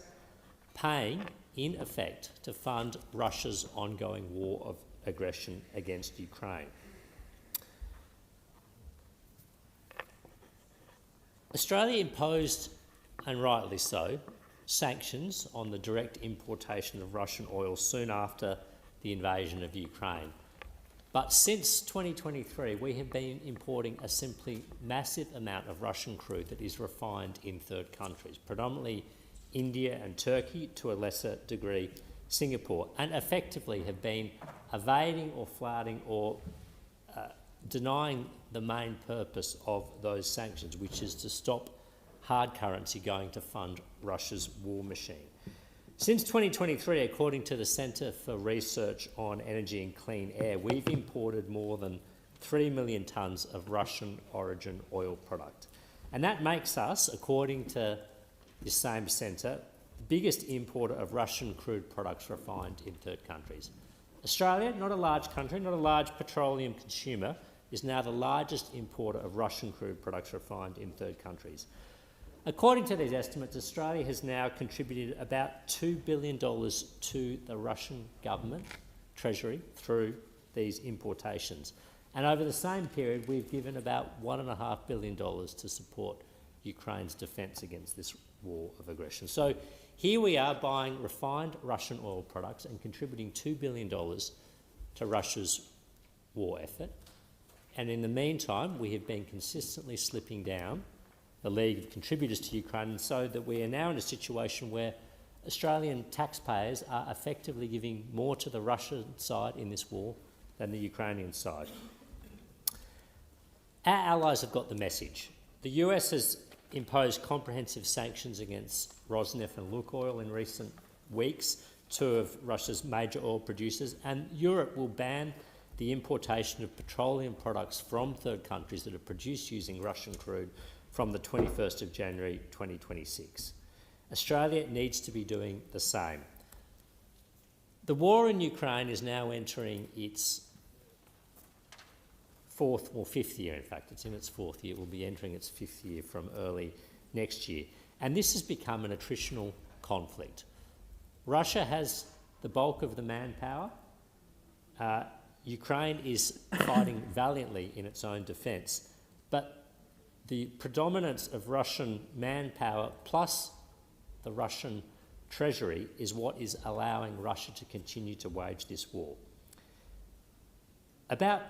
paying, in effect, to fund Russia's ongoing war of aggression against Ukraine. Australia imposed, and rightly so, sanctions on the direct importation of Russian oil soon after the invasion of Ukraine. But since 2023, we have been importing a simply massive amount of Russian crude that is refined in third countries, predominantly India and Turkey, to a lesser degree Singapore, and effectively have been evading or flouting or denying the main purpose of those sanctions, which is to stop hard currency going to fund Russia's war machine. Since 2023, according to the Centre for Research on Energy and Clean Air, we've imported more than 3 million tonnes of Russian origin oil product. And that makes us, according to the same centre, the biggest importer of Russian crude products refined in third countries. Australia, not a large country, not a large petroleum consumer, is now the largest importer of Russian crude products refined in third countries. According to these estimates, Australia has now contributed about $2 billion to the Russian government treasury through these importations. And over the same period, we've given about $1.5 billion to support Ukraine's defence against this war of aggression. So here we are buying refined Russian oil products and contributing $2 billion to Russia's war effort. And in the meantime, we have been consistently slipping down the league of contributors to Ukraine, so that we are now in a situation where Australian taxpayers are effectively giving more to the Russian side in this war than the Ukrainian side. Our allies have got the message. The US has imposed comprehensive sanctions against Rosneft and Lukoil in recent weeks, two of Russia's major oil producers, and Europe will ban the importation of petroleum products from third countries that are produced using Russian crude from the 21st of January 2026. Australia needs to be doing the same. The war in Ukraine is now entering its fifth year, in fact. It's in its fourth year. It will be entering its fifth year from early next year. And this has become an attritional conflict. Russia has the bulk of the manpower. Ukraine is fighting valiantly in its own defence, but the predominance of Russian manpower plus the Russian treasury is what is allowing Russia to continue to wage this war. About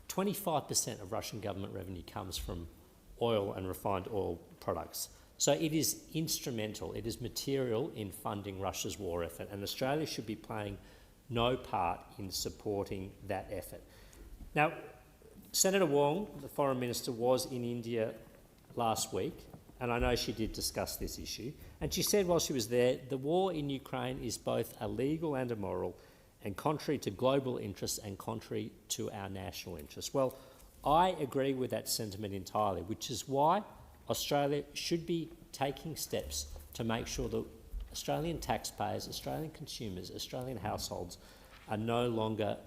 25% of Russian government revenue comes from oil and refined oil products. So it is instrumental, it is material in funding Russia's war effort, and Australia should be playing no part in supporting that effort. Now, Senator Wong, the Foreign Minister, was in India last week, and I know she did discuss this issue, and she said while she was there, the war in Ukraine is both illegal and immoral, and contrary to global interests and contrary to our national interests. Well, I agree with that sentiment entirely, which is why Australia should be taking steps to make sure that Australian taxpayers, Australian consumers, Australian households are no longer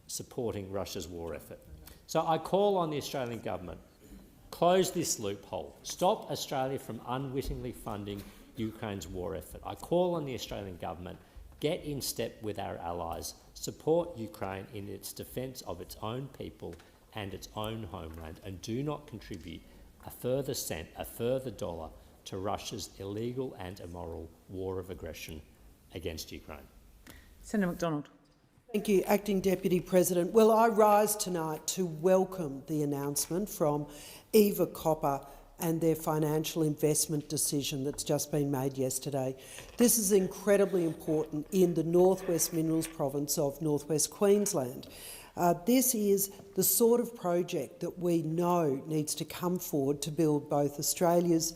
supporting Russia's war effort. So I call on the Australian government, close this loophole, stop Australia from unwittingly funding Ukraine's war effort. I call on the Australian government, get in step with our allies, support Ukraine in its defence of its own people and its own homeland, and do not contribute a further cent, a further dollar to Russia's illegal and immoral war of aggression against Ukraine. Senator McDonald. Thank you, Acting Deputy President. Well, I rise tonight to welcome the announcement from Eva Copper and their financial investment decision that's just been made yesterday. This is incredibly important in the Northwest Minerals province of Northwest Queensland. This is the sort of project that we know needs to come forward to build both Australia's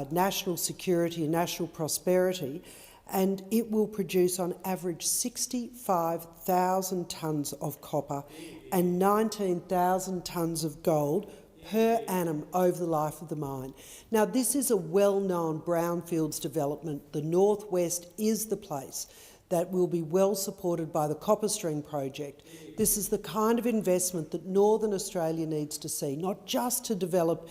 national security and national prosperity, and it will produce on average 65,000 tonnes of copper and 19,000 tonnes of gold per annum over the life of the mine. Now, this is a well-known brownfields development. The Northwest is the place that will be well supported by the Copper String project. This is the kind of investment that Northern Australia needs to see, not just to develop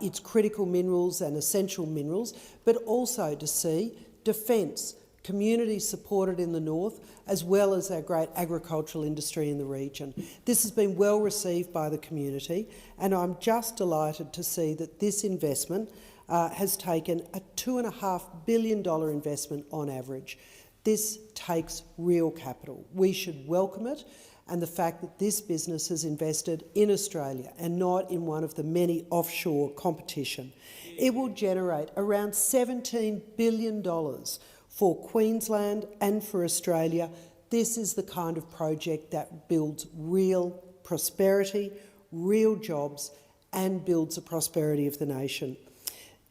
its critical minerals and essential minerals, but also to see defence, communities supported in the north, as well as our great agricultural industry in the region. This has been well received by the community, and I'm just delighted to see that this investment has taken a $2.5 billion investment on average. This takes real capital. We should welcome it, and the fact that this business has invested in Australia and not in one of the many offshore competition. It will generate around $17 billion for Queensland and for Australia. This is the kind of project that builds real prosperity, real jobs, and builds the prosperity of the nation.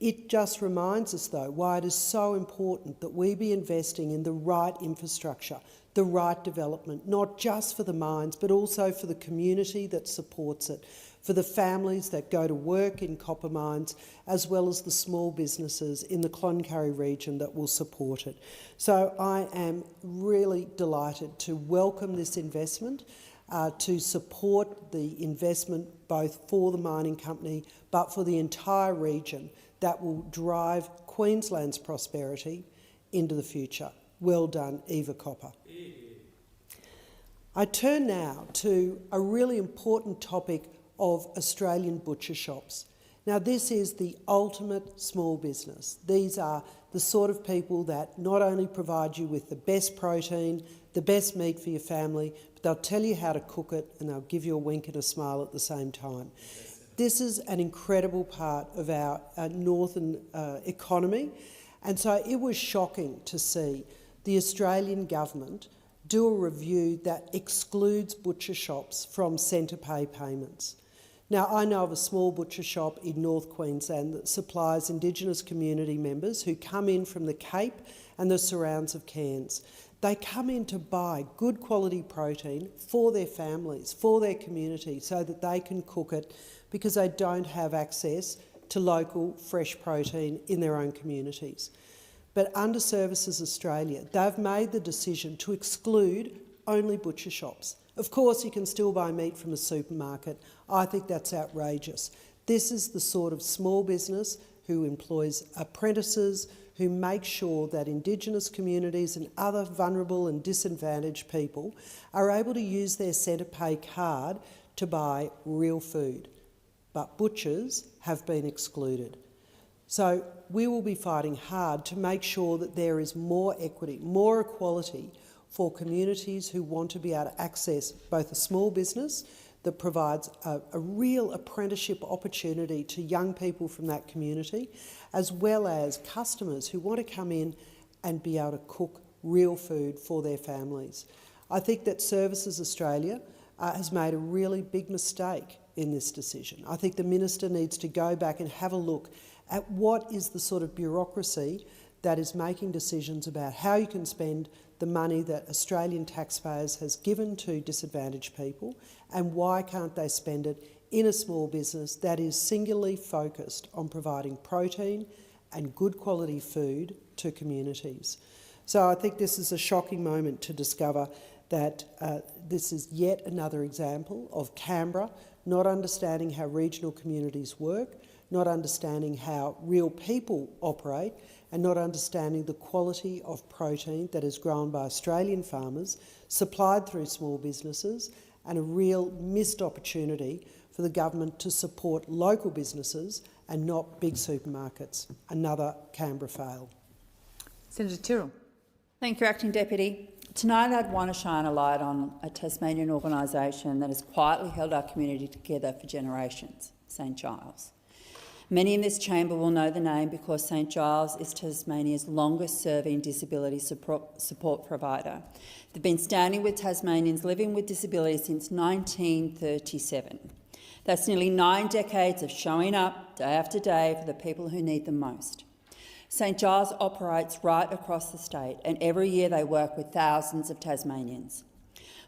It just reminds us, though, why it is so important that we be investing in the right infrastructure, the right development, not just for the mines, but also for the community that supports it, for the families that go to work in copper mines, as well as the small businesses in the Cloncurry region that will support it. So I am really delighted to welcome this investment, to support the investment both for the mining company but for the entire region that will drive Queensland's prosperity into the future. Well done, Eva Copper. I turn now to a really important topic of Australian butcher shops. Now, this is the ultimate small business. These are the sort of people that not only provide you with the best protein, the best meat for your family, but they'll tell you how to cook it and they'll give you a wink and a smile at the same time. This is an incredible part of our northern economy, and so it was shocking to see the Australian government do a review that excludes butcher shops from centre pay payments. Now, I know of a small butcher shop in North Queensland that supplies Indigenous community members who come in from the Cape and the surrounds of Cairns. They come in to buy good quality protein for their families, for their community, so that they can cook it because they don't have access to local fresh protein in their own communities. But under Services Australia, they've made the decision to exclude only butcher shops. Of course, you can still buy meat from a supermarket. I think that's outrageous. This is the sort of small business who employs apprentices, who make sure that Indigenous communities and other vulnerable and disadvantaged people are able to use their centre pay card to buy real food. But butchers have been excluded. So we will be fighting hard to make sure that there is more equity, more equality for communities who want to be able to access both a small business that provides a real apprenticeship opportunity to young people from that community, as well as customers who want to come in and be able to cook real food for their families. I think that Services Australia has made a really big mistake in this decision. I think the Minister needs to go back and have a look at what is the sort of bureaucracy that is making decisions about how you can spend the money that Australian taxpayers has given to disadvantaged people, and why can't they spend it in a small business that is singularly focused on providing protein and good quality food to communities. So I think this is a shocking moment to discover that this is yet another example of Canberra not understanding how regional communities work, not understanding how real people operate, and not understanding the quality of protein that is grown by Australian farmers, supplied through small businesses, and a real missed opportunity for the government to support local businesses and not big supermarkets. Another Canberra fail. Senator Tyrrell. Thank you, Acting Deputy. Tonight I'd want to shine a light on a Tasmanian organisation that has quietly held our community together for generations, St Giles. Many in this chamber will know the name because St Giles is Tasmania's longest-serving disability support provider. They've been standing with Tasmanians living with disability since 1937. That's nearly 9 decades of showing up day after day for the people who need them most. St Giles operates right across the state, and every year they work with thousands of Tasmanians.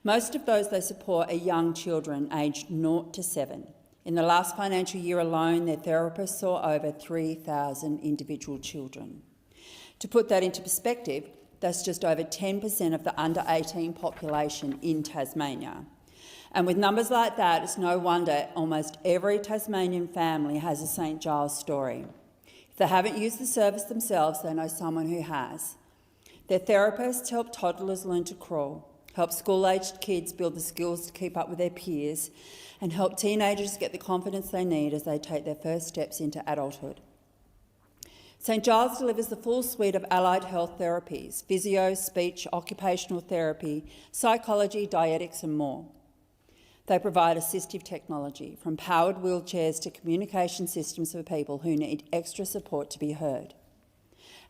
Most of those they support are young children aged 0 to 7. In the last financial year alone, their therapists saw over 3,000 individual children. To put that into perspective, that's just over 10% of the under-18 population in Tasmania. And with numbers like that, it's no wonder almost every Tasmanian family has a St Giles story. If they haven't used the service themselves, they know someone who has. Their therapists help toddlers learn to crawl, help school-aged kids build the skills to keep up with their peers, and help teenagers get the confidence they need as they take their first steps into adulthood. St Giles delivers the full suite of allied health therapies: physio, speech, occupational therapy, psychology, dietetics and more. They provide assistive technology, from powered wheelchairs to communication systems for people who need extra support to be heard.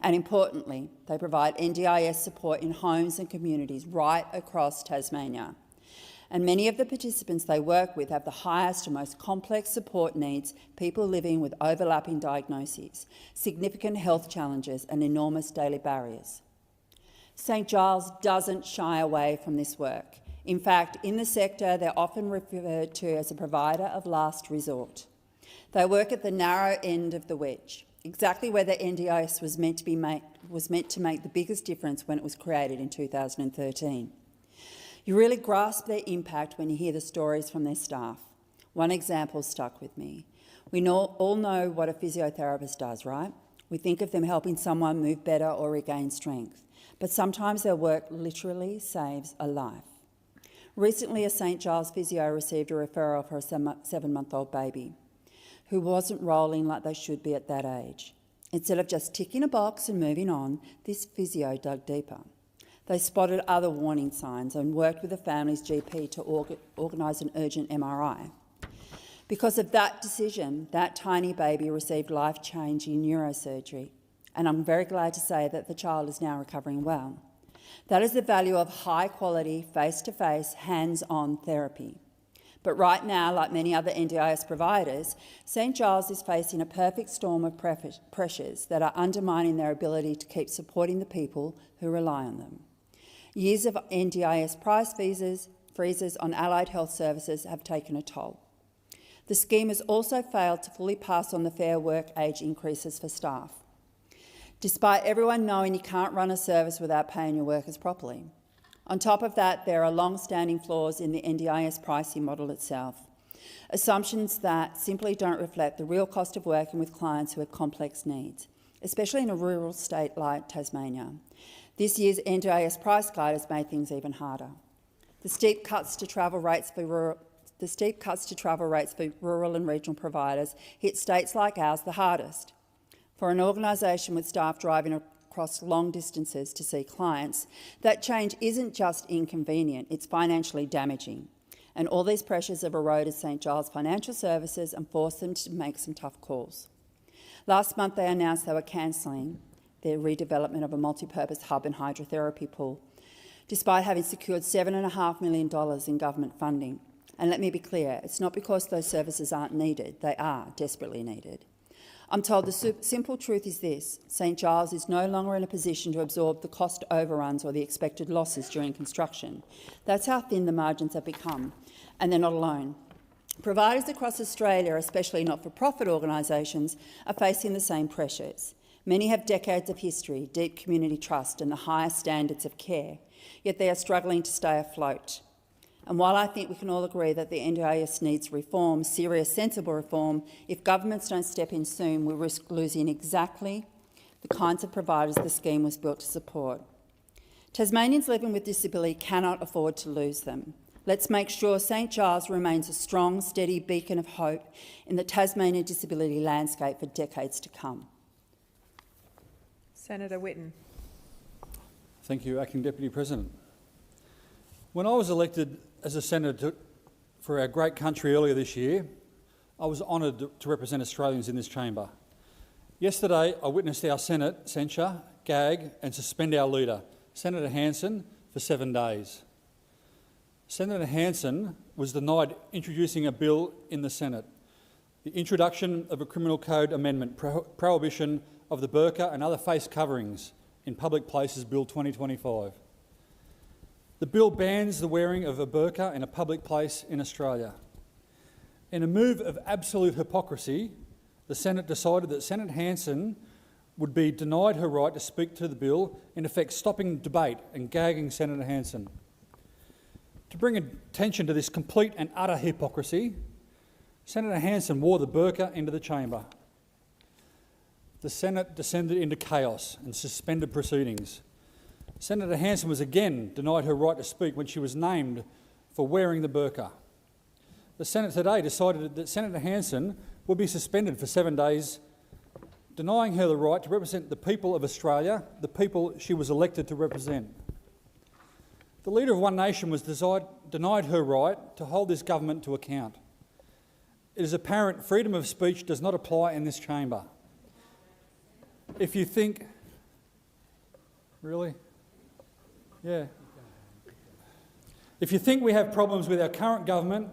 And importantly, they provide NDIS support in homes and communities right across Tasmania. and many of the participants they work with have the highest and most complex support needs, people living with overlapping diagnoses, significant health challenges and enormous daily barriers. St Giles doesn't shy away from this work. In fact, in the sector, they're often referred to as a provider of last resort. They work at the narrow end of the wedge, exactly where the NDIS was meant to make the biggest difference when it was created in 2013. You really grasp their impact when you hear the stories from their staff. One example stuck with me. We all know what a physiotherapist does, right? We think of them helping someone move better or regain strength, but sometimes their work literally saves a life. Recently, a St Giles physio received a referral for a 7-month-old baby who wasn't rolling like they should be at that age. Instead of just ticking a box and moving on, this physio dug deeper. They spotted other warning signs and worked with the family's GP to organise an urgent MRI. Because of that decision, that tiny baby received life-changing neurosurgery, and I'm very glad to say that the child is now recovering well. That is the value of high-quality, face-to-face, hands-on therapy. But right now, like many other NDIS providers, St Giles is facing a perfect storm of pressures that are undermining their ability to keep supporting the people who rely on them. Years of NDIS price freezes on allied health services have taken a toll. The scheme has also failed to fully pass on the fair work age increases for staff, despite everyone knowing you can't run a service without paying your workers properly. On top of that, there are long-standing flaws in the NDIS pricing model itself, assumptions that simply don't reflect the real cost of working with clients who have complex needs, especially in a rural state like Tasmania. This year's NDIS price guide has made things even harder. The steep cuts to travel rates for rural and regional providers hit states like ours the hardest. For an organisation with staff driving across long distances to see clients, that change isn't just inconvenient, it's financially damaging. And all these pressures have eroded St Giles Financial Services and forced them to make some tough calls. Last month they announced they were cancelling their redevelopment of a multi-purpose hub and hydrotherapy pool, despite having secured $7.5 million in government funding. And let me be clear, it's not because those services aren't needed, they are desperately needed. I'm told the simple truth is this: St Giles is no longer in a position to absorb the cost overruns or the expected losses during construction. That's how thin the margins have become, and they're not alone. Providers across Australia, especially not-for-profit organisations, are facing the same pressures. Many have decades of history, deep community trust and the highest standards of care, yet they are struggling to stay afloat. And while I think we can all agree that the NDIS needs reform, serious, sensible reform, if governments don't step in soon, we risk losing exactly the kinds of providers the scheme was built to support. Tasmanians living with disability cannot afford to lose them. Let's make sure St Giles remains a strong, steady beacon of hope in the Tasmanian disability landscape for decades to come. Senator Whitten. Thank you, Acting Deputy President. When I was elected as a senator for our great country earlier this year, I was honoured to represent Australians in this chamber. Yesterday, I witnessed our Senate censure, gag and suspend our leader, Senator Hanson, for 7 days. Senator Hanson was denied introducing a bill in the Senate, the introduction of a criminal code amendment, prohibition of the Burqa and other face coverings in public places, Bill 2025. The bill bans the wearing of a burqa in a public place in Australia. In a move of absolute hypocrisy, the Senate decided that Senator Hanson would be denied her right to speak to the bill, in effect stopping debate and gagging Senator Hanson. To bring attention to this complete and utter hypocrisy, Senator Hanson wore the burqa into the chamber. The Senate descended into chaos and suspended proceedings. Senator Hanson was again denied her right to speak when she was named for wearing the burqa. The Senate today decided that Senator Hanson would be suspended for 7 days, denying her the right to represent the people of Australia, the people she was elected to represent. The Leader of One Nation was denied her right to hold this government to account. It is apparent freedom of speech does not apply in this chamber. If you think... Really? Yeah. If you think we have problems with our current government,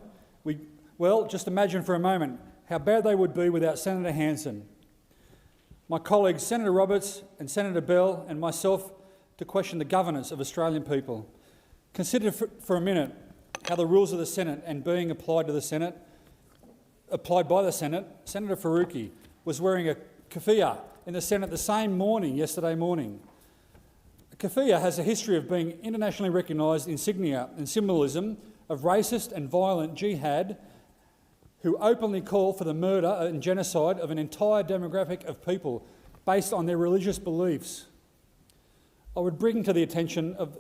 well, just imagine for a moment how bad they would be without Senator Hanson. My colleagues Senator Roberts and Senator Bell and myself to question the governance of Australian people. Consider for a minute how the rules of the Senate and being applied by the Senate, Senator Faruqi was wearing a keffiyeh in the Senate the same morning, yesterday morning. A keffiyeh has a history of being internationally recognised insignia and symbolism of racist and violent jihad who openly call for the murder and genocide of an entire demographic of people based on their religious beliefs. I would bring to the attention of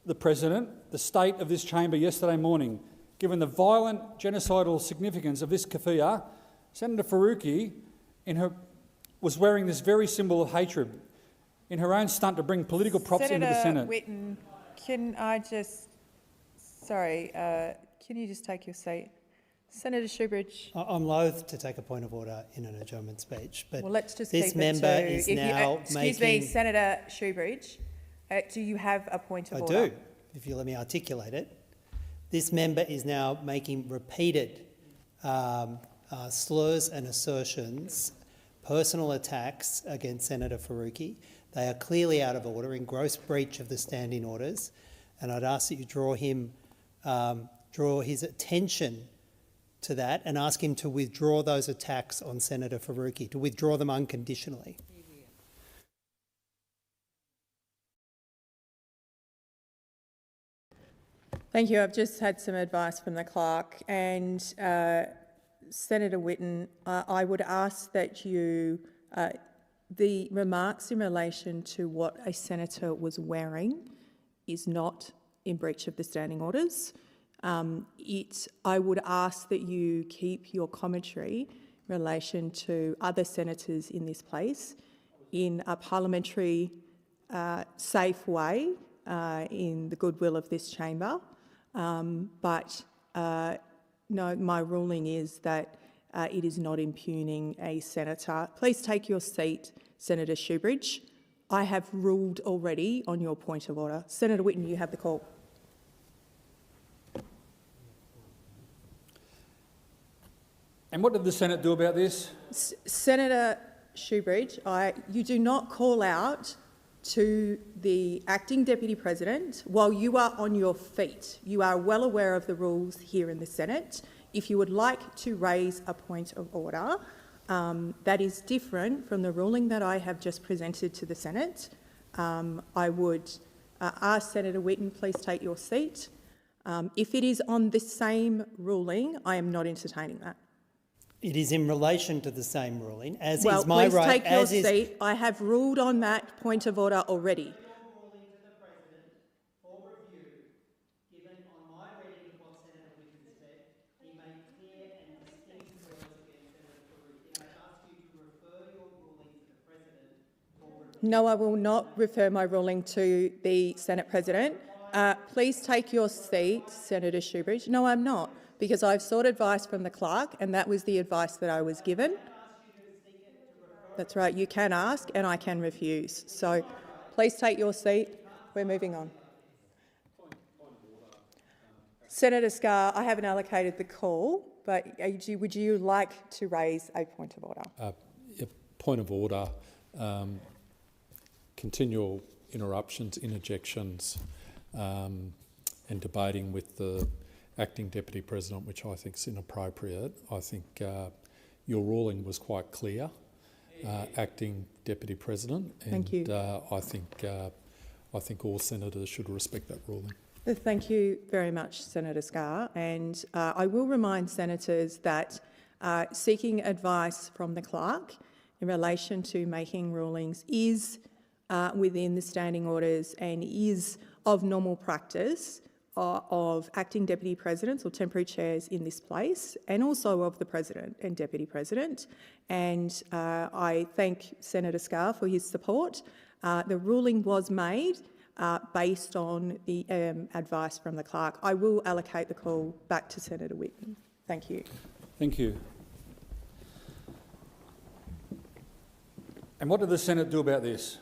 the President the state of this chamber yesterday morning. Given the violent genocidal significance of this keffiyeh, Senator Faruqi was wearing this very symbol of hatred in her own stunt to bring political props into the Senate. Senator Whitten, can I just... Sorry, can you just take your seat? Senator Shoebridge. I'm loath to take a point of order in an adjournment speech, but well, let's just this keep member it to, is now making... Excuse me, Senator Shoebridge, do you have a point of order? I do, if you let me articulate it. This member is now making repeated slurs and assertions, personal attacks against Senator Faruqi. They are clearly out of order, in gross breach of the standing orders, and I'd ask that you draw his attention to that and ask him to withdraw those attacks on Senator Faruqi, to withdraw them unconditionally. Thank you. I've just had some advice from the clerk, and Senator Whitten, I would ask that you, the remarks in relation to what a senator was wearing is not in breach of the standing orders. I would ask that you keep your commentary in relation to other senators in this place in a parliamentary, safe way, in the goodwill of this chamber. No, my ruling is that it is not impugning a senator. Please take your seat, Senator Shoebridge. I have ruled already on your point of order. Senator Whitten, you have the call. And what did the Senate do about this? Senator Shoebridge, you do not call out to the acting Deputy President while you are on your feet. You are well aware of the rules here in the Senate. If you would like to raise a point of order, that is different from the ruling that I have just presented to the Senate. I would ask Senator Whitten, please take your seat. If it is on the same ruling, I am not entertaining that. It is in relation to the same ruling, as well, is my right. Well, please take your seat. I have ruled on that point of order already. No, I will not refer my ruling to the Senate President. Please take your seat, Senator Shoebridge. No, I'm not, because I've sought advice from the clerk and that was the advice that I was given. That's right, you can ask and I can refuse. So please take your seat. We're moving on. Senator Scarr, I haven't allocated the call, but would you like to raise a point of order? Point of order. Continual interruptions, interjections and debating with the Acting Deputy President, which I think is inappropriate. I think your ruling was quite clear, Acting Deputy President, and thank you. I think all senators should respect that ruling. Thank you very much, Senator Scarr, and I will remind senators that seeking advice from the clerk in relation to making rulings is within the standing orders and is of normal practice of acting Deputy Presidents or temporary chairs in this place, and also of the President and Deputy President. And I thank Senator Scarr for his support. The ruling was made based on the advice from the clerk. I will allocate the call back to Senator Whitten. Thank you. Thank you. And what did the Senate do about this?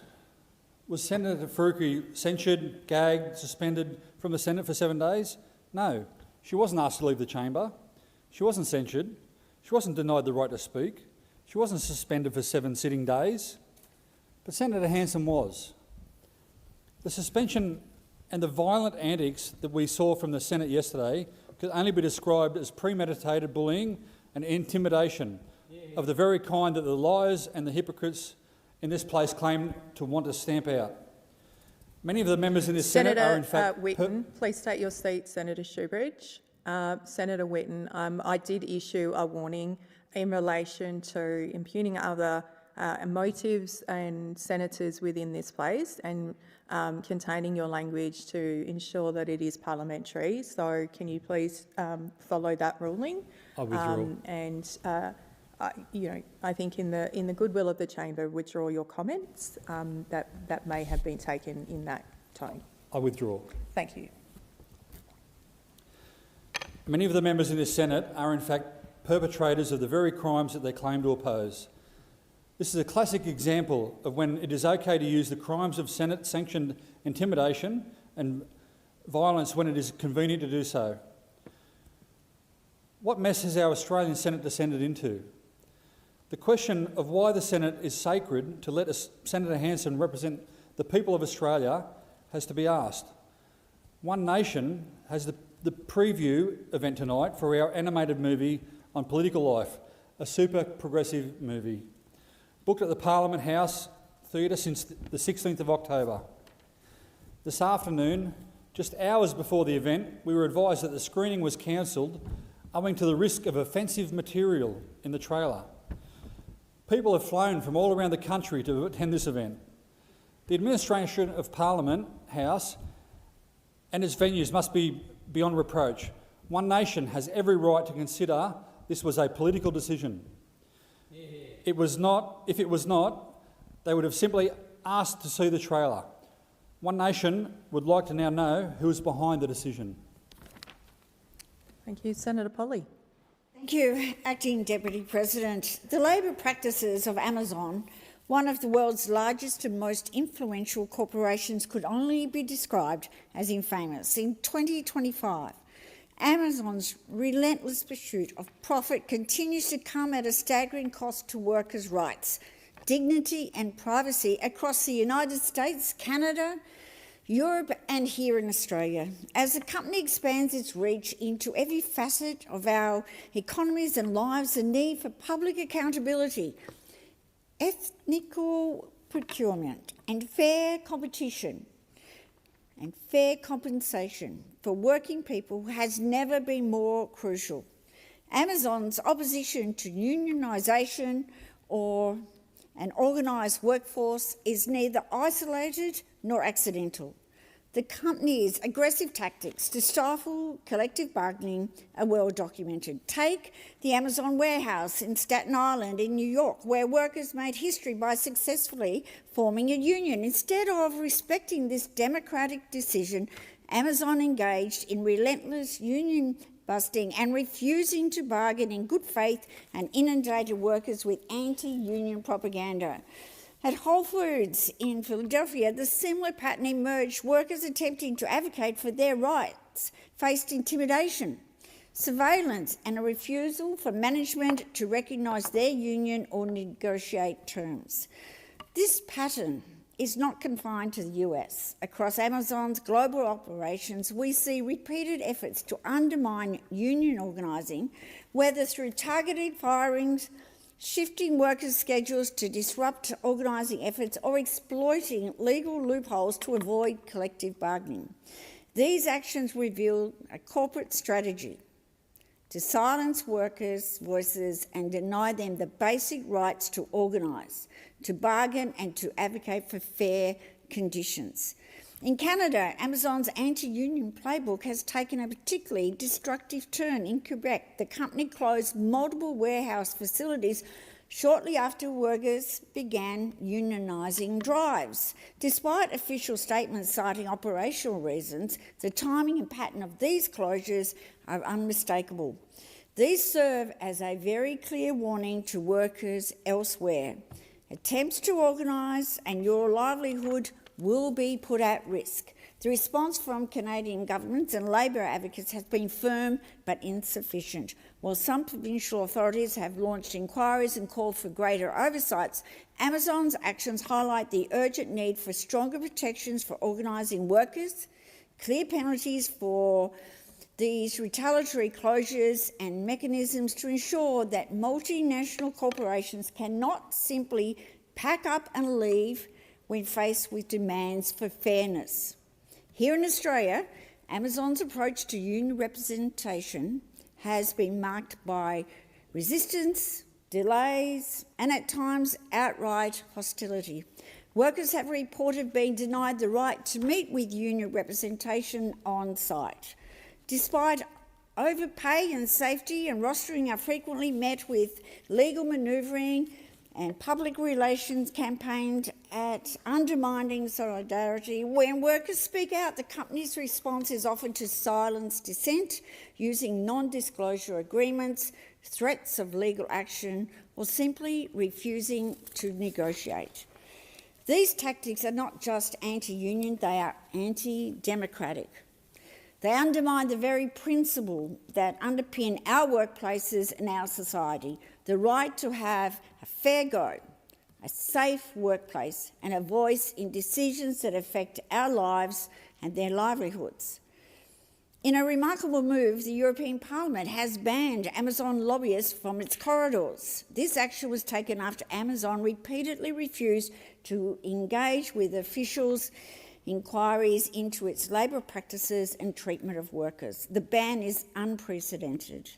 Was Senator Faruqi censured, gagged, suspended from the Senate for 7 days? No, she wasn't asked to leave the chamber. She wasn't censured. She wasn't denied the right to speak. She wasn't suspended for 7 sitting days. But Senator Hanson was. The suspension and the violent antics that we saw from the Senate yesterday could only be described as premeditated bullying and intimidation of the very kind that the liars and the hypocrites in this place claim to want to stamp out. Many of the members in this Senate are in fact... Whitten, please take your seat, Senator Shoebridge. Senator Whitten, I did issue a warning in relation to impugning other motives and senators within this place and containing your language to ensure that it is parliamentary. So can you please follow that ruling? I withdraw. I think in the goodwill of the chamber, withdraw your comments that may have been taken in that tone. I withdraw. Thank you. Many of the members in this Senate are in fact perpetrators of the very crimes that they claim to oppose. This is a classic example of when it is okay to use the crimes of Senate-sanctioned intimidation and violence when it is convenient to do so. What mess has our Australian Senate descended into? The question of why the Senate is sacred to let Senator Hanson represent the people of Australia has to be asked. One Nation has the preview event tonight for our animated movie on political life, a super progressive movie, booked at the Parliament House Theatre since the 16th of October. This afternoon, just hours before the event, we were advised that the screening was cancelled owing to the risk of offensive material in the trailer. People have flown from all around the country to attend this event. The administration of Parliament House and its venues must be beyond reproach. One Nation has every right to consider this was a political decision. If it was not, they would have simply asked to see the trailer. One Nation would like to now know who is behind the decision. Thank you. Senator Polley. Thank you, Acting Deputy President. The labour practices of Amazon, one of the world's largest and most influential corporations, could only be described as infamous. In 2025, Amazon's relentless pursuit of profit continues to come at a staggering cost to workers' rights, dignity and privacy across the United States, Canada, Europe and here in Australia. As the company expands its reach into every facet of our economies and lives, the need for public accountability, ethical procurement and fair competition and fair compensation for working people has never been more crucial. Amazon's opposition to unionisation or an organised workforce is neither isolated nor accidental. The company's aggressive tactics to stifle collective bargaining are well documented. Take the Amazon warehouse in Staten Island in New York, where workers made history by successfully forming a union. Instead of respecting this democratic decision, Amazon engaged in relentless union busting and refusing to bargain in good faith and inundated workers with anti-union propaganda. At Whole Foods in Philadelphia, the similar pattern emerged. Workers attempting to advocate for their rights faced intimidation, surveillance and a refusal for management to recognise their union or negotiate terms. This pattern is not confined to the US. Across Amazon's global operations, we see repeated efforts to undermine union organising, whether through targeted firings, shifting workers' schedules to disrupt organising efforts or exploiting legal loopholes to avoid collective bargaining. These actions reveal a corporate strategy to silence workers' voices and deny them the basic rights to organise, to bargain and to advocate for fair conditions. In Canada, Amazon's anti-union playbook has taken a particularly destructive turn. In Quebec, the company closed multiple warehouse facilities shortly after workers began unionising drives. Despite official statements citing operational reasons, the timing and pattern of these closures are unmistakable. These serve as a very clear warning to workers elsewhere. Attempts to organise and your livelihood will be put at risk. The response from Canadian governments and Labor advocates has been firm but insufficient. While some provincial authorities have launched inquiries and called for greater oversights, Amazon's actions highlight the urgent need for stronger protections for organising workers, clear penalties for these retaliatory closures and mechanisms to ensure that multinational corporations cannot simply pack up and leave when faced with demands for fairness. Here in Australia, Amazon's approach to union representation has been marked by resistance, delays, and at times outright hostility. Workers have reported being denied the right to meet with union representation on site. Despite overpay and safety and rostering are frequently met with legal manoeuvring and public relations campaigned at undermining solidarity. When workers speak out, the company's response is often to silence dissent, using non-disclosure agreements, threats of legal action, or simply refusing to negotiate. These tactics are not just anti-union, they are anti-democratic. They undermine the very principle that underpin our workplaces and our society, the right to have a fair go, a safe workplace, and a voice in decisions that affect our lives and their livelihoods. In a remarkable move, the European Parliament has banned Amazon lobbyists from its corridors. This action was taken after Amazon repeatedly refused to engage with officials' inquiries into its labour practices and treatment of workers. The ban is unprecedented,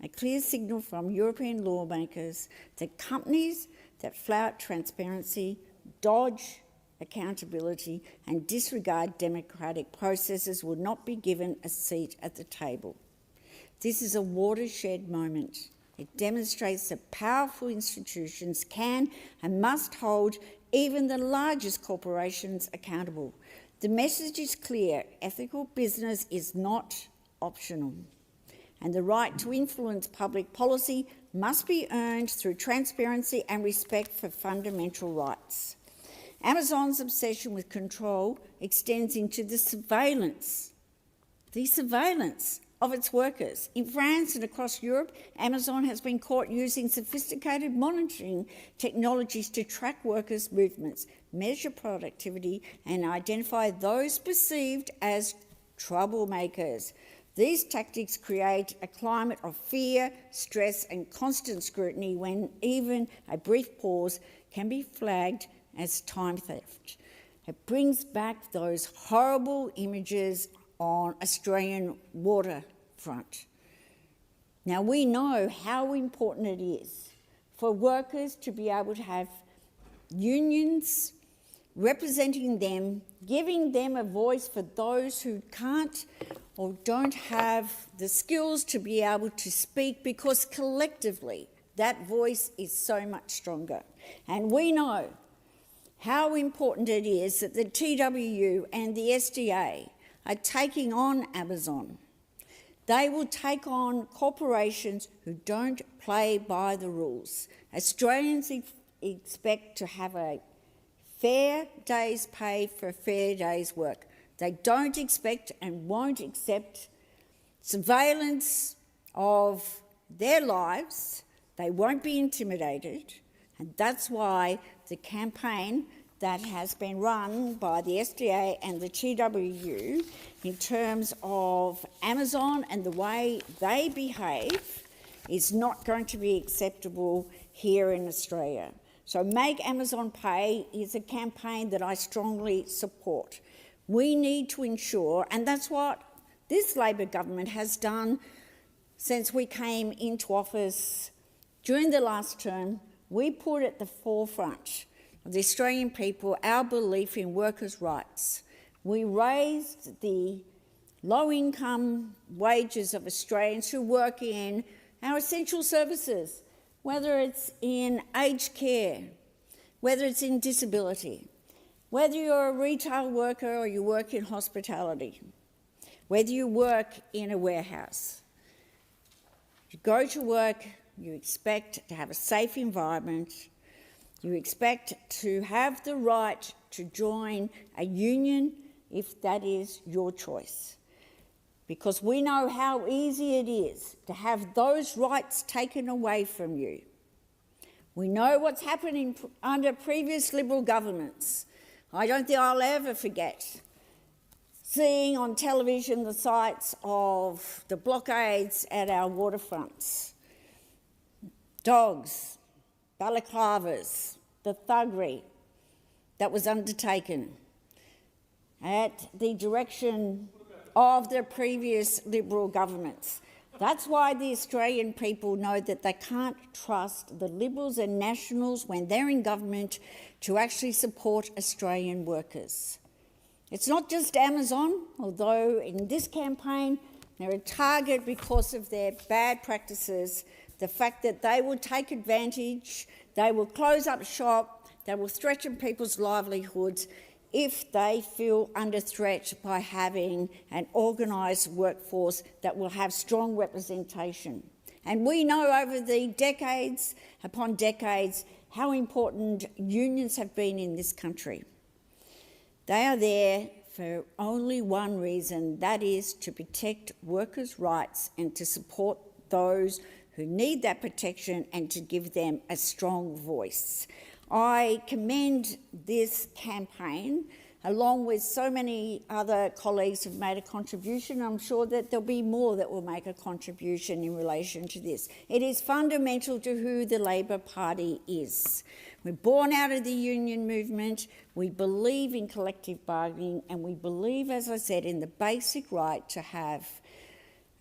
a clear signal from European lawmakers that companies that flout transparency, dodge accountability and disregard democratic processes will not be given a seat at the table. This is a watershed moment. It demonstrates that powerful institutions can and must hold even the largest corporations accountable. The message is clear: ethical business is not optional, and the right to influence public policy must be earned through transparency and respect for fundamental rights. Amazon's obsession with control extends into the surveillance of its workers. In France and across Europe, Amazon has been caught using sophisticated monitoring technologies to track workers' movements, measure productivity, and identify those perceived as troublemakers. These tactics create a climate of fear, stress, and constant scrutiny when even a brief pause can be flagged as time theft. It brings back those horrible images on Australian waterfront. Now, we know how important it is for workers to be able to have unions representing them, giving them a voice for those who can't or don't have the skills to be able to speak, because collectively that voice is so much stronger. And we know how important it is that the TWU and the SDA are taking on Amazon. They will take on corporations who don't play by the rules. Australians expect to have a fair day's pay for a fair day's work. They don't expect and won't accept surveillance of their lives. They won't be intimidated, and that's why the campaign that has been run by the SDA and the TWU in terms of Amazon and the way they behave is not going to be acceptable here in Australia. So Make Amazon Pay is a campaign that I strongly support. We need to ensure, and that's what this Labor government has done since we came into office during the last term. We put at the forefront of the Australian people our belief in workers' rights. We raised the low-income wages of Australians who work in our essential services, whether it's in aged care, whether it's in disability, whether you're a retail worker or you work in hospitality, whether you work in a warehouse. You go to work, you expect to have a safe environment, you expect to have the right to join a union if that is your choice. Because we know how easy it is to have those rights taken away from you. We know what's happening under previous Liberal governments. I don't think I'll ever forget seeing on television the sights of the blockades at our waterfronts. Dogs, balaclavas, the thuggery that was undertaken at the direction of the previous Liberal governments. That's why the Australian people know that they can't trust the Liberals and Nationals when they're in government to actually support Australian workers. It's not just Amazon, although in this campaign they're a target because of their bad practices, the fact that they will take advantage, they will close up shop, they will threaten people's livelihoods if they feel under threat by having an organised workforce that will have strong representation. And we know over the decades upon decades how important unions have been in this country. They are there for only one reason, that is to protect workers' rights and to support those who need that protection and to give them a strong voice. I commend this campaign, along with so many other colleagues who've made a contribution. I'm sure that there'll be more that will make a contribution in relation to this. It is fundamental to who the Labor Party is. We're born out of the union movement, we believe in collective bargaining, and we believe, as I said, in the basic right to have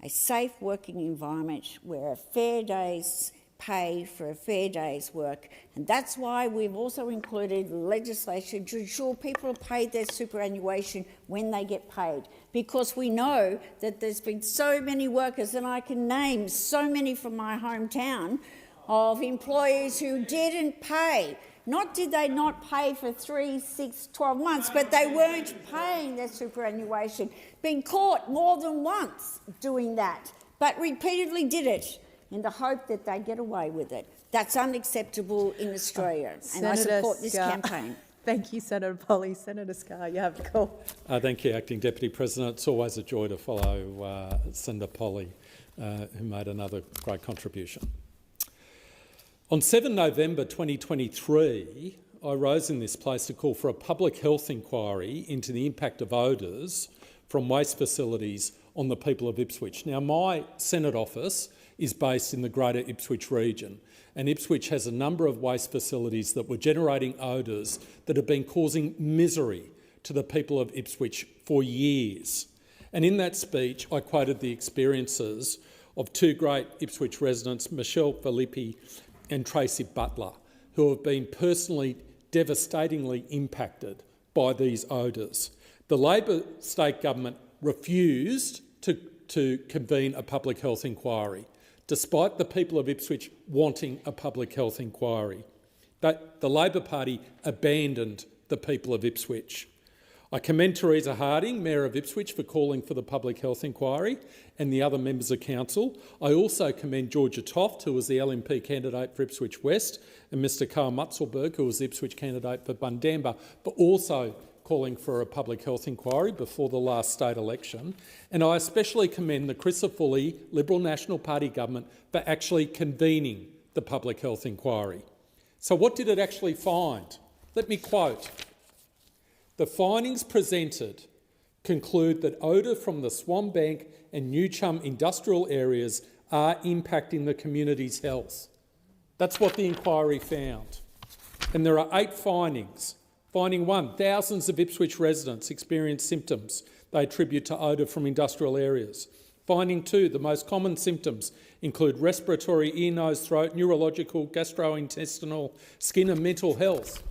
a safe working environment where a fair day's pay for a fair day's work. And that's why we've also included legislation to ensure people are paid their superannuation when they get paid, because we know that there's been so many workers, and I can name so many from my hometown, of employees who didn't pay. Not did they not pay for 3, 6, 12 months, but they weren't paying their superannuation. Been caught more than once doing that, but repeatedly did it in the hope that they get away with it. That's unacceptable in Australia, and I support this campaign. Thank you, Senator Polley. Senator Scarr, you have the call. Thank you, Acting Deputy President. It's always a joy to follow Senator Polley, who made another great contribution. On 7 November 2023, I rose in this place to call for a public health inquiry into the impact of odours from waste facilities on the people of Ipswich. Now, my Senate office is based in the greater Ipswich region, and Ipswich has a number of waste facilities that were generating odours that have been causing misery to the people of Ipswich for years. And in that speech, I quoted the experiences of two great Ipswich residents, Michelle Filippi and Tracy Butler, who have been personally devastatingly impacted by these odours. The Labor state government refused to convene a public health inquiry, despite the people of Ipswich wanting a public health inquiry. But the Labor Party abandoned the people of Ipswich. I commend Teresa Harding, Mayor of Ipswich, for calling for the public health inquiry, and the other members of council. I also commend Georgia Toft, who was the LNP candidate for Ipswich West, and Mr Carl Mutzelberg, who was the Ipswich candidate for Bundamba, for also calling for a public health inquiry before the last state election. And I especially commend the Chrysler Liberal National Party government for actually convening the public health inquiry. So what did it actually find? Let me quote. The findings presented conclude that odour from the Swanbank and New Chum industrial areas are impacting the community's health. That's what the inquiry found. And there are 8 findings. Finding 1, thousands of Ipswich residents experience symptoms they attribute to odour from industrial areas. Finding 2, the most common symptoms include respiratory, ear, nose, throat, neurological, gastrointestinal, skin and mental health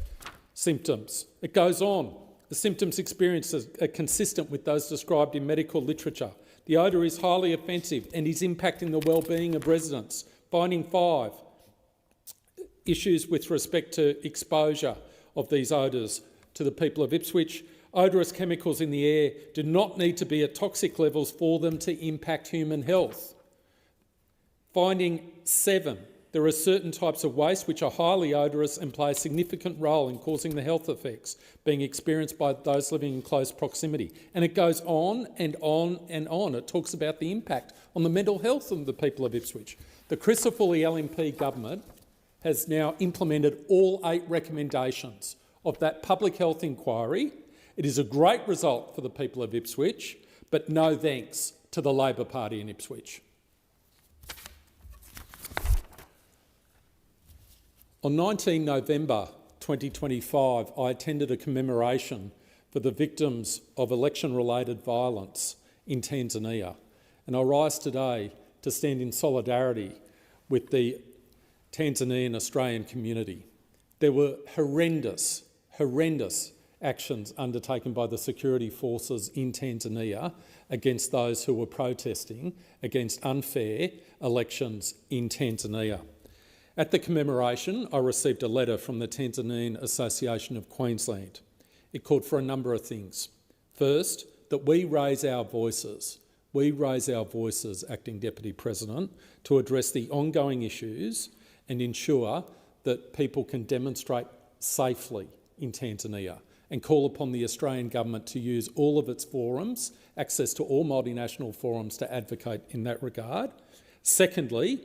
symptoms. It goes on. The symptoms experienced are consistent with those described in medical literature. The odour is highly offensive and is impacting the well-being of residents. Finding 5, issues with respect to exposure of these odours to the people of Ipswich. Odorous chemicals in the air do not need to be at toxic levels for them to impact human health. Finding 7, There are certain types of waste which are highly odorous and play a significant role in causing the health effects being experienced by those living in close proximity. And it goes on and on and on. It talks about the impact on the mental health of the people of Ipswich. The Crisafulli LNP government has now implemented all 8 recommendations of that public health inquiry. It is a great result for the people of Ipswich, but no thanks to the Labor Party in Ipswich. On 19 November 2025, I attended a commemoration for the victims of election-related violence in Tanzania, and I rise today to stand in solidarity with the Tanzanian Australian community. There were horrendous actions undertaken by the security forces in Tanzania against those who were protesting against unfair elections in Tanzania. At the commemoration, I received a letter from the Tanzanian Association of Queensland. It called for a number of things. First, that we raise our voices, Acting Deputy President, to address the ongoing issues and ensure that people can demonstrate safely in Tanzania, and call upon the Australian government to use all of its forums, access to all multinational forums, to advocate in that regard. Secondly,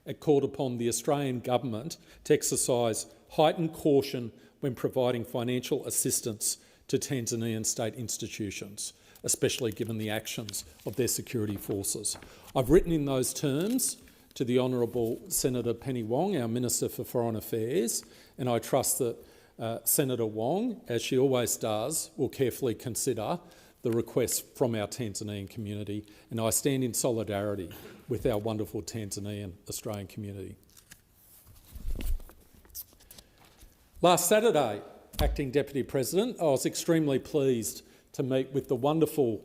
it called upon the Australian government to exercise heightened caution when providing financial assistance to Tanzanian state institutions, especially given the actions of their security forces. I've written in those terms to the Honourable Senator Penny Wong, our Minister for Foreign Affairs, and I trust that Senator Wong, as she always does, will carefully consider the requests from our Tanzanian community, and I stand in solidarity with our wonderful Tanzanian Australian community. Last Saturday, Acting Deputy President, I was extremely pleased to meet with the wonderful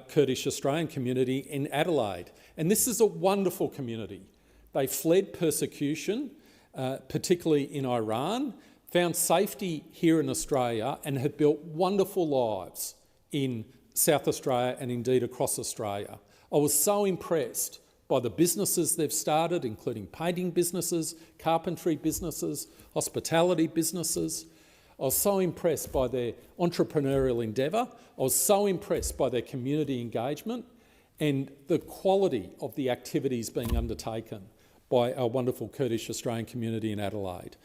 Kurdish Australian community in Adelaide. And this is a wonderful community. They fled persecution, particularly in Iran, found safety here in Australia, and have built wonderful lives in South Australia and indeed across Australia. I was so impressed by the businesses they've started, including painting businesses, carpentry businesses, hospitality businesses. I was so impressed by their entrepreneurial endeavour. I was so impressed by their community engagement and the quality of the activities being undertaken by our wonderful Kurdish Australian community in Adelaide.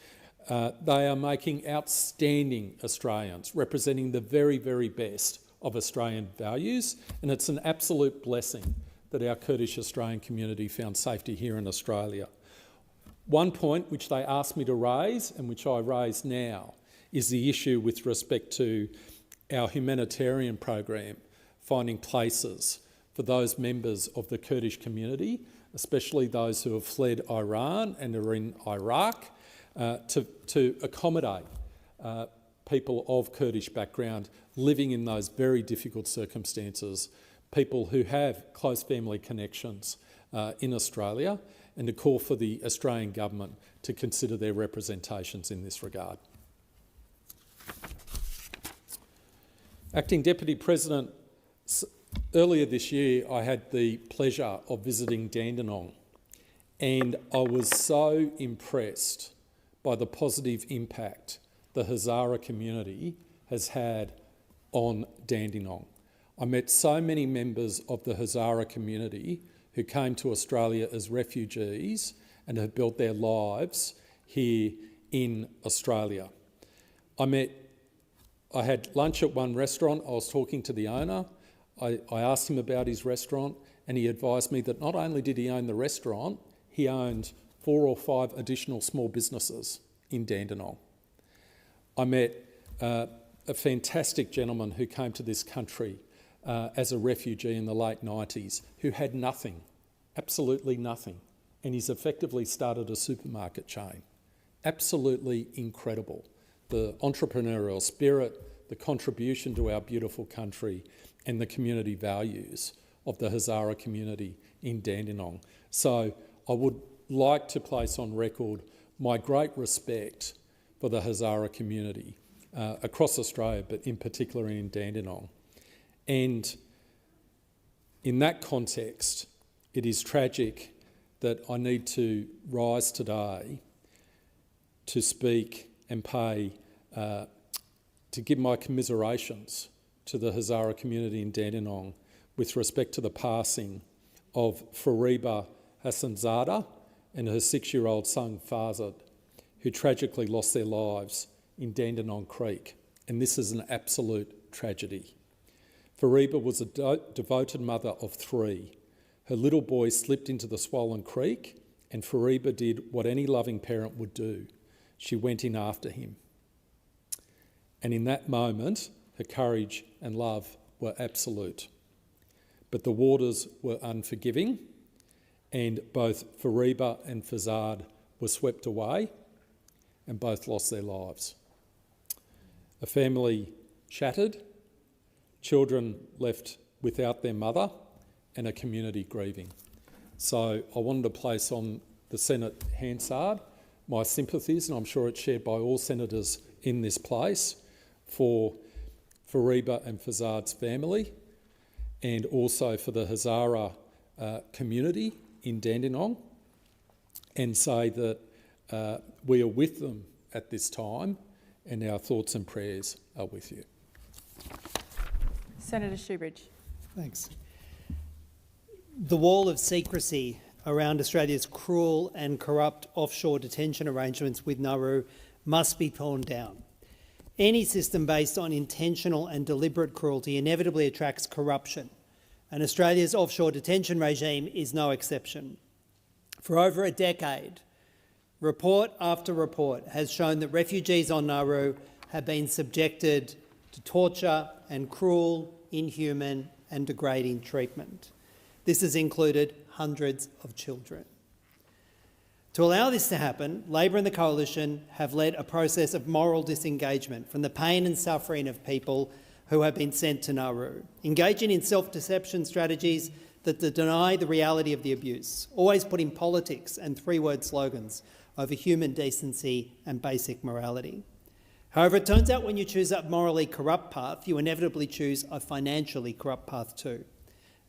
They are making outstanding Australians, representing the very, very best of Australian values, and it's an absolute blessing that our Kurdish Australian community found safety here in Australia. One point which they asked me to raise, and which I raise now, is the issue with respect to our humanitarian program, finding places for those members of the Kurdish community, especially those who have fled Iran and are in Iraq, to accommodate people of Kurdish background living in those very difficult circumstances, people who have close family connections in Australia, and to call for the Australian government to consider their representations in this regard. Acting Deputy President, earlier this year I had the pleasure of visiting Dandenong, and I was so impressed by the positive impact the Hazara community has had on Dandenong. I met so many members of the Hazara community who came to Australia as refugees and have built their lives here in Australia. I had lunch at one restaurant. I was talking to the owner. I asked him about his restaurant, and he advised me that not only did he own the restaurant, he owned 4 or 5 additional small businesses in Dandenong. I met a fantastic gentleman who came to this country as a refugee in the late 90s, who had nothing, absolutely nothing, and he's effectively started a supermarket chain. Absolutely incredible. The entrepreneurial spirit, the contribution to our beautiful country, and the community values of the Hazara community in Dandenong. So I would like to place on record my great respect for the Hazara community across Australia, but in particular in Dandenong. And in that context, it is tragic that I need to rise today to speak and pay, to give my commiserations to the Hazara community in Dandenong with respect to the passing of Fariba Hassanzada and her 6-year-old son Farzad, who tragically lost their lives in Dandenong Creek. And this is an absolute tragedy. Fariba was a devoted mother of 3. Her little boy slipped into the swollen creek, and Fariba did what any loving parent would do. She went in after him. And in that moment, her courage and love were absolute. But the waters were unforgiving, and both Fariba and Farzad were swept away, and both lost their lives. A family shattered, children left without their mother, and a community grieving. So I wanted to place on the Senate Hansard my sympathies, and I'm sure it's shared by all senators in this place, for Fariba and Farzad's family, and also for the Hazara community in Dandenong, and say that we are with them at this time, and our thoughts and prayers are with you. Senator Shoebridge. Thanks. The wall of secrecy around Australia's cruel and corrupt offshore detention arrangements with Nauru must be torn down. Any system based on intentional and deliberate cruelty inevitably attracts corruption, and Australia's offshore detention regime is no exception. For over a decade, report after report has shown that refugees on Nauru have been subjected to torture and cruel, inhuman and degrading treatment. This has included hundreds of children. To allow this to happen, Labor and the Coalition have led a process of moral disengagement from the pain and suffering of people who have been sent to Nauru, engaging in self-deception strategies that deny the reality of the abuse, always putting politics and 3-word slogans over human decency and basic morality. However, it turns out when you choose a morally corrupt path, you inevitably choose a financially corrupt path too.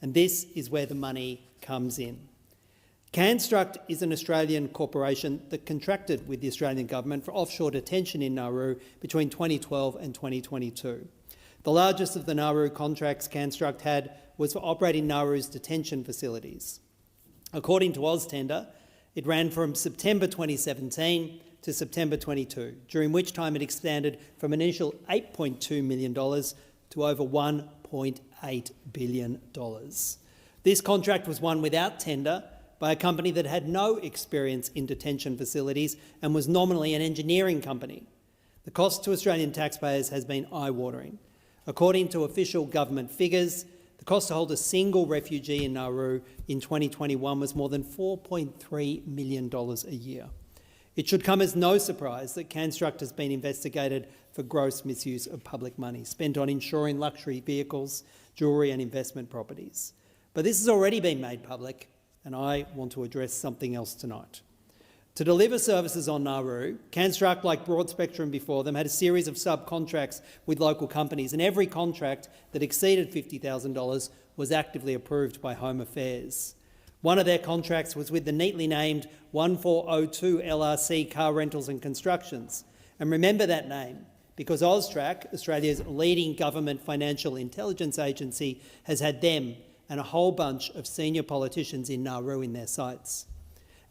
And this is where the money comes in. Construct is an Australian corporation that contracted with the Australian government for offshore detention in Nauru between 2012 and 2022. The largest of the Nauru contracts Construct had was for operating Nauru's detention facilities. According to AusTender, it ran from September 2017 to September 22, during which time it expanded from an initial $8.2 million to over $1.8 billion. This contract was won without tender by a company that had no experience in detention facilities and was nominally an engineering company. The cost to Australian taxpayers has been eye-watering. According to official government figures, the cost to hold a single refugee in Nauru in 2021 was more than $4.3 million a year. It should come as no surprise that Construct has been investigated for gross misuse of public money spent on insuring luxury vehicles, jewellery and investment properties. But this has already been made public, and I want to address something else tonight. To deliver services on Nauru, Construct, like Broadspectrum before them, had a series of subcontracts with local companies, and every contract that exceeded $50,000 was actively approved by Home Affairs. One of their contracts was with the neatly named 1402 LRC Car Rentals and Constructions. And remember that name, because AUSTRAC, Australia's leading government financial intelligence agency, has had them and a whole bunch of senior politicians in Nauru in their sights.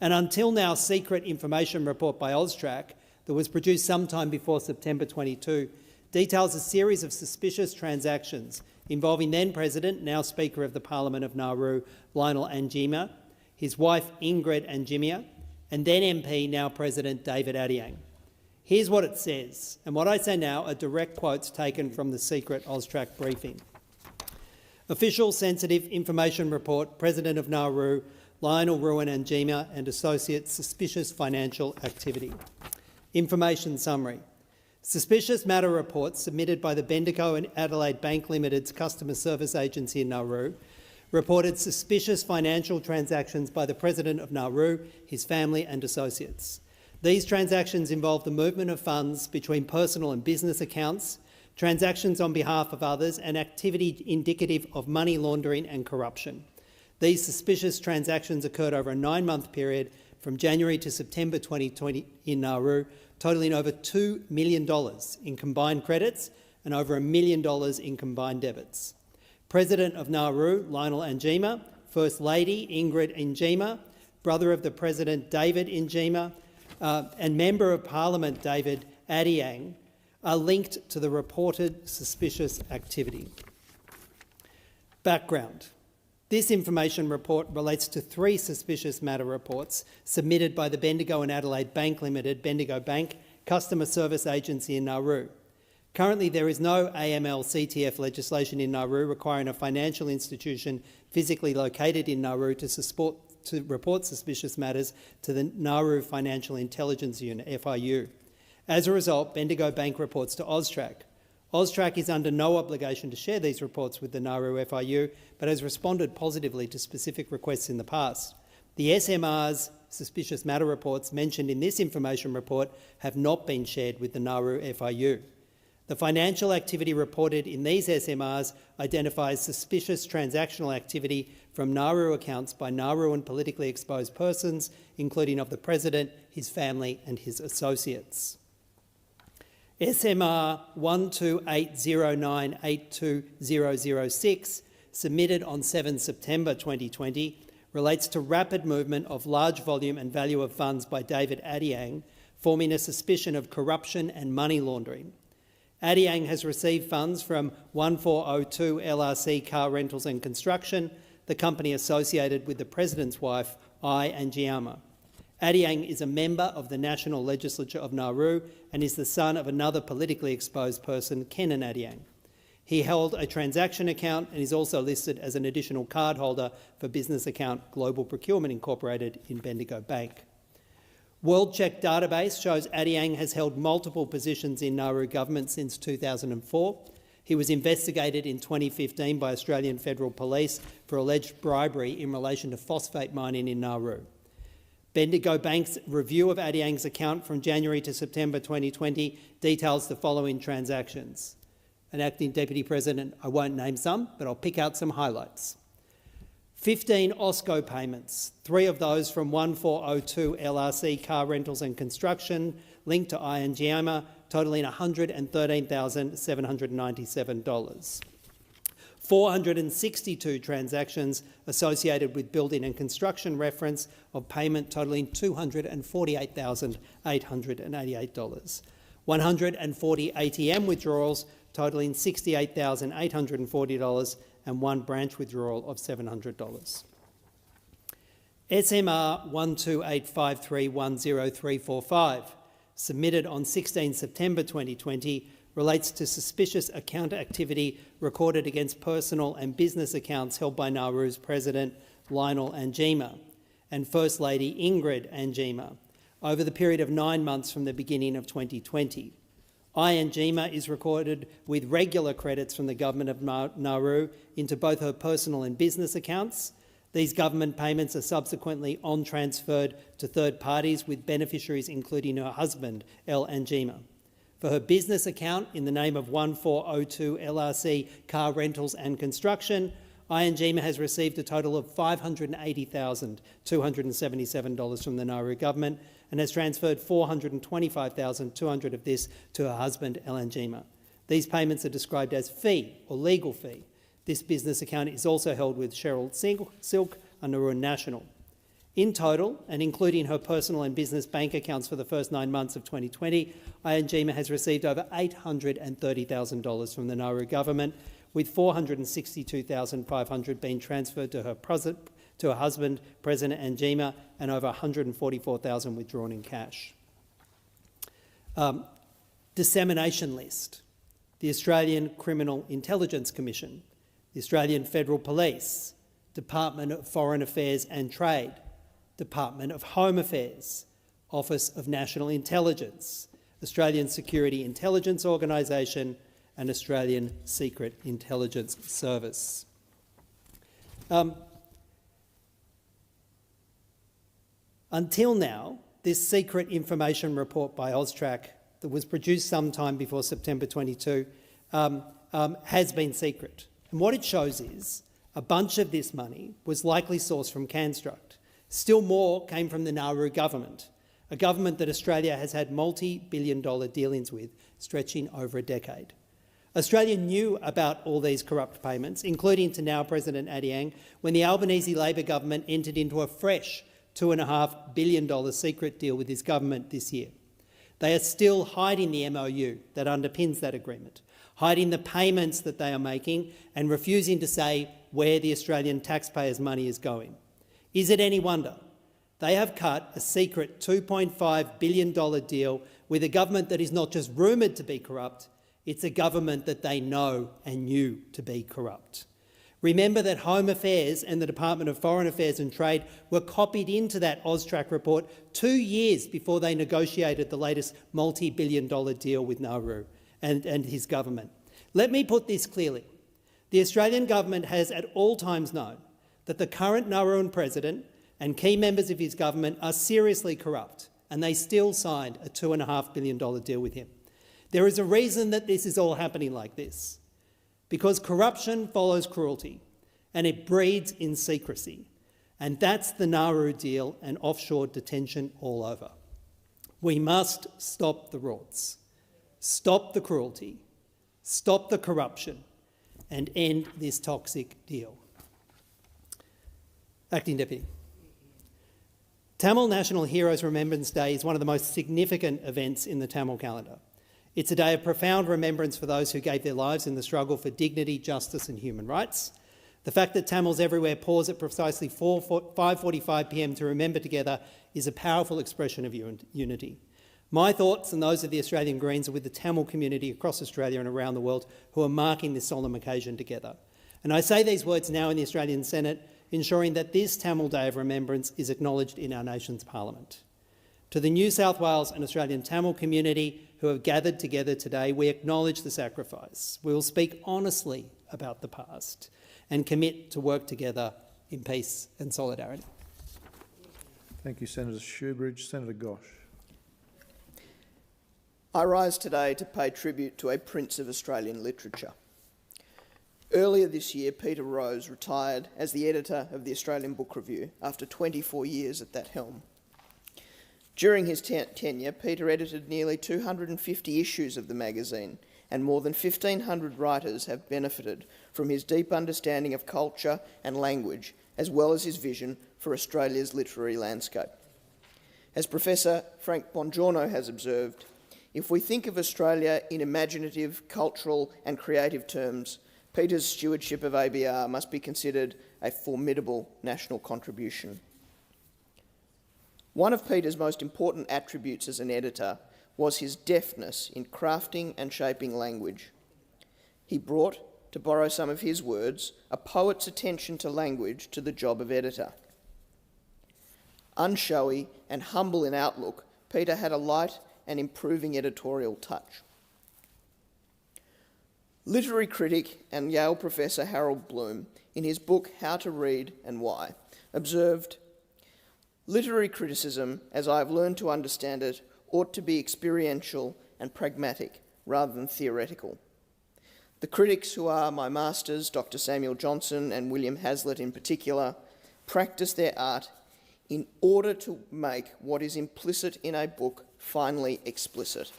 An until now secret information report by AUSTRAC that was produced sometime before September 22 details a series of suspicious transactions involving then President, now Speaker of the Parliament of Nauru, Lionel Anjima, his wife Ingrid Anjimia, and then MP, now President David Adiang. Here's what it says, and what I say now are direct quotes taken from the secret AUSTRAC briefing. Official sensitive information report, President of Nauru, Lionel Ruan Anjima and Associates, suspicious financial activity. Information summary. Suspicious matter reports submitted by the Bendigo and Adelaide Bank Limited's customer service agency in Nauru reported suspicious financial transactions by the President of Nauru, his family and associates. These transactions involved the movement of funds between personal and business accounts, transactions on behalf of others and activity indicative of money laundering and corruption. These suspicious transactions occurred over a 9-month period from January to September 2020 in Nauru, totalling over $2 million in combined credits and over $1 million in combined debits. President of Nauru, Lionel Anjima, First Lady Ingrid Njima, brother of the President David Njima, and Member of Parliament David Adiang are linked to the reported suspicious activity. Background. This information report relates to 3 suspicious matter reports submitted by the Bendigo and Adelaide Bank Limited, Bendigo Bank, Customer Service Agency in Nauru. Currently, there is no AML-CTF legislation in Nauru requiring a financial institution physically located in Nauru to report suspicious matters to the Nauru Financial Intelligence Unit, FIU. As a result, Bendigo Bank reports to AUSTRAC. AUSTRAC is under no obligation to share these reports with the Nauru FIU, but has responded positively to specific requests in the past. The SMR's suspicious matter reports mentioned in this information report have not been shared with the Nauru FIU. The financial activity reported in these SMRs identifies suspicious transactional activity from Nauru accounts by Nauru and politically exposed persons, including of the President, his family and his associates. SMR 12809820006, submitted on 7 September 2020, relates to rapid movement of large volume and value of funds by David Adiang, forming a suspicion of corruption and money laundering. Adiang has received funds from 1402 LRC Car Rentals and Construction, the company associated with the President's wife, I Anjiama. Adiang is a member of the National Legislature of Nauru and is the son of another politically exposed person, Kenan Adiang. He held a transaction account and is also listed as an additional cardholder for business account Global Procurement Incorporated in Bendigo Bank. WorldCheck database shows Adiang has held multiple positions in Nauru government since 2004. He was investigated in 2015 by Australian Federal Police for alleged bribery in relation to phosphate mining in Nauru. Bendigo Bank's review of Adiang's account from January to September 2020 details the following transactions. An Acting Deputy President, I won't name some, but I'll pick out some highlights. 15 OSCO payments, 3 of those from 1402 LRC Car Rentals and Construction, linked to Iangiama, totalling $113,797. 462 transactions associated with building and construction reference of payment totalling $248,888. 140 ATM withdrawals totalling $68,840 and 1 branch withdrawal of $700. SMR 128531035, submitted on 16 September 2020, relates to suspicious account activity recorded against personal and business accounts held by Nauru's President Lionel Anjima and First Lady Ingrid Anjima over the period of 9 months from the beginning of 2020. Anjima is recorded with regular credits from the Government of Nauru into both her personal and business accounts. These government payments are subsequently on-transferred to third parties with beneficiaries including her husband, L. Anjima. For her business account in the name of 1402 LRC Car Rentals and Construction, Anjima has received a total of $580,277 from the Nauru government and has transferred $425,200 of this to her husband, L. Anjima. These payments are described as fee or legal fee. This business account is also held with Cheryl Silk under Nauru National. In total, and including her personal and business bank accounts for the first 9 months of 2020, Anjima has received over $830,000 from the Nauru government, with $462,500 being transferred to her husband, President Anjima, and over $144,000 withdrawn in cash. Dissemination list: the Australian Criminal Intelligence Commission, the Australian Federal Police, Department of Foreign Affairs and Trade, Department of Home Affairs, Office of National Intelligence, Australian Security Intelligence Organisation and Australian Secret Intelligence Service. Until now, this secret information report by AUSTRAC that was produced sometime before September 22 has been secret. And what it shows is A bunch of this money was likely sourced from Construct. Still more came from the Nauru government, a government that Australia has had multi-billion-dollar dealings with, stretching over a decade. Australia knew about all these corrupt payments, including to now President Adeang, when the Albanese Labor government entered into a fresh $2.5 billion secret deal with his government this year. They are still hiding the MOU that underpins that agreement, hiding the payments that they are making and refusing to say where the Australian taxpayers' money is going. Is it any wonder they have cut a secret $2.5 billion deal with a government that is not just rumoured to be corrupt, it's a government that they know and knew to be corrupt. Remember that Home Affairs and the Department of Foreign Affairs and Trade were copied into that AUSTRAC report 2 years before they negotiated the latest multi-billion-dollar deal with Nauru and his government. Let me put this clearly. The Australian government has at all times known that the current Nauruan president and key members of his government are seriously corrupt, and they still signed a $2.5 billion deal with him. There is a reason that this is all happening like this, because corruption follows cruelty and it breeds in secrecy, and that's the Nauru deal and offshore detention all over. We must stop the rorts, stop the cruelty, stop the corruption and end this toxic deal. Acting Deputy. Tamil National Heroes Remembrance Day is one of the most significant events in the Tamil calendar. It's a day of profound remembrance for those who gave their lives in the struggle for dignity, justice and human rights. The fact that Tamils everywhere pause at precisely 5:45 p.m. to remember together is a powerful expression of unity. My thoughts and those of the Australian Greens are with the Tamil community across Australia and around the world who are marking this solemn occasion together. And I say these words now in the Australian Senate, ensuring that this Tamil Day of Remembrance is acknowledged in our nation's Parliament. To the New South Wales and Australian Tamil community who have gathered together today, we acknowledge the sacrifice. We will speak honestly about the past and commit to work together in peace and solidarity. Thank you, Senator Shoebridge. Senator Gosh. I rise today to pay tribute to a prince of Australian literature. Earlier this year, Peter Rose retired as the editor of the Australian Book Review after 24 years at that helm. During his tenure, Peter edited nearly 250 issues of the magazine, and more than 1,500 writers have benefited from his deep understanding of culture and language, as well as his vision for Australia's literary landscape. As Professor Frank Bongiorno has observed, if we think of Australia in imaginative, cultural and creative terms, Peter's stewardship of ABR must be considered a formidable national contribution. One of Peter's most important attributes as an editor was his deftness in crafting and shaping language. He brought, to borrow some of his words, a poet's attention to language to the job of editor. Unshowy and humble in outlook, Peter had a light and improving editorial touch. Literary critic and Yale professor Harold Bloom, in his book How to Read and Why, observed, "Literary criticism, as I have learned to understand it, ought to be experiential and pragmatic rather than theoretical. The critics who are my masters, Dr. Samuel Johnson and William Hazlitt in particular, practice their art in order to make what is implicit in a book finely explicit."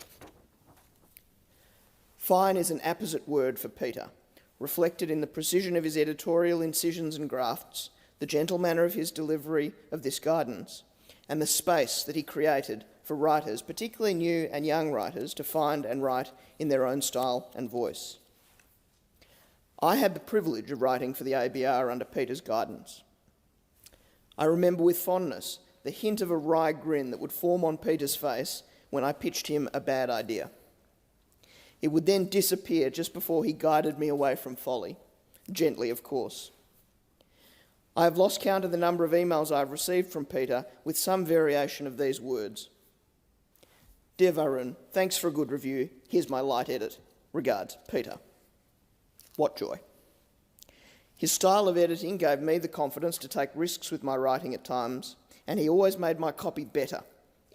Fine is an apposite word for Peter, reflected in the precision of his editorial incisions and grafts, the gentle manner of his delivery of this guidance, and the space that he created for writers, particularly new and young writers, to find and write in their own style and voice. I had the privilege of writing for the ABR under Peter's guidance. I remember with fondness the hint of a wry grin that would form on Peter's face when I pitched him a bad idea. It would then disappear just before he guided me away from folly, gently of course. I have lost count of the number of emails I have received from Peter with some variation of these words. "Dear Varun, thanks for a good review. Here's my light edit. Regards, Peter." What joy. His style of editing gave me the confidence to take risks with my writing at times, and he always made my copy better,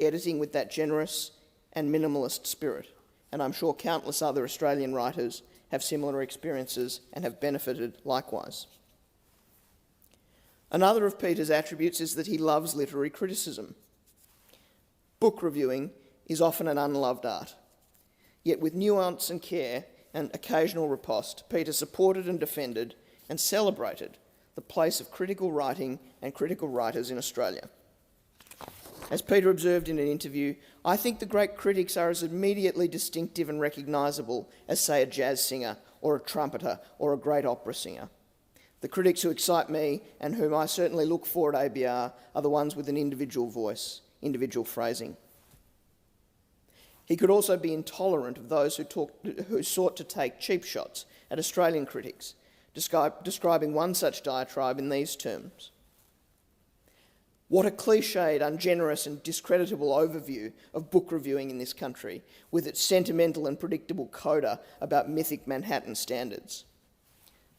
editing with that generous and minimalist spirit. And I'm sure countless other Australian writers have similar experiences and have benefited likewise. Another of Peter's attributes is that he loves literary criticism. Book reviewing is often an unloved art. Yet with nuance and care and occasional riposte, Peter supported and defended and celebrated the place of critical writing and critical writers in Australia. As Peter observed in an interview, I think the great critics are as immediately distinctive and recognisable as, say, a jazz singer or a trumpeter or a great opera singer. The critics who excite me and whom I certainly look for at ABR are the ones with an individual voice, individual phrasing. He could also be intolerant of those who sought to take cheap shots at Australian critics, describing one such diatribe in these terms. What a cliched, ungenerous and discreditable overview of book reviewing in this country, with its sentimental and predictable coda about mythic Manhattan standards.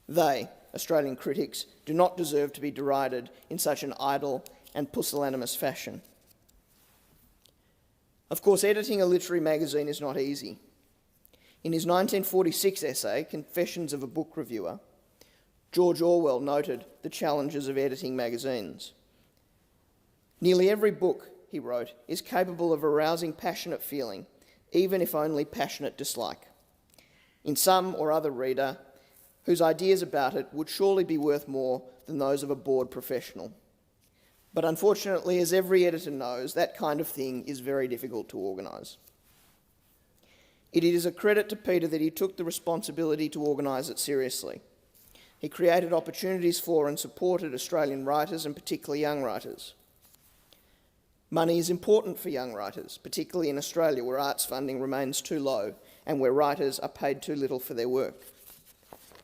They, Australian critics, do not deserve to be derided in such an idle and pusillanimous fashion. Of course, editing a literary magazine is not easy. In his 1946 essay, Confessions of a Book Reviewer, George Orwell noted the challenges of editing magazines. Nearly every book, he wrote, is capable of arousing passionate feeling, even if only passionate dislike, in some or other reader whose ideas about it would surely be worth more than those of a bored professional. But unfortunately, as every editor knows, that kind of thing is very difficult to organise. It is a credit to Peter that he took the responsibility to organise it seriously. He created opportunities for and supported Australian writers, and particularly young writers. Money is important for young writers, particularly in Australia, where arts funding remains too low and where writers are paid too little for their work.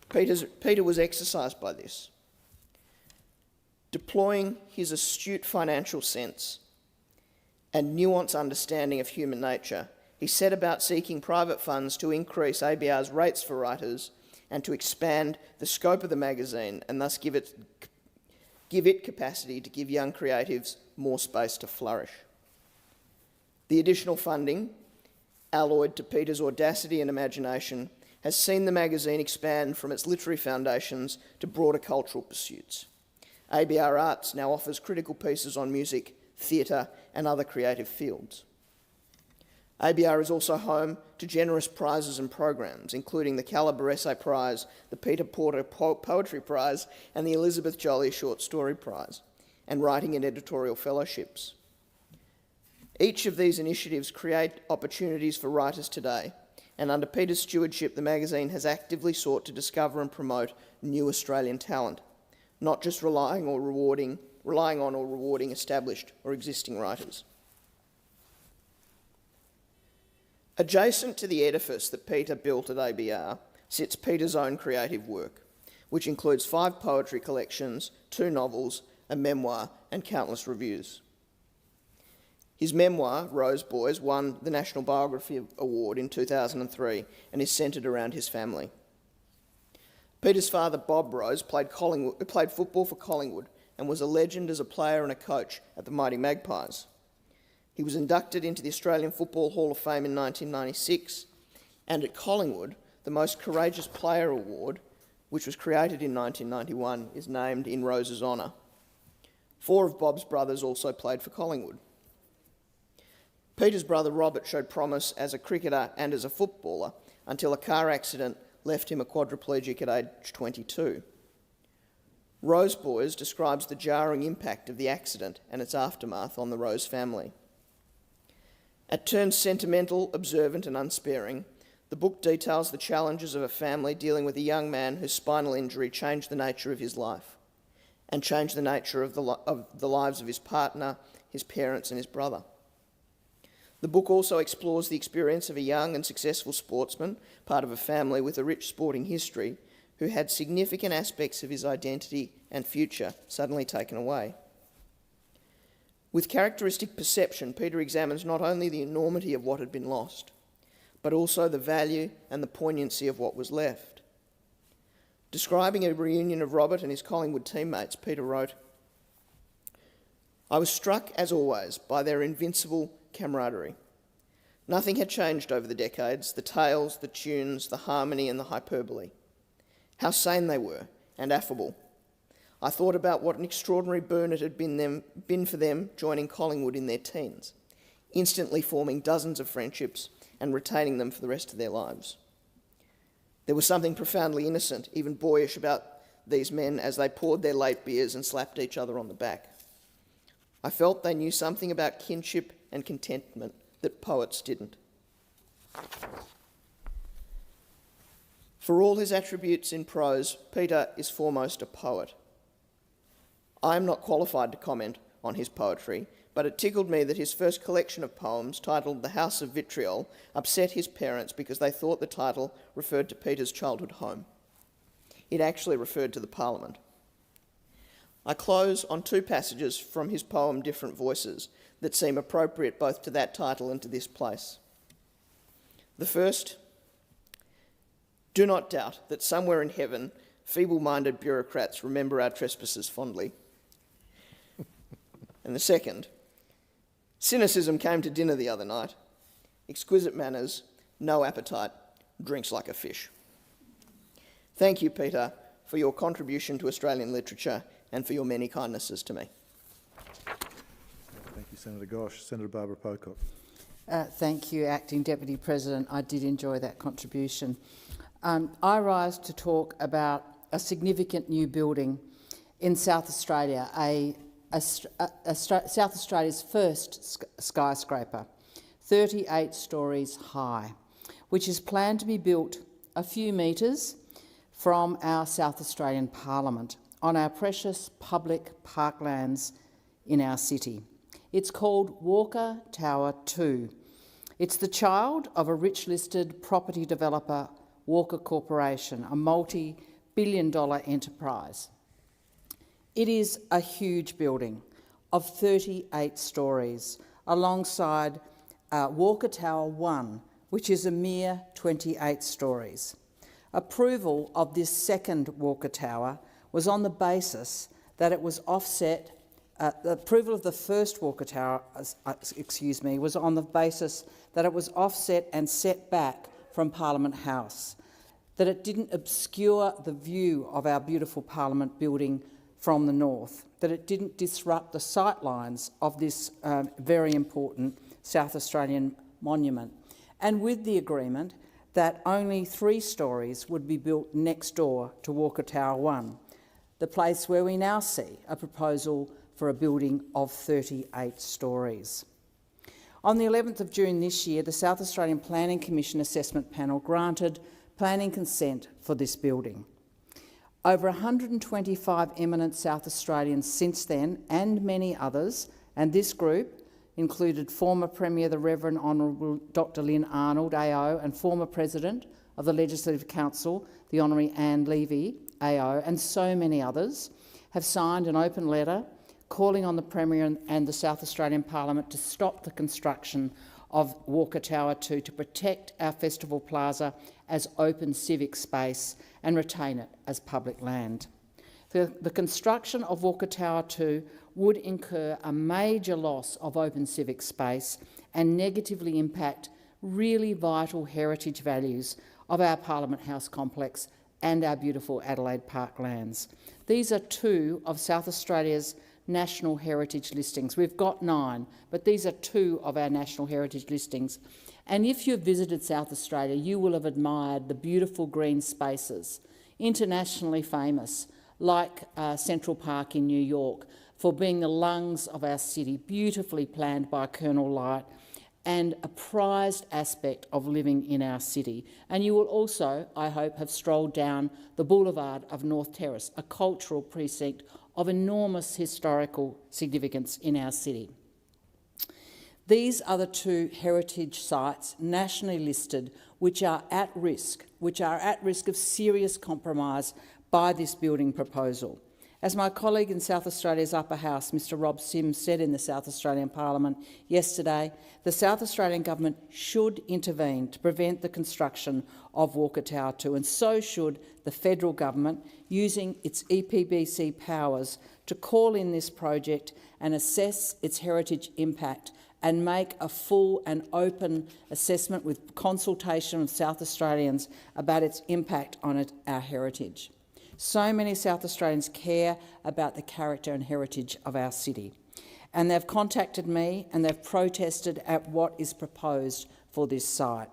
Peter was exercised by this. Deploying his astute financial sense and nuanced understanding of human nature, he set about seeking private funds to increase ABR's rates for writers and to expand the scope of the magazine and thus give it capacity to give young creatives more space to flourish. The additional funding, alloyed to Peter's audacity and imagination, has seen the magazine expand from its literary foundations to broader cultural pursuits. ABR Arts now offers critical pieces on music, theatre and other creative fields. ABR is also home to generous prizes and programs, including the Calibre Essay Prize, the Peter Porter Poetry Prize and the Elizabeth Joly Short Story Prize, and writing and editorial fellowships. Each of these initiatives create opportunities for writers today, and under Peter's stewardship, the magazine has actively sought to discover and promote new Australian talent, not just relying on or rewarding established or existing writers. Adjacent to the edifice that Peter built at ABR sits Peter's own creative work, which includes 5 poetry collections, 2 novels, a memoir and countless reviews. His memoir, Rose Boys, won the National Biography Award in 2003 and is centred around his family. Peter's father, Bob Rose, played football for Collingwood and was a legend as a player and a coach at the Mighty Magpies. He was inducted into the Australian Football Hall of Fame in 1996, and at Collingwood, the Most Courageous Player Award, which was created in 1991, is named in Rose's honour. 4 of Bob's brothers also played for Collingwood. Peter's brother Robert showed promise as a cricketer and as a footballer until a car accident left him a quadriplegic at age 22. Rose Boys describes the jarring impact of the accident and its aftermath on the Rose family. At turns sentimental, observant and unsparing, the book details the challenges of a family dealing with a young man whose spinal injury changed the nature of his life and changed the nature of the lives of his partner, his parents and his brother. The book also explores the experience of a young and successful sportsman, part of a family with a rich sporting history, who had significant aspects of his identity and future suddenly taken away. With characteristic perception, Peter examines not only the enormity of what had been lost, but also the value and the poignancy of what was left. Describing a reunion of Robert and his Collingwood teammates, Peter wrote, "I was struck, as always, by their invincible camaraderie. Nothing had changed over the decades, the tales, the tunes, the harmony and the hyperbole. How sane they were and affable. I thought about what an extraordinary boon it had been for them joining Collingwood in their teens, instantly forming dozens of friendships and retaining them for the rest of their lives. There was something profoundly innocent, even boyish, about these men as they poured their late beers and slapped each other on the back. I felt they knew something about kinship and contentment that poets didn't. For all his attributes in prose, Peter is foremost a poet. I am not qualified to comment on his poetry, but it tickled me that his first collection of poems, titled The House of Vitriol, upset his parents because they thought the title referred to Peter's childhood home. It actually referred to the Parliament. I close on two passages from his poem Different Voices that seem appropriate both to that title and to this place. The first: do not doubt that somewhere in heaven, feeble-minded bureaucrats remember our trespasses fondly. And the second: cynicism came to dinner the other night. Exquisite manners, no appetite, drinks like a fish. Thank you, Peter, for your contribution to Australian literature and for your many kindnesses to me. Thank you, Senator Gosh. Senator Barbara Pocock. Thank you, Acting Deputy President. I did enjoy that contribution. I rise to talk about a significant new building in South Australia, South Australia's first skyscraper, 38 stories high, which is planned to be built a few metres from our South Australian Parliament on our precious public parklands in our city. It's called Walker Tower 2. It's the child of a rich-listed property developer, Walker Corporation, a multi-billion-dollar enterprise. It is a huge building of 38 stories, alongside Walker Tower 1, which is a mere 28 stories. Approval of this second Walker Tower was on the basis that it was offset. The approval of the first Walker Tower, was on the basis that it was offset and set back from Parliament House, that it didn't obscure the view of our beautiful Parliament building from the north, that it didn't disrupt the sightlines of this very important South Australian monument, and with the agreement that only 3 stories would be built next door to Walker Tower 1, the place where we now see a proposal for a building of 38 stories. On the 11th of June this year, the South Australian Planning Commission Assessment Panel granted planning consent for this building. Over 125 eminent South Australians since then, and many others, and this group included former Premier the Reverend Honourable Dr Lynn Arnold, AO, and former President of the Legislative Council, the Honourable Anne Levy, AO, and so many others, have signed an open letter calling on the Premier and the South Australian Parliament to stop the construction of Walker Tower 2, to protect our Festival Plaza as open civic space and retain it as public land. The construction of Walker Tower 2 would incur a major loss of open civic space and negatively impact really vital heritage values of our Parliament House complex and our beautiful Adelaide Park lands. These are 2 of South Australia's national heritage listings. We've got 9, but these are 2 of our national heritage listings. And if you've visited South Australia, you will have admired the beautiful green spaces, internationally famous, like Central Park in New York, for being the lungs of our city, beautifully planned by Colonel Light, and a prized aspect of living in our city. And you will also, I hope, have strolled down the boulevard of North Terrace, a cultural precinct of enormous historical significance in our city. These are the 2 heritage sites nationally listed which are at risk of serious compromise by this building proposal. As my colleague in South Australia's Upper House, Mr Rob Sims, said in the South Australian Parliament yesterday, the South Australian Government should intervene to prevent the construction of Walker Tower 2, and so should the Federal Government, using its EPBC powers to call in this project and assess its heritage impact and make a full and open assessment with consultation of South Australians about its impact on our heritage. So many South Australians care about the character and heritage of our city, and they've contacted me and they've protested at what is proposed for this site.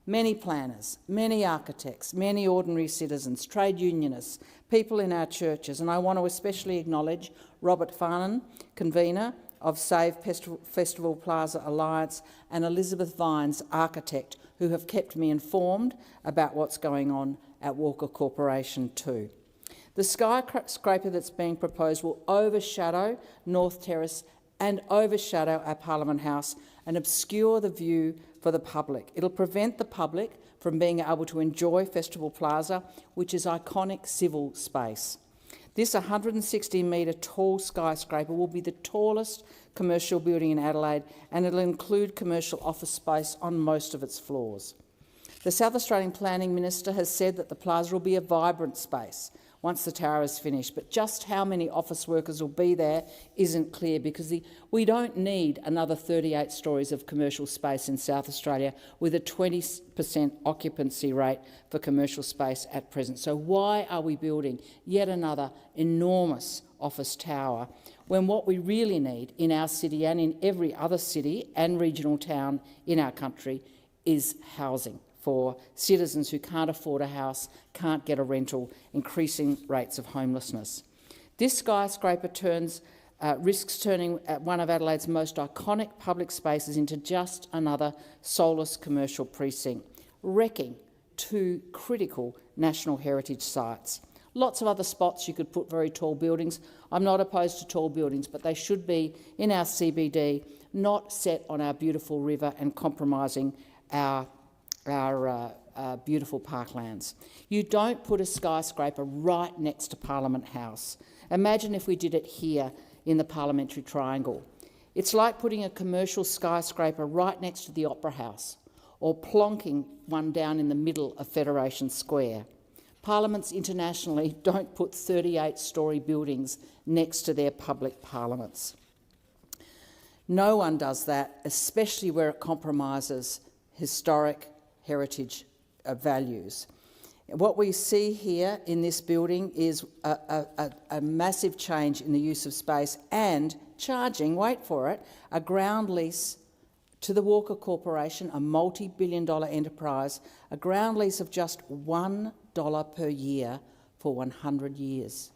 Many planners, many architects, many ordinary citizens, trade unionists, people in our churches, and I want to especially acknowledge Robert Farnan, convener of Save Festival Plaza Alliance, and Elizabeth Vines, architect, who have kept me informed about what's going on at Walker Corporation too. The skyscraper that's being proposed will overshadow North Terrace and overshadow our Parliament House and obscure the view for the public. It'll prevent the public from being able to enjoy Festival Plaza, which is iconic civil space. This 160-metre tall skyscraper will be the tallest commercial building in Adelaide, and it'll include commercial office space on most of its floors. The South Australian Planning Minister has said that the plaza will be a vibrant space once the tower is finished, but just how many office workers will be there isn't clear, because we don't need another 38 stories of commercial space in South Australia with a 20% occupancy rate for commercial space at present. So why are we building yet another enormous office tower when what we really need in our city and in every other city and regional town in our country is housing for citizens who can't afford a house, can't get a rental, increasing rates of homelessness. This skyscraper risks turning one of Adelaide's most iconic public spaces into just another soulless commercial precinct, wrecking two critical national heritage sites. Lots of other spots you could put very tall buildings. I'm not opposed to tall buildings, but they should be in our CBD, not set on our beautiful river and compromising our beautiful parklands. You don't put a skyscraper right next to Parliament House. Imagine if we did it here in the Parliamentary Triangle. It's like putting a commercial skyscraper right next to the Opera House or plonking one down in the middle of Federation Square. Parliaments internationally don't put 38-storey buildings next to their public parliaments. No one does that, especially where it compromises historic heritage values. What we see here in this building is a massive change in the use of space and charging, wait for it, a ground lease to the Walker Corporation, a multi-billion-dollar enterprise, a ground lease of just $1 per year for 100 years.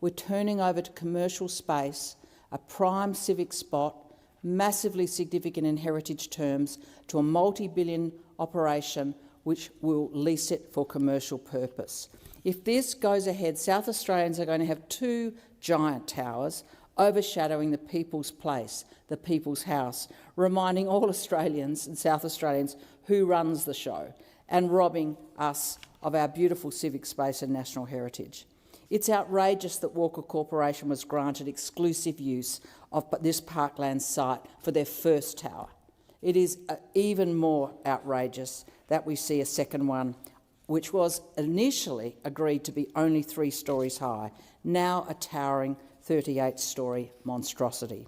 We're turning over to commercial space, a prime civic spot, massively significant in heritage terms, to a multi-billion operation which will lease it for commercial purpose. If this goes ahead, South Australians are going to have two giant towers overshadowing the People's Place, the People's House, reminding all Australians and South Australians who runs the show and robbing us of our beautiful civic space and national heritage. It's outrageous that Walker Corporation was granted exclusive use of this parkland site for their first tower. It is even more outrageous that we see a second one, which was initially agreed to be only 3 stories high, now a towering 38-storey monstrosity.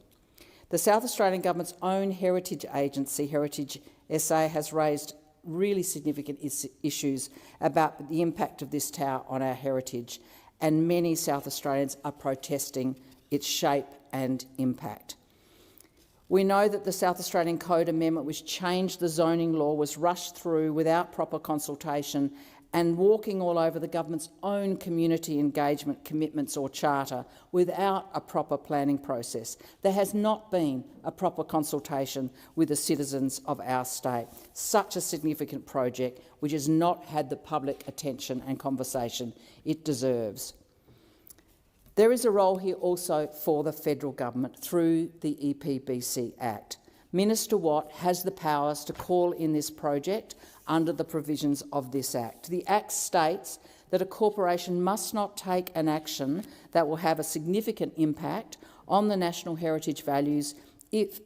The South Australian Government's own heritage agency, Heritage SA, has raised really significant issues about the impact of this tower on our heritage, and many South Australians are protesting its shape and impact. We know that the South Australian Code Amendment, which changed the zoning law, was rushed through without proper consultation and walking all over the government's own community engagement commitments or charter without a proper planning process. There has not been a proper consultation with the citizens of our state. Such a significant project which has not had the public attention and conversation it deserves. There is a role here also for the federal government through the EPBC Act. Minister Watt has the powers to call in this project under the provisions of this Act. The Act states that a corporation must not take an action that will have a significant impact on the national heritage values if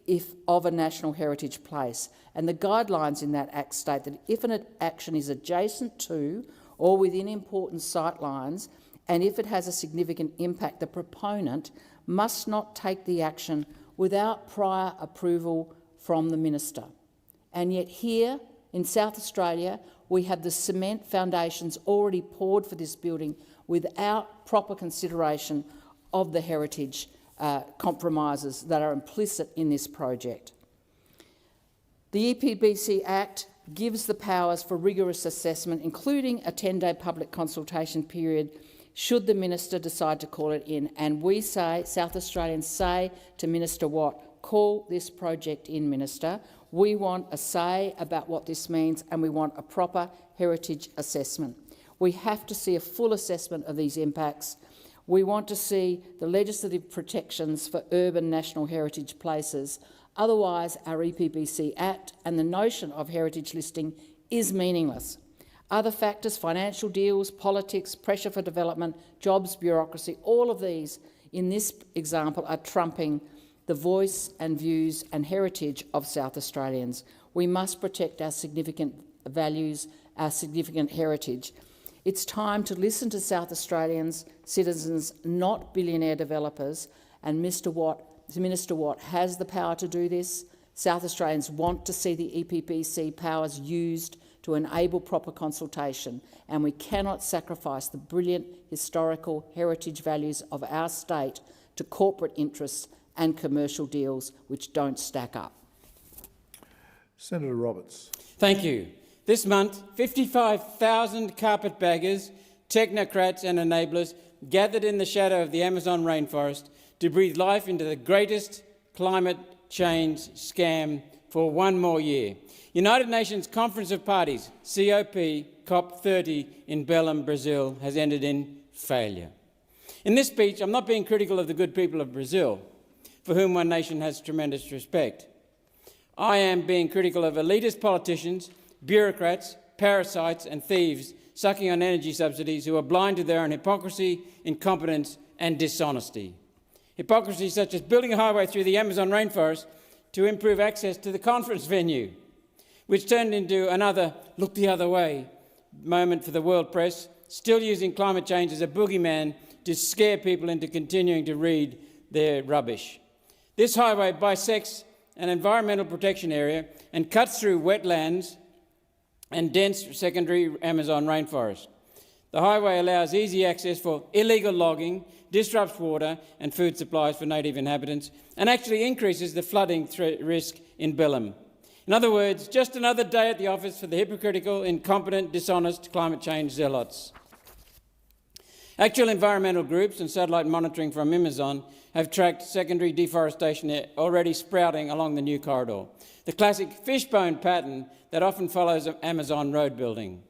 of a national heritage place. And the guidelines in that Act state that if an action is adjacent to or within important sightlines, and if it has a significant impact, the proponent must not take the action without prior approval from the minister. And yet here in South Australia, we have the cement foundations already poured for this building without proper consideration of the heritage compromises that are implicit in this project. The EPBC Act gives the powers for rigorous assessment, including a 10-day public consultation period, should the minister decide to call it in. And we say, South Australians say to Minister Watt, call this project in, Minister. We want a say about what this means, and we want a proper heritage assessment. We have to see a full assessment of these impacts. We want to see the legislative protections for urban national heritage places. Otherwise, our EPBC Act and the notion of heritage listing is meaningless. Other factors, financial deals, politics, pressure for development, jobs, bureaucracy, all of these in this example are trumping the voice and views and heritage of South Australians. We must protect our significant values, our significant heritage. It's time to listen to South Australians, citizens, not billionaire developers, and Minister Watt has the power to do this. South Australians want to see the EPBC powers used to enable proper consultation, and we cannot sacrifice the brilliant historical heritage values of our state to corporate interests and commercial deals which don't stack up. Senator Roberts. Thank you. This month, 55,000 carpetbaggers, technocrats and enablers gathered in the shadow of the Amazon rainforest to breathe life into the greatest climate change scam for one more year. United Nations Conference of Parties, COP30 in Belém, Brazil, has ended in failure. In this speech, I'm not being critical of the good people of Brazil, for whom one nation has tremendous respect. I am being critical of elitist politicians, bureaucrats, parasites and thieves sucking on energy subsidies who are blind to their own hypocrisy, incompetence and dishonesty. Hypocrisy such as building a highway through the Amazon rainforest to improve access to the conference venue, which turned into another look the other way moment for the world press, still using climate change as a boogeyman to scare people into continuing to read their rubbish. This highway bisects an environmental protection area and cuts through wetlands and dense secondary Amazon rainforest. The highway allows easy access for illegal logging, disrupts water and food supplies for native inhabitants, and actually increases the flooding risk in Belém. In other words, just another day at the office for the hypocritical, incompetent, dishonest climate change zealots. Actual environmental groups and satellite monitoring from Amazon have tracked secondary deforestation already sprouting along the new corridor, the classic fishbone pattern that often follows Amazon road building.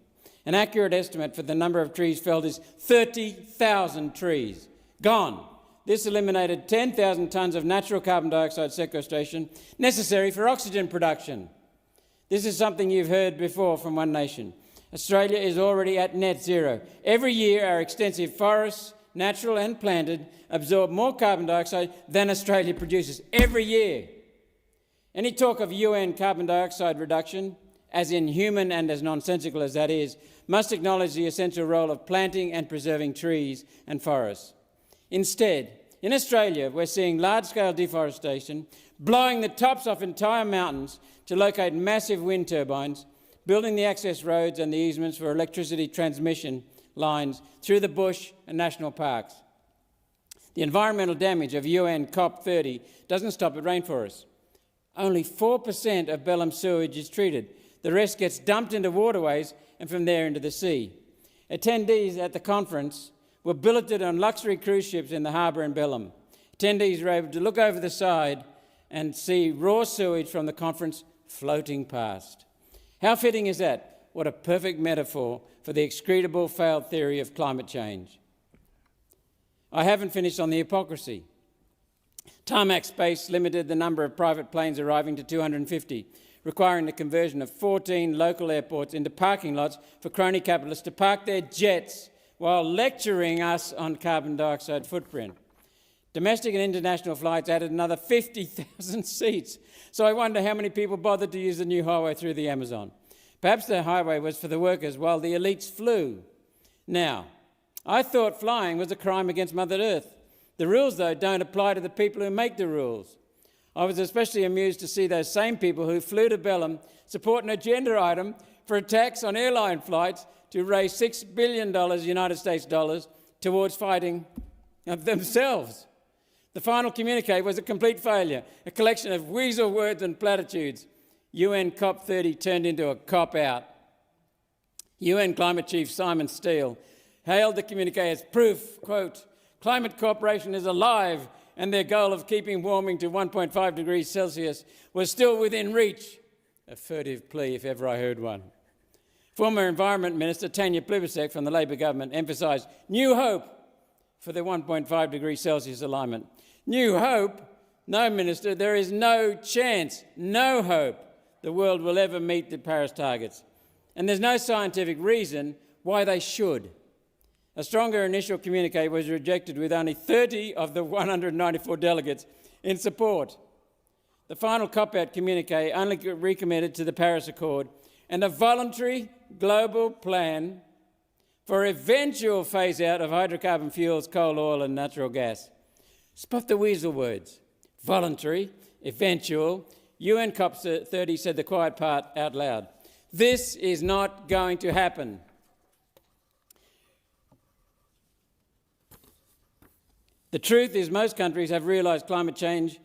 An accurate estimate for the number of trees felled is 30,000 trees gone. This eliminated 10,000 tonnes of natural carbon dioxide sequestration necessary for oxygen production. This is something you've heard before from One Nation. Australia is already at net zero. Every year our extensive forests, natural and planted, absorb more carbon dioxide than Australia produces. Every year. Any talk of UN carbon dioxide reduction, as inhuman and as nonsensical as that is, must acknowledge the essential role of planting and preserving trees and forests. Instead, in Australia, we're seeing large-scale deforestation, blowing the tops off entire mountains to locate massive wind turbines, building the access roads and the easements for electricity transmission lines through the bush and national parks. The environmental damage of UN COP30 doesn't stop at rainforests. Only 4% of Belém sewage is treated. The rest gets dumped into waterways and from there into the sea. Attendees at the conference were billeted on luxury cruise ships in the harbour in Belém. Attendees were able to look over the side and see raw sewage from the conference floating past. How fitting is that? What a perfect metaphor for the execrable failed theory of climate change. I haven't finished on the hypocrisy. Tarmac space limited the number of private planes arriving to 250, requiring the conversion of 14 local airports into parking lots for crony capitalists to park their jets while lecturing us on carbon dioxide footprint. Domestic and international flights added another 50,000 seats. So I wonder how many people bothered to use the new highway through the Amazon. Perhaps the highway was for the workers while the elites flew. Now, I thought flying was a crime against Mother Earth. The rules, though, don't apply to the people who make the rules. I was especially amused to see those same people who flew to Belém support an agenda item for a tax on airline flights to raise $6 billion United States dollars towards fighting themselves. The final communique was a complete failure, a collection of weasel words and platitudes. UN COP30 turned into a cop-out. UN Climate Chief Simon Steele hailed the communique as proof, quote, climate cooperation is alive and their goal of keeping warming to 1.5 degrees Celsius was still within reach. A furtive plea if ever I heard one. Former Environment Minister Tanya Plibersek from the Labor government emphasised new hope for the 1.5 degrees Celsius alignment. New hope? No, Minister, there is no chance, no hope the world will ever meet the Paris targets. And there's no scientific reason why they should. A stronger initial communique was rejected with only 30 of the 194 delegates in support. The final cop-out communique only recommitted to the Paris Accord and a voluntary global plan for eventual phase-out of hydrocarbon fuels, coal, oil and natural gas. Spot the weasel words. Voluntary, eventual. UN COP30 said the quiet part out loud. This is not going to happen. The truth is most countries have realised climate change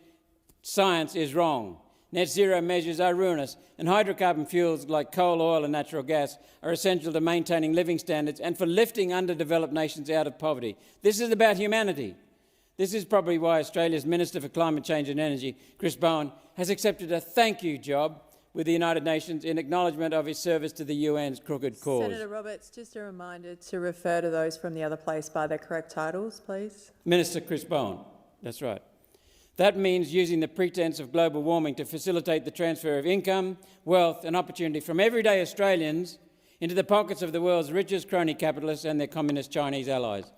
science is wrong. Net zero measures are ruinous, and hydrocarbon fuels like coal, oil and natural gas are essential to maintaining living standards and for lifting underdeveloped nations out of poverty. This is about humanity. This is probably why Australia's Minister for Climate Change and Energy, Chris Bowen, has accepted a thank you job with the United Nations in acknowledgement of his service to the UN's crooked cause. Senator Roberts, just a reminder to refer to those from the other place by their correct titles, please. Minister Chris Bowen, that's right. That means using the pretence of global warming to facilitate the transfer of income, wealth and opportunity from everyday Australians into the pockets of the world's richest crony capitalists and their communist Chinese allies.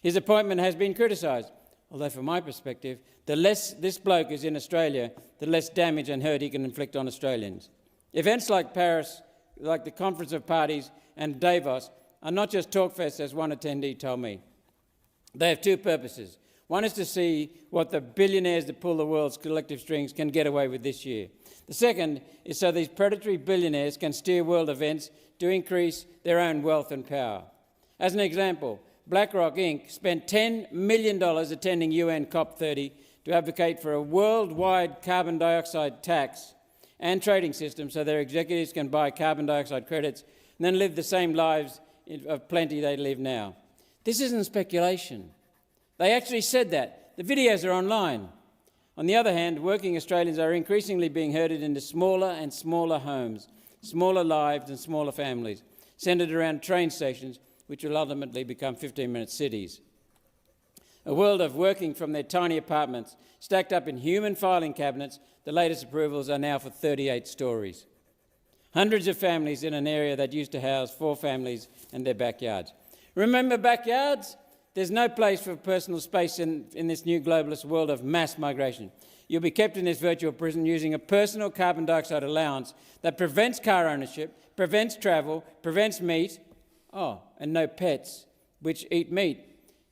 His appointment has been criticised, although from my perspective, the less this bloke is in Australia, the less damage and hurt he can inflict on Australians. Events like Paris, like the Conference of Parties and Davos, are not just talkfests, as one attendee told me. They have two purposes. One is to see what the billionaires that pull the world's collective strings can get away with this year. The second is so these predatory billionaires can steer world events to increase their own wealth and power. As an example, BlackRock Inc. spent $10 million attending UN COP30 to advocate for a worldwide carbon dioxide tax and trading system so their executives can buy carbon dioxide credits and then live the same lives of plenty they live now. This isn't speculation. They actually said that. The videos are online. On the other hand, working Australians are increasingly being herded into smaller and smaller homes, smaller lives and smaller families, centred around train stations, which will ultimately become 15-minute cities. A world of working from their tiny apartments, stacked up in human filing cabinets, the latest approvals are now for 38 stories. Hundreds of families in an area that used to house 4 families and their backyards. Remember backyards? There's no place for personal space in this new globalist world of mass migration. You'll be kept in this virtual prison using a personal carbon dioxide allowance that prevents car ownership, prevents travel, prevents meat, and no pets, which eat meat.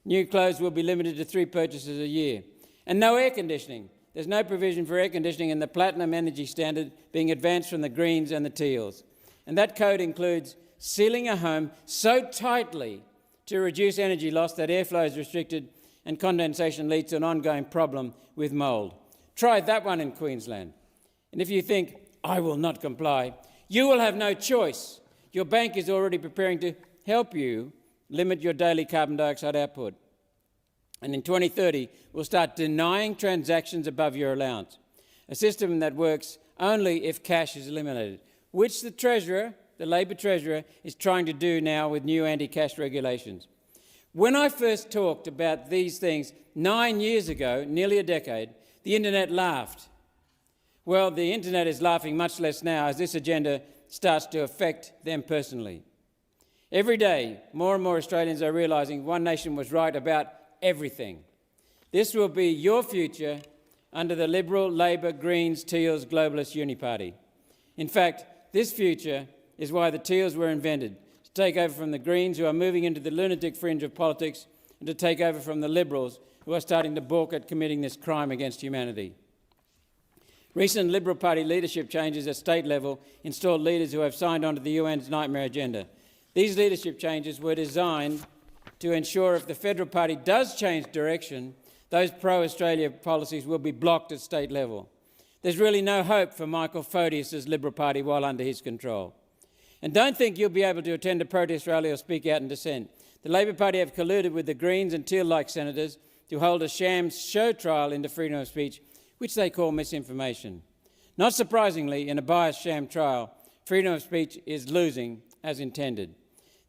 New clothes will be limited to 3 purchases a year. And no air conditioning. There's no provision for air conditioning in the platinum energy standard being advanced from the greens and the teals. And that code includes sealing a home so tightly to reduce energy loss that airflow is restricted and condensation leads to an ongoing problem with mould. Try that one in Queensland. And if you think, I will not comply, you will have no choice. Your bank is already preparing to help you limit your daily carbon dioxide output. And in 2030, we'll start denying transactions above your allowance, a system that works only if cash is eliminated, which the Treasurer, the Labor Treasurer, is trying to do now with new anti-cash regulations. When I first talked about these things 9 years ago, nearly a decade, the internet laughed. Well, the internet is laughing much less now as this agenda starts to affect them personally. Every day, more and more Australians are realising one nation was right about everything. This will be your future under the Liberal, Labor, Greens, Teals, Globalist Uniparty. In fact, this future is why the Teals were invented, to take over from the Greens, who are moving into the lunatic fringe of politics, and to take over from the Liberals, who are starting to balk at committing this crime against humanity. Recent Liberal Party leadership changes at state level installed leaders who have signed on to the UN's nightmare agenda. These leadership changes were designed to ensure if the Federal Party does change direction, those pro-Australia policies will be blocked at state level. There's really no hope for Michael Photius's Liberal Party while under his control. And don't think you'll be able to attend a protest rally or speak out in dissent. The Labor Party have colluded with the Greens and Teal-like senators to hold a sham show trial into freedom of speech, which they call misinformation. Not surprisingly, in a biased sham trial, freedom of speech is losing as intended.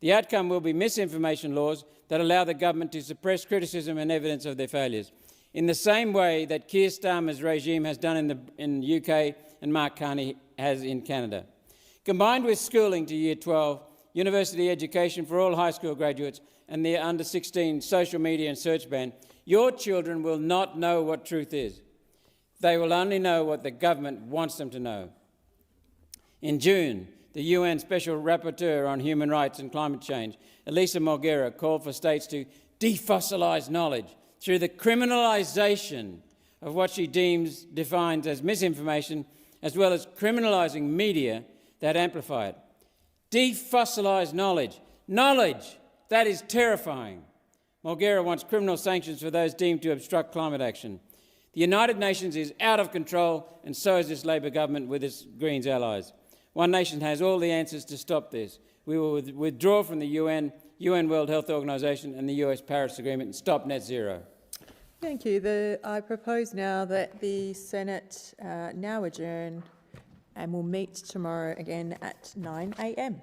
The outcome will be misinformation laws that allow the government to suppress criticism and evidence of their failures, in the same way that Keir Starmer's regime has done in the UK and Mark Carney has in Canada. Combined with schooling to Year 12, university education for all high school graduates and the under-16 social media and search ban, your children will not know what truth is. They will only know what the government wants them to know. In June, the UN Special Rapporteur on Human Rights and Climate Change, Elisa Mogheira, called for states to defossilise knowledge through the criminalisation of what she defines as misinformation, as well as criminalising media that amplify it. Defossilise knowledge. Knowledge! That is terrifying. Mogheira wants criminal sanctions for those deemed to obstruct climate action. The United Nations is out of control, and so is this Labor government with its Greens allies. One nation has all the answers to stop this. We will withdraw from the UN World Health Organization and the US Paris Agreement and stop net zero. Thank you. I propose now that the Senate now adjourn and we'll meet tomorrow again at 9 a.m.